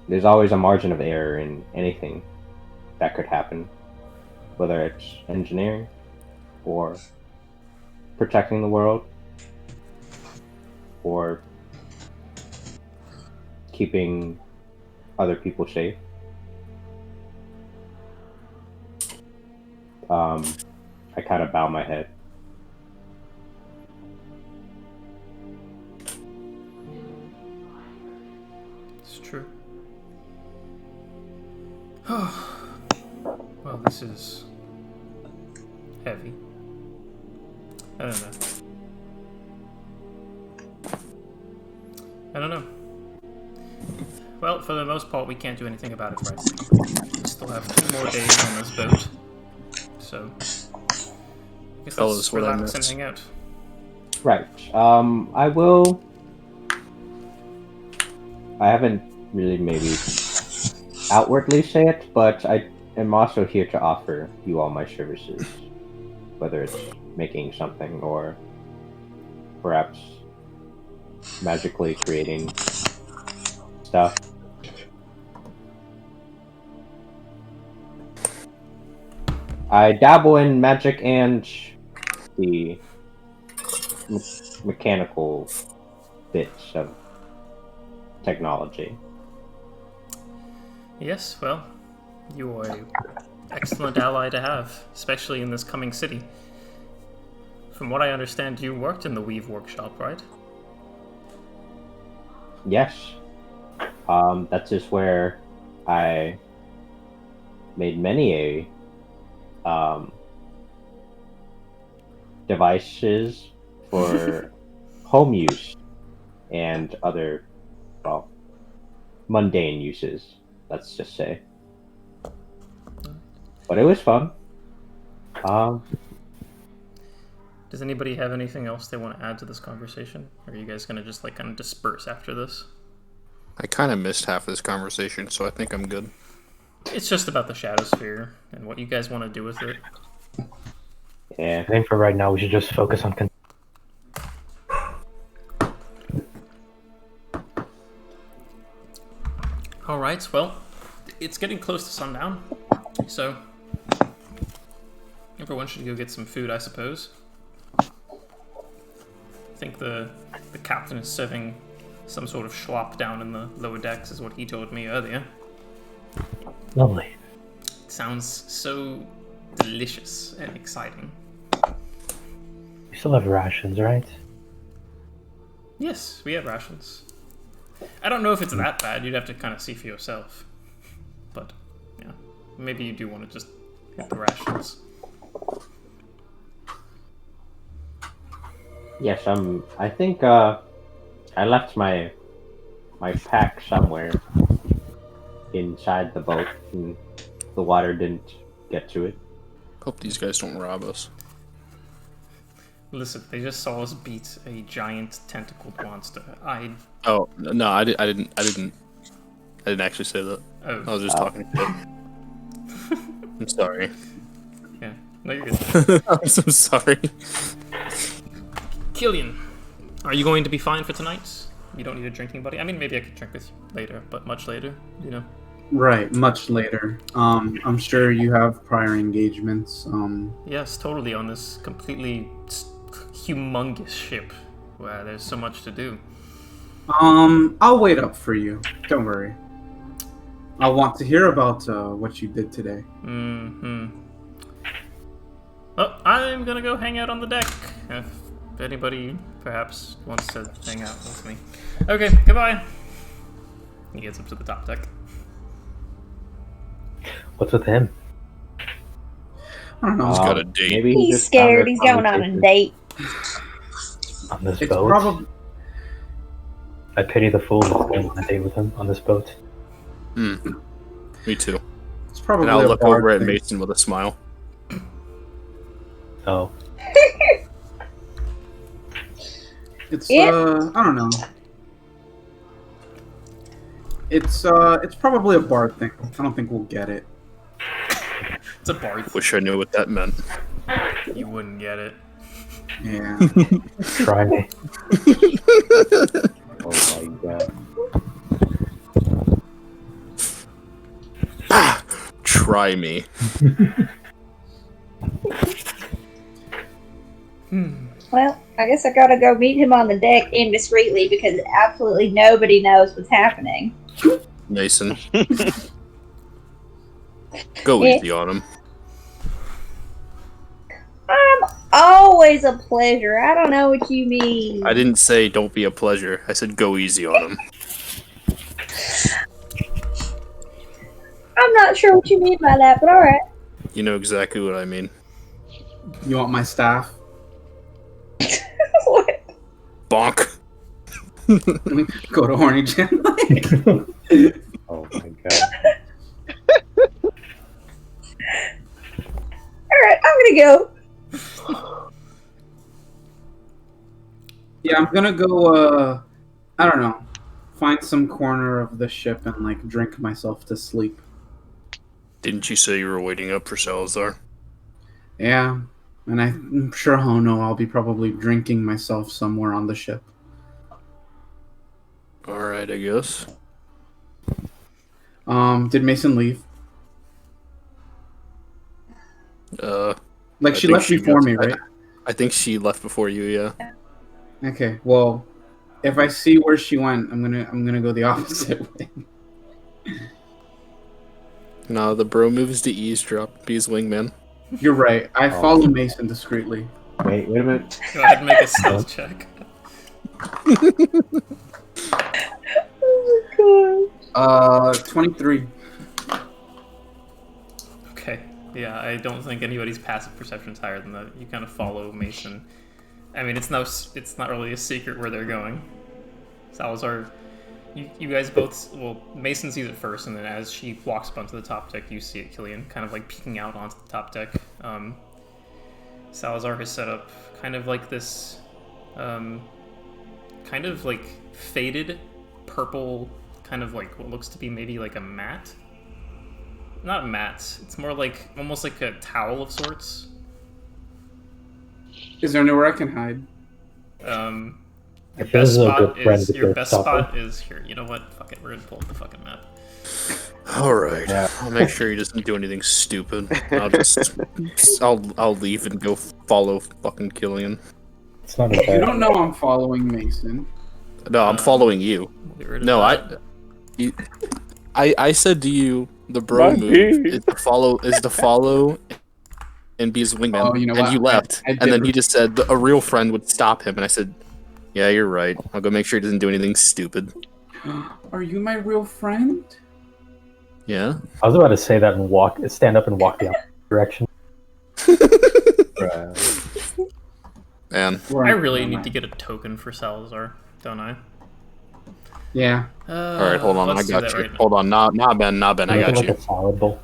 there's always a margin of error in anything that could happen, whether it's engineering or protecting the world or keeping other people safe. I kind of bow my head. It's true. Well, this is heavy. I don't know. Well, for the most part, we can't do anything about it right now. We still have 2 more days on this boat. So, I guess let's relax and hang out. Right. I haven't really maybe outwardly say it, but I am also here to offer you all my services. Whether it's making something or perhaps magically creating stuff. I dabble in magic and the mechanical bits of technology. Yes, well, you are an excellent ally to have, especially in this coming city. From what I understand, you worked in the Weave Workshop, right? Yes. That's just where I made many devices for home use and other, well, mundane uses, let's just say. But it was fun. Does anybody have anything else they want to add to this conversation? Or are you guys going to just like kind of disperse after this? I kind of missed half of this conversation, so I think I'm good. It's just about the Shadow Sphere and what you guys want to do with it. Yeah. I think for right now we should just focus on. Alright, well, it's getting close to sundown, so everyone should go get some food, I suppose. I think the captain is serving some sort of schlop down in the lower decks, is what he told me earlier. Lovely. It sounds so delicious and exciting. We still have rations, right? Yes, we have rations. I don't know if it's that bad. You'd have to kind of see for yourself. But, yeah. Maybe you do want to just hit the rations. Yes, I think I left my pack somewhere inside the boat, and the water didn't get to it. Hope these guys don't rob us. Listen, they just saw us beat a giant tentacled monster. Oh no, I didn't actually say that. Oh. I was just talking shit. I'm sorry. Yeah, no, you're good. I'm so sorry. Killian, are you going to be fine for tonight? You don't need a drinking buddy. I mean, maybe I could drink with you later, but much later, you know. Right, much later. I'm sure you have prior engagements. Yes, totally. On this completely humongous ship where there's so much to do. I'll wait up for you. Don't worry. I want to hear about what you did today. Well, I'm gonna go hang out on the deck. If anybody perhaps wants to hang out with me. Okay, goodbye. He gets up to the top deck. What's with him? I don't know. He's got a date. Maybe He's just scared. found He's a going on a conversation. date. On this It's boat? probably I pity the fool that's going on a date with him on this boat. Me too. it's probably And I'll a look bard over at thing. Mason with a smile. Oh. It's Yeah. I don't know. It's probably a bard thing. I don't think we'll get it. It's a bard. Wish I knew what that meant. You wouldn't get it. Yeah. Try me. Oh my god. Try me. Well, I guess I gotta go meet him on the deck indiscreetly because absolutely nobody knows what's happening. Mason. Go Yeah. easy on him. Always a pleasure. I don't know what you mean. I didn't say don't be a pleasure. I said go easy on him. I'm not sure what you mean by that, but alright. You know exactly what I mean. You want my staff? What? Bonk. Go to Horny Jam. Oh my god. Alright, I'm gonna go. Yeah, I'm gonna go, I don't know, find some corner of the ship and, like, drink myself to sleep. Didn't you say you were waiting up for Salazar? Yeah, and I'm sure I'll be probably drinking myself somewhere on the ship. Alright, I guess. Did Mason leave? Like I she think left before me, I- right? I think she left before you. Yeah. Okay. Well, if I see where she went, I'm gonna go the opposite way. No, the bro moves to eavesdrop. Be his wingman. You're right. I Oh. follow Mason discreetly. Wait a minute. Go ahead and make a stealth check. Oh my god. 23. Okay. Yeah, I don't think anybody's passive perception's higher than that. You kind of follow Mason. I mean, it's not really a secret where they're going. Salazar, you guys both. Well, Mason sees it first, and then as she walks up onto the top deck, you see it, Killian, kind of like peeking out onto the top deck. Salazar has set up kind of like this, kind of like faded purple, kind of like what looks to be maybe like a mat. Not mat. It's more like almost like a towel of sorts. Is there nowhere I can hide? Your If best this is a spot good friend, is we your could best stop spot is here. You know what? Fuck it. We're gonna pull up the fucking map. All right. Yeah. I'll make sure he doesn't do anything stupid. I'll leave and go follow fucking Killian. It's not a You bad. don't know I'm following Mason. No, I'm following you. We'll get rid of No, that. I said to you, the bro My move pee. is to follow and be his wingman. Oh, you know and what? you left, I and then did- he just said a real friend would stop him, and I said, "Yeah, you're right. I'll go make sure he doesn't do anything stupid." Are you my real friend? Yeah. I was about to say that and stand up and walk the opposite direction. Bruh. Man, I really need to get a token for Salazar, don't I? Yeah. all right, hold on, I let's do got that you. right now. Hold on, nah, Ben, I Make it got like you. a salad bowl.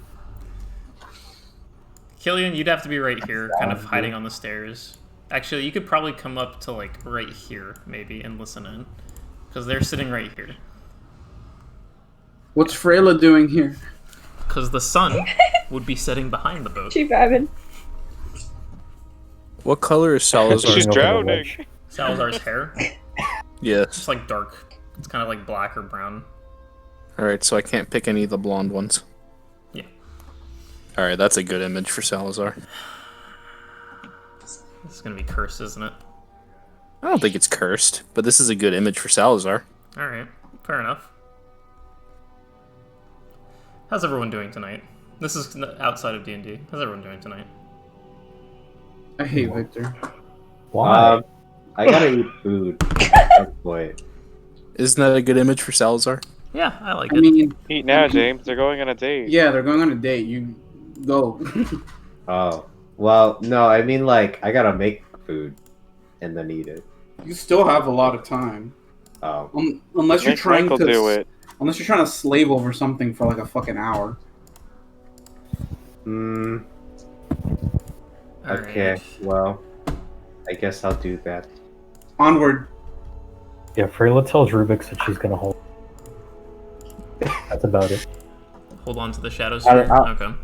Killian, you'd have to be right here, kind of hiding on the stairs. Actually, you could probably come up to like right here, maybe, and listen in, because they're sitting right here. What's Freyla doing here? Because the sun would be setting behind the boat. She vibing. What color is Salazar? She's Over the drowning. ledge. Salazar's hair, Yes. it's like dark. It's kind of like black or brown. All right, so I can't pick any of the blonde ones. Yeah. All right, that's a good image for Salazar. This is gonna be cursed, isn't it? I don't think it's cursed, but this is a good image for Salazar. All right, fair enough. How's everyone doing tonight? This is outside of D&D. How's everyone doing tonight? I hate Victor. Why? I gotta eat food. Wait. Isn't that a good image for Salazar? Yeah, I like I it. mean, Eat now, James. They're going on a date. yeah, they're going on a date. You go. Oh. Well, no, I mean, like, I gotta make food and then eat it. You still have a lot of time. Oh. Unless you're Make trying Michael to do it. Unless you're trying to slave over something for like a fucking hour. Hmm. All Okay. right. Well, I guess I'll do that. Onward. Yeah, Freyla tells Rubyx that she's gonna hold. That's about it. Hold on to the Shadow Sphere. Okay.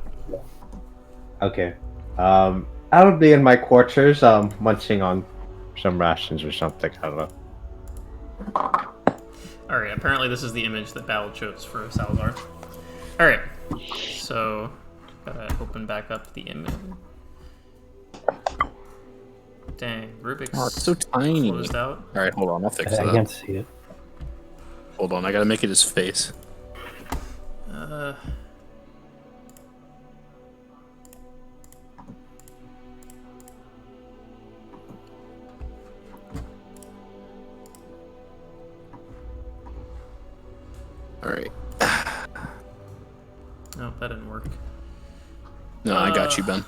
Okay. I'll be in my quarters, munching on some rations or something. I don't know. Alright, apparently this is the image that Battle chose for Salazar. Alright, so gotta open back up the image. Dang, Rubyx Oh, it's so tiny. closed out. All right, hold on, I'll fix I that. can't see it. Hold on, I gotta make it his face. All right. Nope, that didn't work. No, I got you, Ben.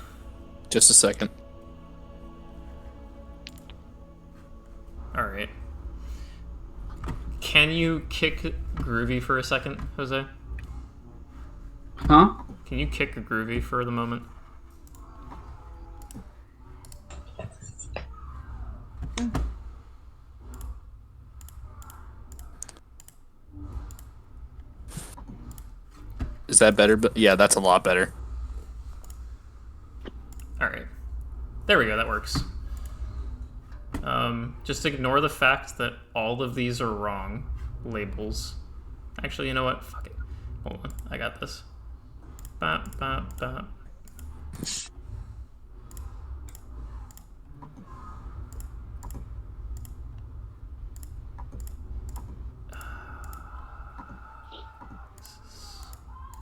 Just a second. Alright. Can you kick Groovy for a second, Jose? Huh? Can you kick Groovy for the moment? Is that better? But yeah, that's a lot better. Alright. There we go, that works. Just ignore the fact that all of these are wrong labels. Actually, you know what? Fuck it. Hold on, I got this. Bop, bop, bop.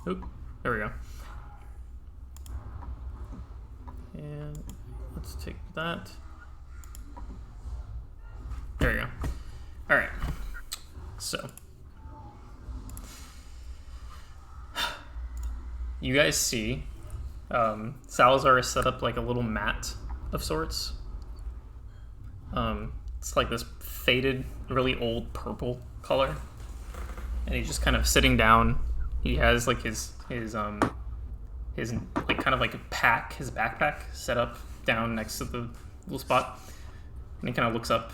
Oop, there we go. And let's take that. There we go. Alright. So. You guys see Salazar is set up like a little mat of sorts. It's like this faded, really old purple color. And he's just kind of sitting down. He has like his like kind of like a pack, his backpack set up down next to the little spot. And he kind of looks up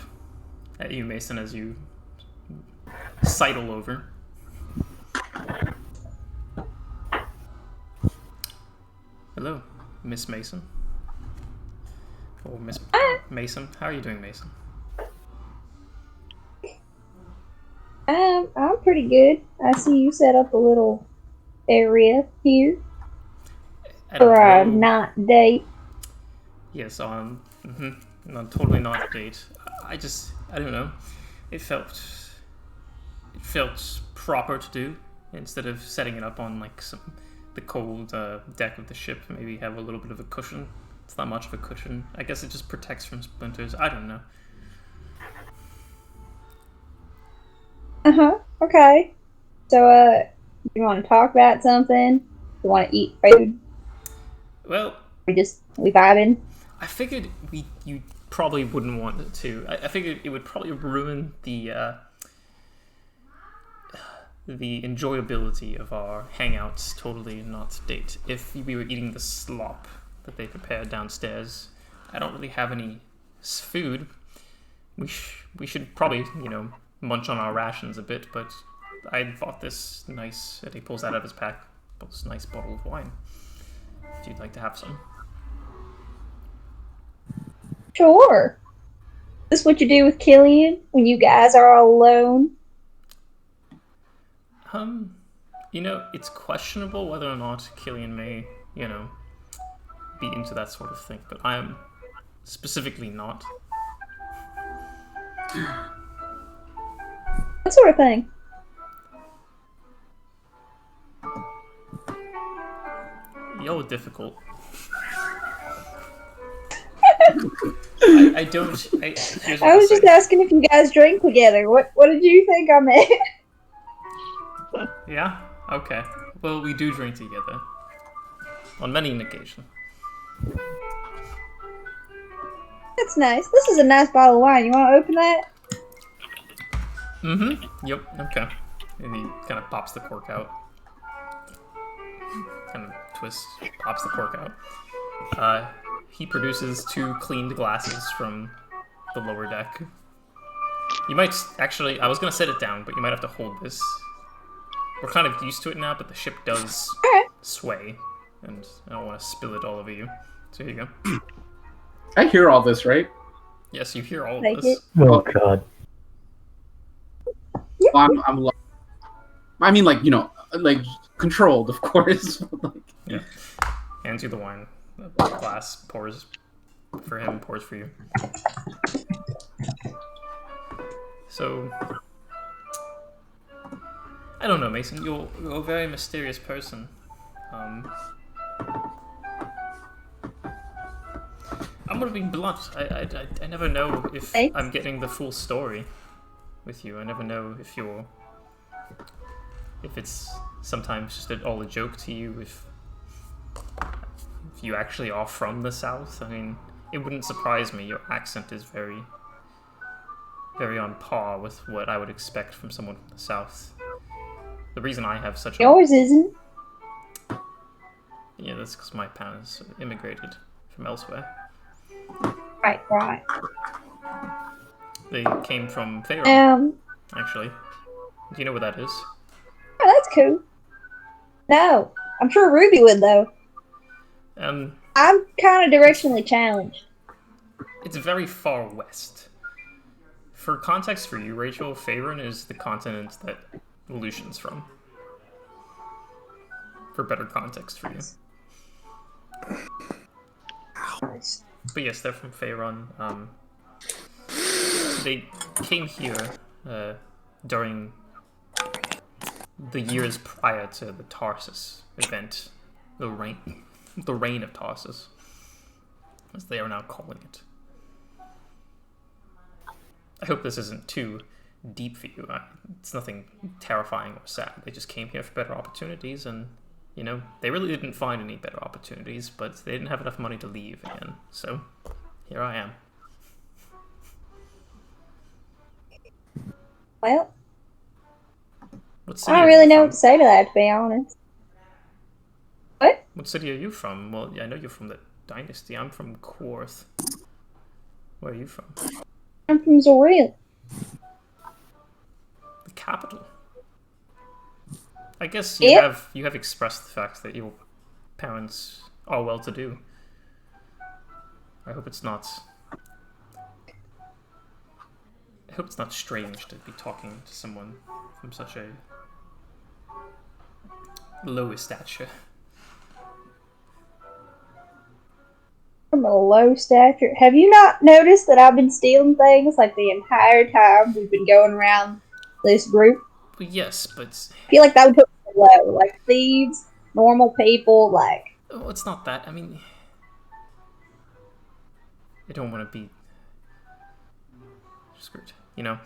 at you, Mason, as you sidle over. Hello, Miss Mason. Or Miss Mason. How are you doing, Mason? I'm pretty good. I see you set up a little area here for our night date. Yes, no, totally not a date. I don't know. It felt proper to do instead of setting it up on like the cold deck of the ship. Maybe have a little bit of a cushion. It's not much of a cushion. I guess it just protects from splinters. I don't know. Okay. So, you want to talk about something? You want to eat food? Well, we vibing? I figured you probably wouldn't want it to. I figured it would probably ruin the enjoyability of our hangouts, totally not date, if we were eating the slop that they prepared downstairs. I don't really have any food. We should probably, munch on our rations a bit, but I bought this nice, and he pulls out of his pack, this nice bottle of wine, if you'd like to have some. Sure. Is this what you do with Killian when you guys are all alone? It's questionable whether or not Killian may, be into that sort of thing, but I am specifically not. What sort of thing? You're difficult. I was just asking if you guys drink together. What did you think I meant? Yeah? Okay. Well, we do drink together. On many an occasion. That's nice. This is a nice bottle of wine. You want to open that? Mm-hmm. Yep. Okay. And he kind of pops the cork out. Kind of twists, pops the cork out. He produces 2 cleaned glasses from the lower deck. You might actually, I was going to set it down, but you might have to hold this. We're kind of used to it now, but the ship does sway, and I don't want to spill it all over you. So here you go. I hear all this, right? Yes, you hear all Like of this. Oh god. Well, I mean, like, like controlled, of course. Yeah. Hands you the wine. The glass pours for him, pours for you. So, I don't know, Mason. You're a very mysterious person. I'm gonna be blunt. I never know if I'm getting the full story with you. I never know if it's sometimes just all a joke to you, if you actually are from the South. I mean, it wouldn't surprise me. Your accent is very, very on par with what I would expect from someone from the South. The reason I have such Yours isn't. Yeah, that's because my parents immigrated from elsewhere. Right. They came from Faerun, actually. Do you know where that is? Oh, that's cool. No, I'm sure Ruby would, though. I'm kind of directionally challenged. It's very far west. For context for you, Rachel, Faerun is the continent that Lucian's from. for better context for you. But yes, they're from Faerun. They came here during the years prior to the Tarsus event, the reign of Tarsus, as they are now calling it. I hope this isn't too deep for you. It's nothing terrifying or sad. They just came here for better opportunities, and you know, they really didn't find any better opportunities, but they didn't have enough money to leave again. So here I am. Well, What I don't really know what to say to that, to be honest. What? What city are you from? Well, yeah, I know you're from the Dynasty. I'm from Korth. Where are you from? I'm from Zoril. The capital. I guess you have expressed the fact that your parents are well-to-do. I hope it's not strange to be talking to someone from such a low stature. From a low stature. Have you not noticed that I've been stealing things like the entire time we've been going around this group? Well, yes, but I feel like that would put me low. Like thieves, normal people, like... Oh, it's not that. I mean, I don't want to be screwed. You know,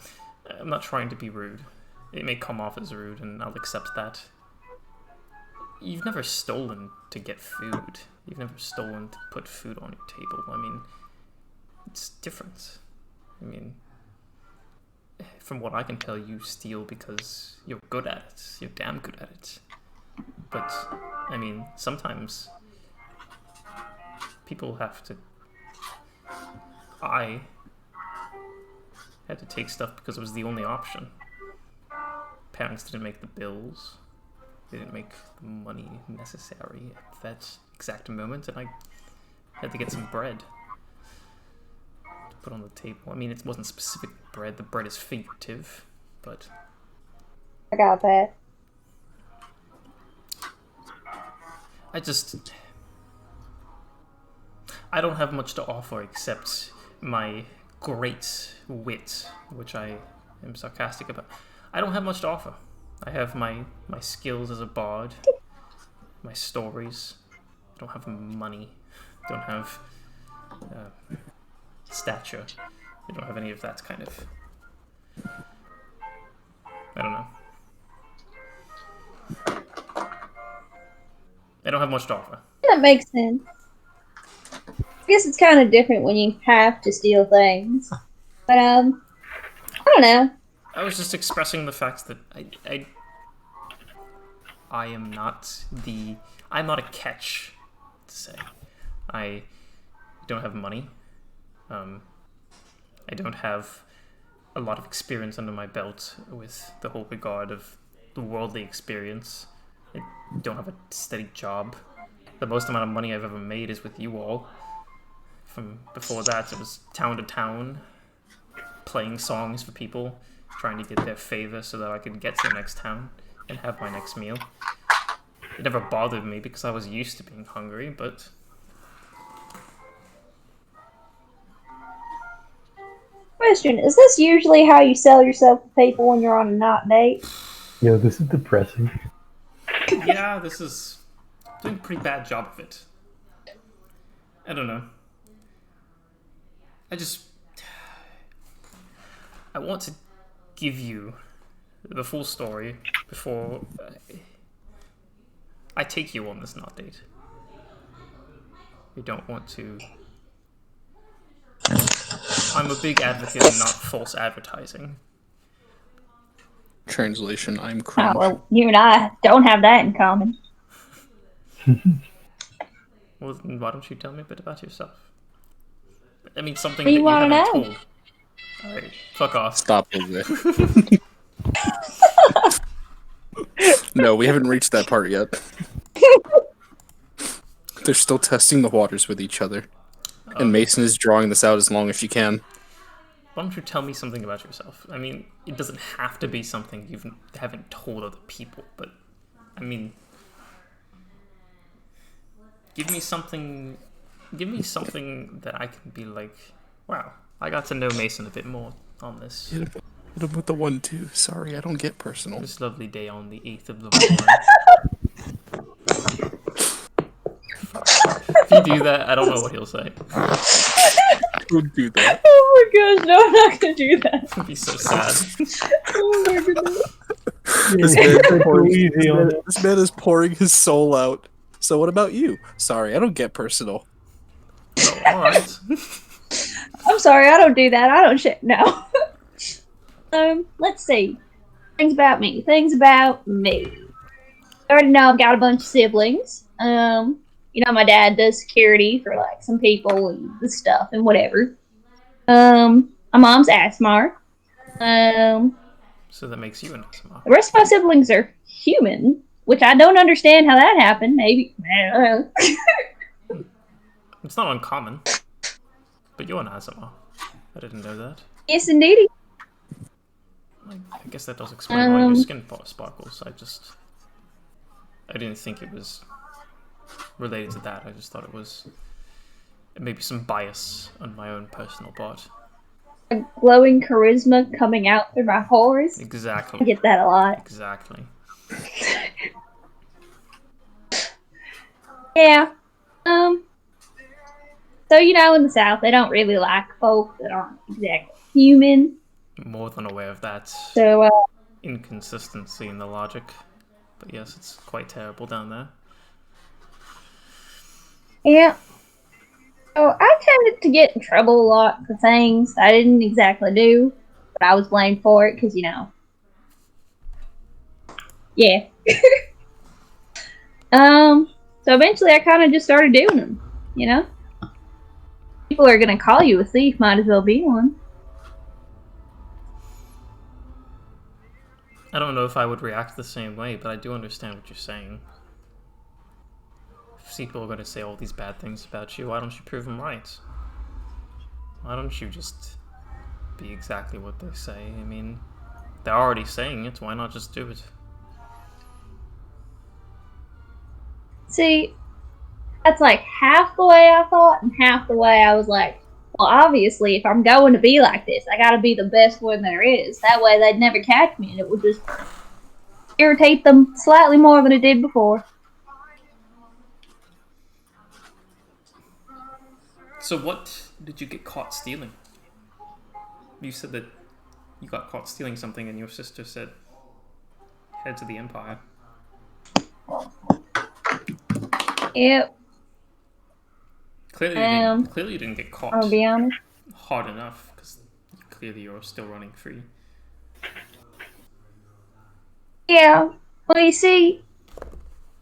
I'm not trying to be rude. It may come off as rude, and I'll accept that. You've never stolen to get food. You've never stolen to put food on your table. I mean, it's different. I mean, from what I can tell, you steal because you're good at it. You're damn good at it. But, I mean, sometimes people have to... I had to take stuff because it was the only option. Parents didn't make the bills. They didn't make the money necessary at that exact moment, and I had to get some bread to put on the table. I mean, it wasn't specific bread. The bread is figurative, but... I got that. I don't have much to offer except my great wit, which I am sarcastic about. I don't have much to offer. I have my skills as a bard, my stories. I don't have money. I don't have stature. I don't have any of that kind of... I don't know. I don't have much to offer. That makes sense. I guess it's kind of different when you have to steal things. But, I don't know. I was just expressing the fact that I am not I'm not a catch, to say. I don't have money. I don't have a lot of experience under my belt with the whole regard of the worldly experience. I don't have a steady job. The most amount of money I've ever made is with you all. From before that, it was town to town, playing songs for people, trying to get their favor so that I could get to the next town and have my next meal. It never bothered me because I was used to being hungry, but... Question, is this usually how you sell yourself to people when you're on a night date? Yo, this is depressing. Yeah, this is doing a pretty bad job of it. I don't know. I want to give you the full story before I take you on this not date. We don't want to... I'm a big advocate of not false advertising. Translation, I'm cringe. Oh, well, you and I don't have that in common. Well, then why don't you tell me a bit about yourself? I mean, something What do that you you wanna haven't know? told. Alright, fuck off. Stop it. No, we haven't reached that part yet. They're still testing the waters with each other. And Mason is drawing this out as long as she can. Why don't you tell me something about yourself? I mean, it doesn't have to be something you haven't told other people, but, I mean... Give me something that I can be like, wow, I got to know Mason a bit more on this. Hit him with the 1-2. Sorry, I don't get personal. This lovely day on the 8th of Leonin. If you do that, I don't know what he'll say. Would do that. Oh my gosh, no, I'm not gonna do that. It'd be so sad. Oh my goodness. This man is pouring his soul out. So what about you? Sorry, I don't get personal. Oh, alright. I'm sorry, I don't do that. I don't shit. No. Let's see. Things about me. I already know I've got a bunch of siblings. My dad does security for like some people and this stuff and whatever. My mom's Aasimar. So that makes you an Aasimar. The rest of my siblings are human, which I don't understand how that happened. Maybe. I don't know. It's not uncommon. But you're an Aasimar. I didn't know that. Yes, indeed. I guess that does explain why your skin sparkles. I didn't think it was related to that. I just thought it was maybe some bias on my own personal part. A glowing charisma coming out through my pores. Exactly. I get that a lot. Exactly. Yeah. So, in the South, they don't really like folk that aren't exactly human. More than aware of that So, inconsistency in the logic. But yes, it's quite terrible down there. yeah. So, I tended to get in trouble a lot for things I didn't exactly do, but I was blamed for it because, yeah. So eventually I kind of just started doing them, People are going to call you a thief, might as well be one. I don't know if I would react the same way, but I do understand what you're saying. If people are going to say all these bad things about you, why don't you prove them right? Why don't you just be exactly what they say? I mean, they're already saying it, why not just do it? See, that's like half the way I thought, and half the way I was like, well, obviously, if I'm going to be like this, I gotta be the best one there is. That way they'd never catch me, and it would just irritate them slightly more than it did before. So what did you get caught stealing? You said that you got caught stealing something, and your sister said, head to the Empire. Yep. Clearly you didn't get caught I'll be honest. hard enough, because clearly you're still running free. Yeah. Well, you see,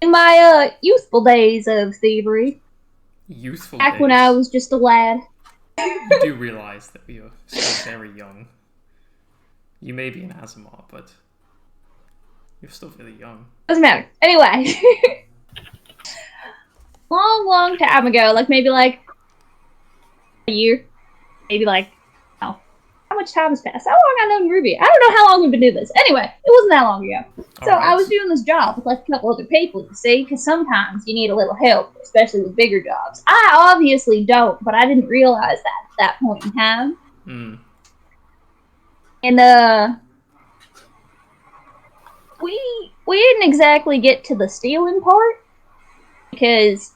in my youthful days of thievery, back when I was just a lad. You do realize that you're still very young. You may be an Aasimar, but you're still really young. Doesn't matter. Anyway. Long time ago, maybe a year. Maybe how much time has passed? How long I known Ruby? I don't know how long we've been doing this. Anyway, it wasn't that long ago. So I was doing this job with a couple other people, you see, because sometimes you need a little help, especially with bigger jobs. I obviously don't, but I didn't realize that at that point in time. And we didn't exactly get to the stealing part because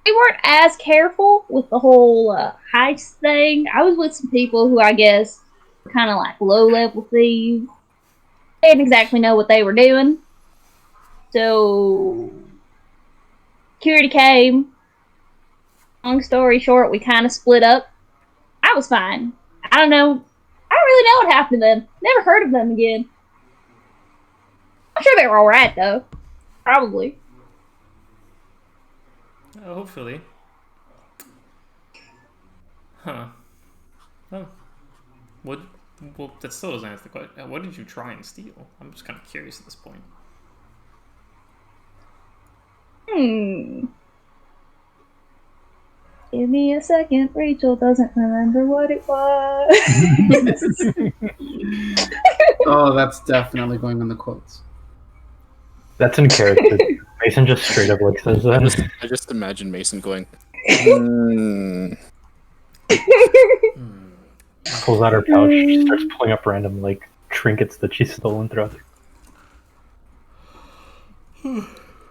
we weren't as careful with the whole heist thing. I was with some people who I guess were kind of low-level thieves. They didn't exactly know what they were doing. So, security came. Long story short, we kind of split up. I was fine. I don't know. I don't really know what happened to them. Never heard of them again. I'm sure they were alright, though. Probably. Hopefully. Huh. Oh. Well, that still doesn't answer the question. What did you try and steal? I'm just kind of curious at this point. Give me a second. Rachel doesn't remember what it was. Oh, that's definitely going on the quotes. That's in character. Mason just straight up like says that. I just imagine Mason going, hmm. Pulls out her pouch. She starts pulling up random like trinkets that she's stolen throughout.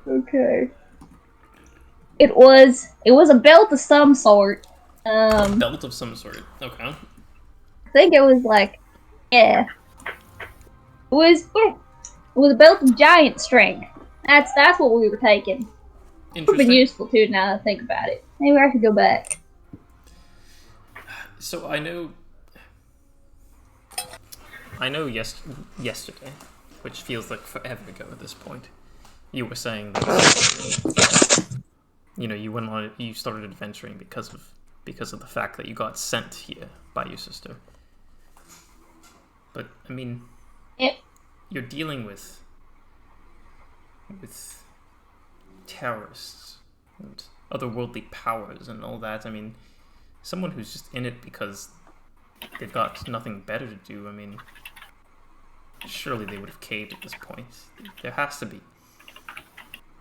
Okay. It was a belt of some sort. Belt of some sort. Okay. I think it was like, yeah. It was a belt of giant strength. That's what we were taking. Would have been Interesting. useful too now that I think about it. Maybe I could go back. So I know yesterday, which feels like forever ago at this point, you were saying that you started adventuring because of the fact that you got sent here by your sister. But I mean, Yep. you're dealing with terrorists and otherworldly powers and all that. I mean, someone who's just in it because they've got nothing better to do. I mean, surely they would have caved at this point. There has to be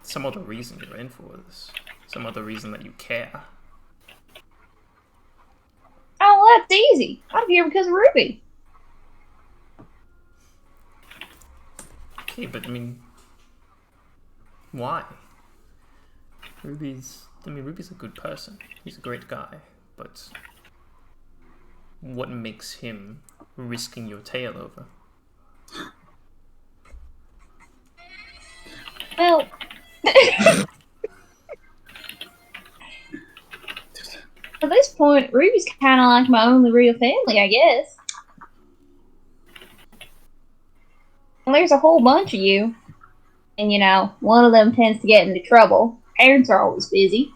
some other reason you're in for this. Some other reason that you care. Oh, well, that's easy. I'm here because of Ruby. Okay, but I mean, why? Ruby's a good person. He's a great guy, but what makes him risking your tail over? Well, at this point, Ruby's kind of like my only real family, I guess. Well, there's a whole bunch of you, and one of them tends to get into trouble. Parents are always busy.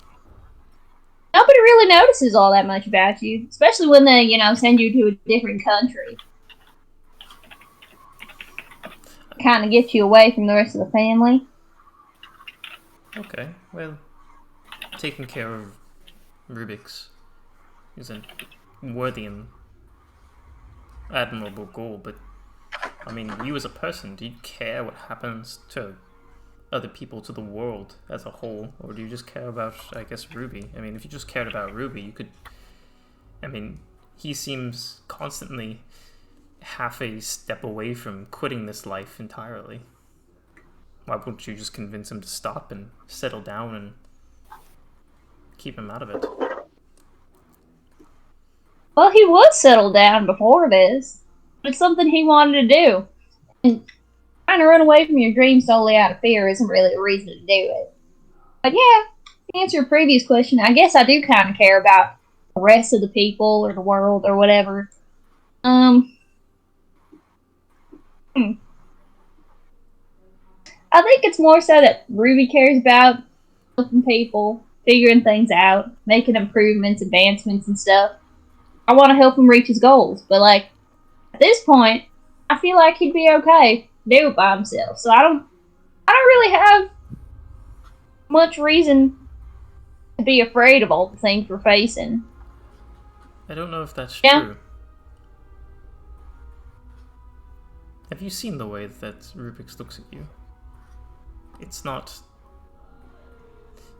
Nobody really notices all that much about you, especially when they, send you to a different country. Kind of get you away from the rest of the family. Okay, well, taking care of Rubyx is a worthy and admirable goal, but I mean, you as a person, do you care what happens to other people, to the world as a whole, or do you just care about, I guess, Ruby? I mean, if you just cared about Ruby, you could... I mean, he seems constantly half a step away from quitting this life entirely. Why wouldn't you just convince him to stop and settle down and keep him out of it? Well, he was settled down before this. It's something he wanted to do. And trying to run away from your dreams solely out of fear isn't really a reason to do it. But yeah, to answer your previous question, I guess I do kind of care about the rest of the people or the world or whatever. I think it's more so that Ruby cares about helping people, figuring things out, making improvements, advancements, and stuff. I want to help him reach his goals, but at this point, I feel like he'd be okay to do it by himself. So I don't really have much reason to be afraid of all the things we're facing. I don't know if that's Yeah. true. Have you seen the way that Rubyx looks at you? It's not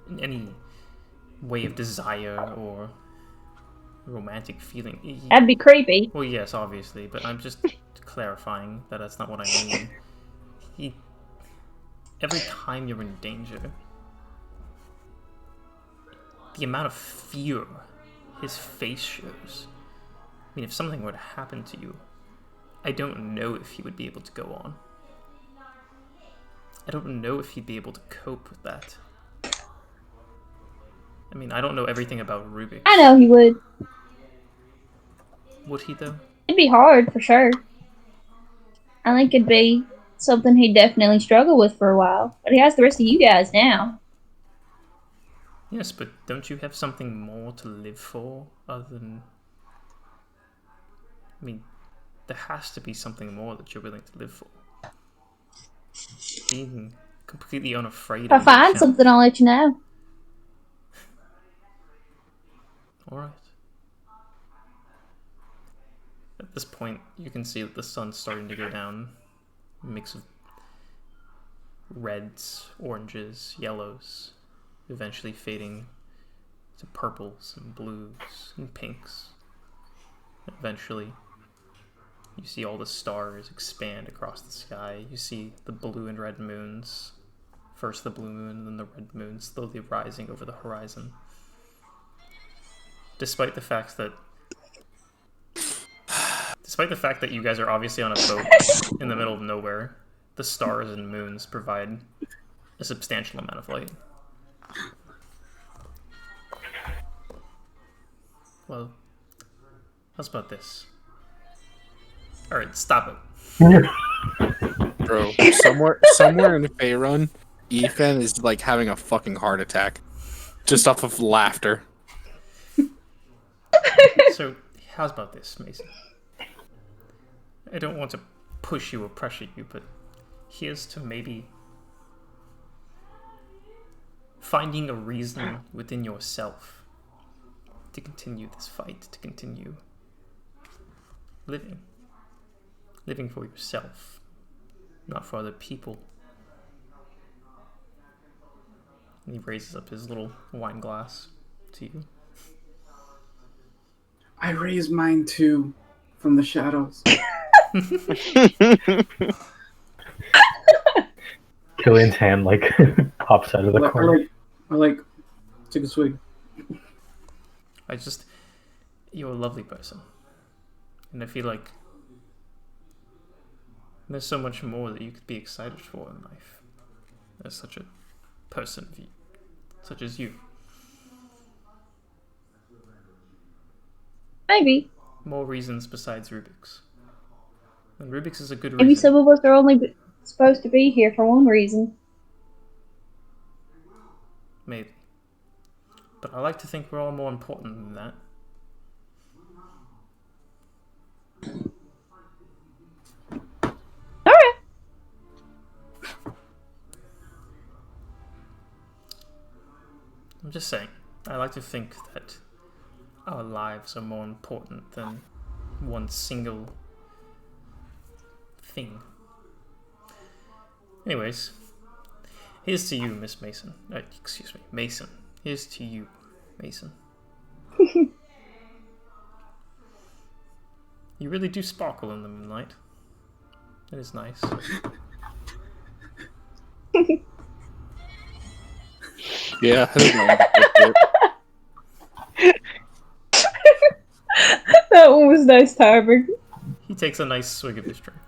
in any way of desire or romantic feeling. That'd be creepy. Well, yes, obviously, but I'm just clarifying that that's not what I mean. Every time you're in danger, the amount of fear his face shows. I mean, if something were to happen to you, I don't know if he would be able to go on. I don't know if he'd be able to cope with that. I mean, I don't know everything about Rubyx. I know he would. Would he, though? It'd be hard, for sure. I think it'd be something he'd definitely struggle with for a while. But he has the rest of you guys now. Yes, but don't you have something more to live for other than... I mean, there has to be something more that you're willing to live for. Being completely unafraid If I of find yourself. something, I'll let you know. Alright. At this point, you can see that the sun's starting to go down. A mix of reds, oranges, yellows, eventually fading to purples and blues and pinks. Eventually, you see all the stars expand across the sky. You see the blue and red moons. First the blue moon, then the red moon, slowly rising over the horizon. Despite the fact that you guys are obviously on a boat in the middle of nowhere, the stars and moons provide a substantial amount of light. Well, how's about this? Alright, stop it. Bro, somewhere in Faerun, Ethan is like having a fucking heart attack. Just off of laughter. So, how's about this, Mason? I don't want to push you or pressure you, but here's to maybe finding a reason within yourself to continue this fight, to continue living. Living for yourself, not for other people. And he raises up his little wine glass to you. I raise mine too, from the shadows. Killian's hand like pops out of the corner. I like take a swig. You're a lovely person. And I feel like there's so much more that you could be excited for in life. As such a person, such as you. Maybe. More reasons besides Rubyx. And Rubyx is a good reason. Maybe some of us are only supposed to be here for one reason. Maybe. But I like to think we're all more important than that. Alright. I'm just saying, I like to think that our lives are more important than one single thing. Anyways, here's to you, Miss Mason. Excuse me, Mason. Here's to you, Mason. You really do sparkle in the moonlight. It is nice. Yeah, I don't know. That one was nice, Tiber. He takes a nice swig of his drink.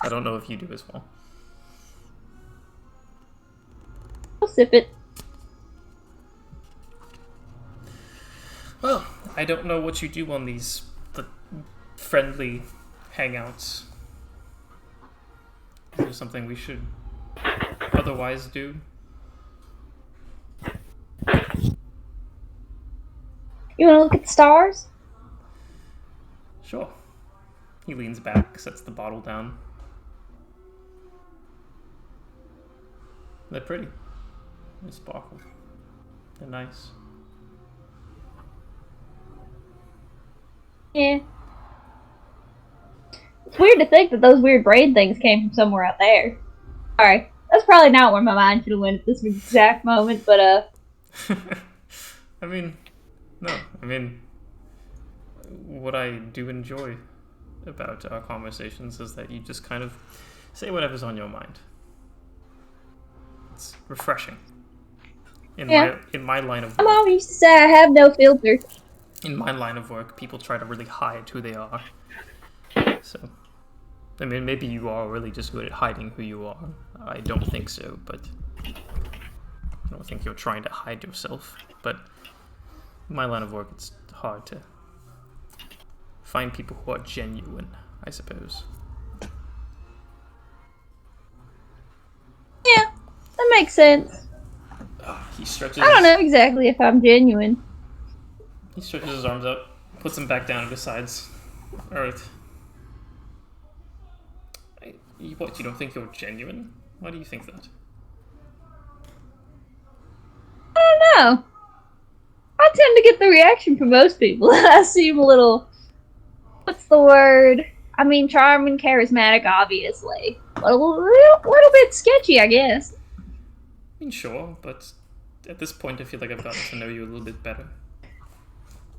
I don't know if you do as well. I'll sip it. Well, I don't know what you do on the friendly hangouts. Is there something we should otherwise do? You want to look at the stars? Sure. He leans back, sets the bottle down. They're pretty. They sparkle. They're nice. Yeah. It's weird to think that those weird braid things came from somewhere out there. Alright, that's probably not where my mind should have went at this exact moment, but I mean, no. I mean, what I do enjoy about our conversations is that you just kind of say whatever's on your mind. It's refreshing. In my line of my work, mom used to say I have no filter. in my line of work, people try to really hide who they are. So, I mean, maybe you are really just good at hiding who you are. I don't think so, but I don't think you're trying to hide yourself. But in my line of work, it's hard to find people who are genuine, I suppose. Yeah, that makes sense. He stretches. I don't know exactly if I'm genuine. He stretches his arms out, puts them back down and decides, alright. What, you don't think you're genuine? Why do you think that? I don't know. I tend to get the reaction from most people. I seem a little... What's the word? I mean, charming, charismatic, obviously. a little bit sketchy, I guess. I mean, sure, but at this point, I feel like I've gotten to know you a little bit better.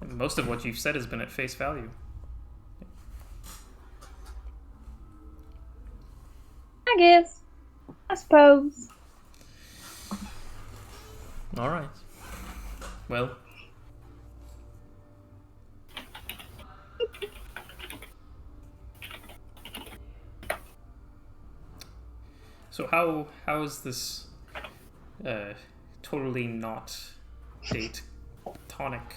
And most of what you've said has been at face value. I guess. I suppose. All right. Well. So how is this totally not date tonic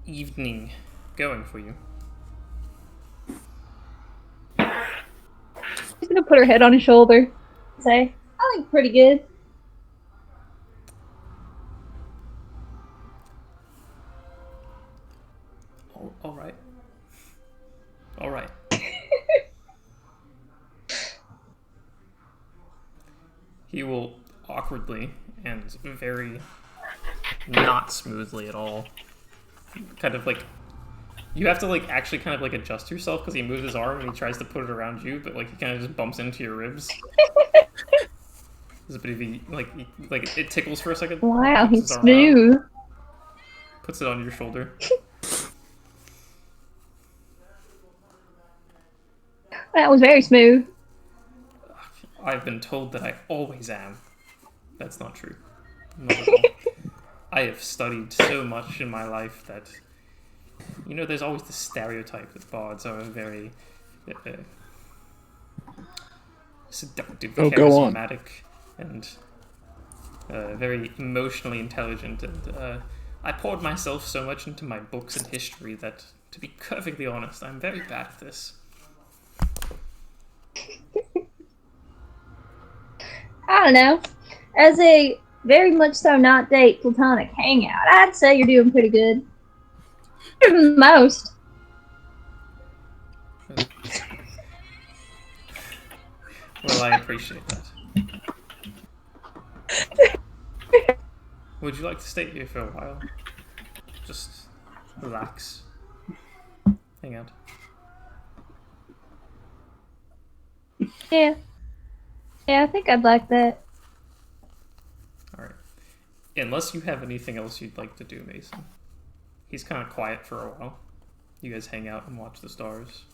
evening going for you? She's gonna put her head on his shoulder and say, I think pretty good. All right. All right. He will awkwardly and very not smoothly at all, kind of like, you have to like actually kind of like adjust yourself because he moves his arm and he tries to put it around you, but like he kind of just bumps into your ribs. There's a bit of a, like it tickles for a second. Wow, puts he's his arm out, smooth. puts it on your shoulder. That was very smooth. I've been told that I always am. That's not true. Not at all. I have studied so much in my life that, you know, there's always the stereotype that bards are very seductive, charismatic, and very emotionally intelligent. And I poured myself so much into my books and history that, to be perfectly honest, I'm very bad at this. I don't know. As a very much so not date platonic hangout, I'd say you're doing pretty good. Better than most. Well, I appreciate that. Would you like to stay here for a while? Just relax. Hang out. Yeah. Yeah, I think I'd like that. Alright. Unless you have anything else you'd like to do, Mason. He's kind of quiet for a while. You guys hang out and watch the stars.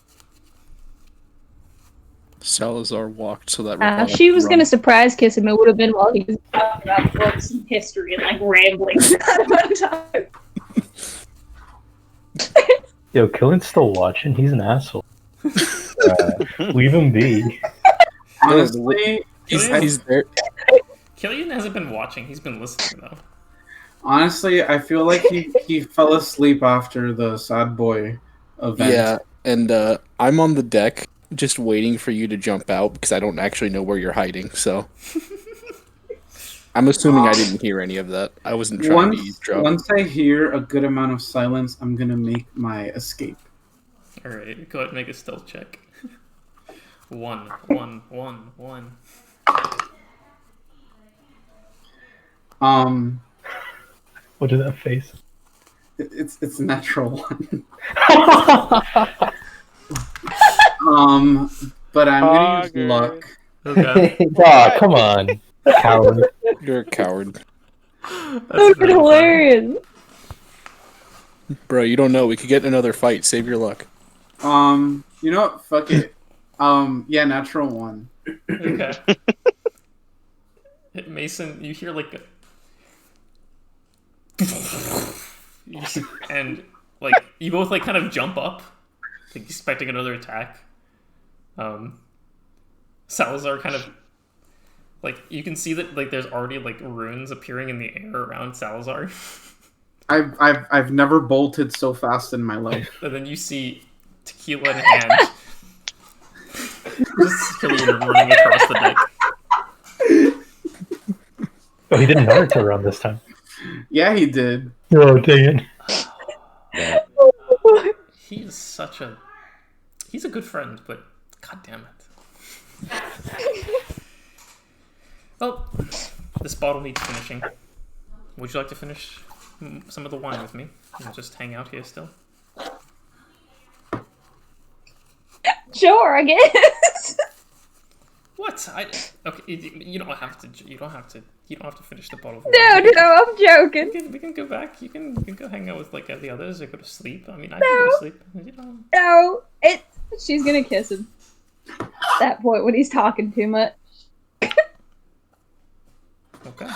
Salazar walked so that She was gonna surprise kiss him. It would have been while he was talking about books and history and like rambling about time. Yo, Killian's still watching. He's an asshole. Leave him be. Honestly, he's there. Killian hasn't been watching. He's been listening though. Honestly, I feel like he fell asleep after the sad boy event. Yeah, and I'm on the deck just waiting for you to jump out because I don't actually know where you're hiding. So I'm assuming I didn't hear any of that. I wasn't trying to eavesdrop. Once I hear a good amount of silence, I'm gonna make my escape. All right, go ahead and make a stealth check. 1. What is that face? It's natural one. But I'm gonna use luck. Okay. Aw, come on, coward. You're a coward. That's hilarious. Bro, you don't know. We could get another fight. Save your luck. You know what? Fuck it. Yeah, natural one. Okay. Mason, you hear like and like you both like kind of jump up, like expecting another attack. Salazar kind of like, you can see that like there's already like runes appearing in the air around Salazar. I've never bolted so fast in my life. And then you see tequila in hand. Just Killian running across the deck. Oh, he didn't know it to run this time. Yeah, he did. Oh, dang it. He's such a... He's a good friend, but god damn it. Well, this bottle needs finishing. Would you like to finish some of the wine with me? And just hang out here still? Sure, I guess. What? Okay. You don't have to. You don't have to. You don't have to finish the bottle. No, I'm joking. We can go back. You can go hang out with like the others or go to sleep. I mean, I can go to sleep. You know. No, she's gonna kiss him. At that point when he's talking too much. Okay.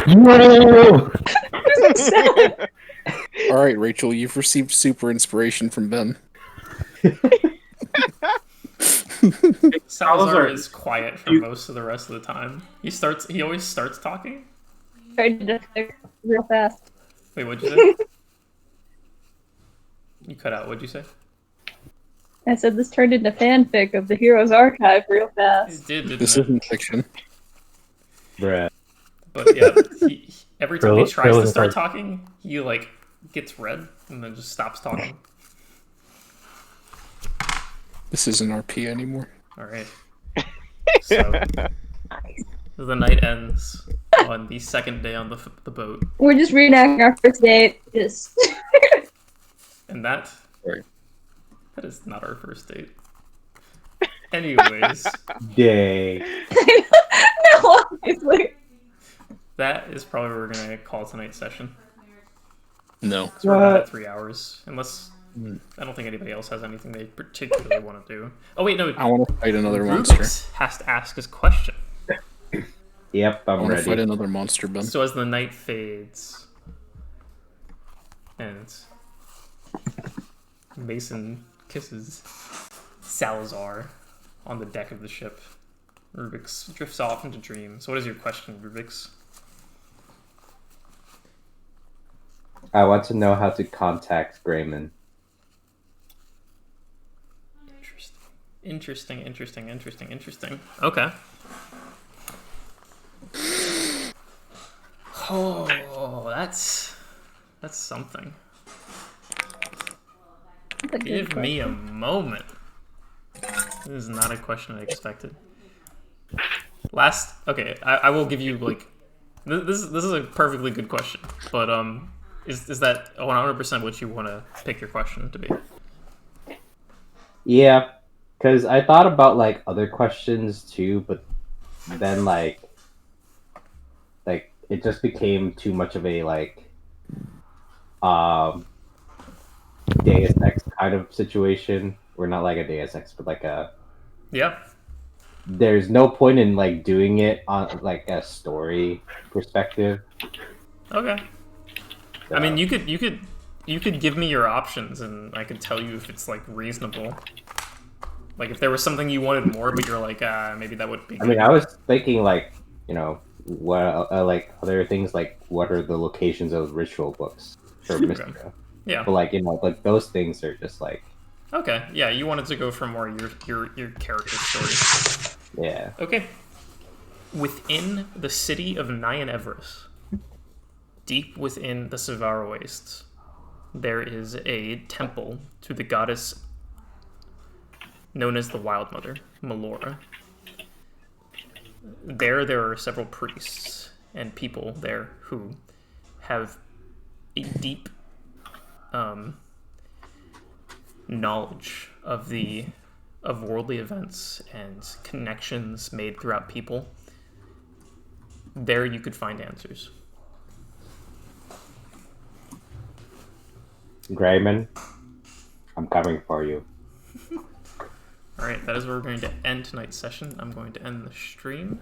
No! All right, Rachel, you've received super inspiration from Ben. Salazar is quiet for most of the rest of the time. He always starts talking. Real fast. Wait, what'd you say? You cut out. What'd you say? I said this turned into fanfic of the Heroes Archive real fast. It did, didn't This it? isn't fiction. Bruh. But yeah, every time he tries to Freyla start starts- talking, he like gets red and then just stops talking. This isn't RP anymore. All right. So the night ends on the second day on the boat, We're just reenacting our first date. Just and that Right. that is not our first date. Anyways, Day. no, obviously. that is probably what we're gonna call tonight's session. No. So we're about What? at 3 hours, unless I don't think anybody else has anything they particularly want to do. Oh wait, no. I want to fight another monster. Rubyx has to ask his question. Yep, I I'm want to fight ready. another monster, Ben. So as the night fades, and Mason kisses Salazar on the deck of the ship, Rubyx drifts off into dreams. What is your question, Rubyx? I want to know how to contact Grayman. Interesting. Okay. Oh, that's something. That's a good Give me a question. moment. This is not a question I expected. Okay, I will give you like this is a perfectly good question, but is that 100% what you want to pick your question to be? Yeah, because I thought about like other questions too, but then like it just became too much of a like Deus Ex kind of situation. Or not like a Deus Ex, but like a Yeah. there's no point in like doing it on like a story perspective. Okay. So, I mean, you could give me your options, and I could tell you if it's like reasonable. Like if there was something you wanted more, but you're like, maybe that would be. I mean, I was thinking like, what like other things like what are the locations of ritual books for Mystica? Yeah. But like like those things are just like Okay. Yeah, you wanted to go for more your character story. yeah. Okay. Within the city of Nyan Everest, deep within the Savara Wastes, there is a temple to the goddess known as the Wild Mother, Melora. There are several priests and people there who have a deep knowledge of worldly events and connections made throughout people. There you could find answers. Grayman, I'm coming for you. Alright, that is where we're going to end tonight's session. I'm going to end the stream.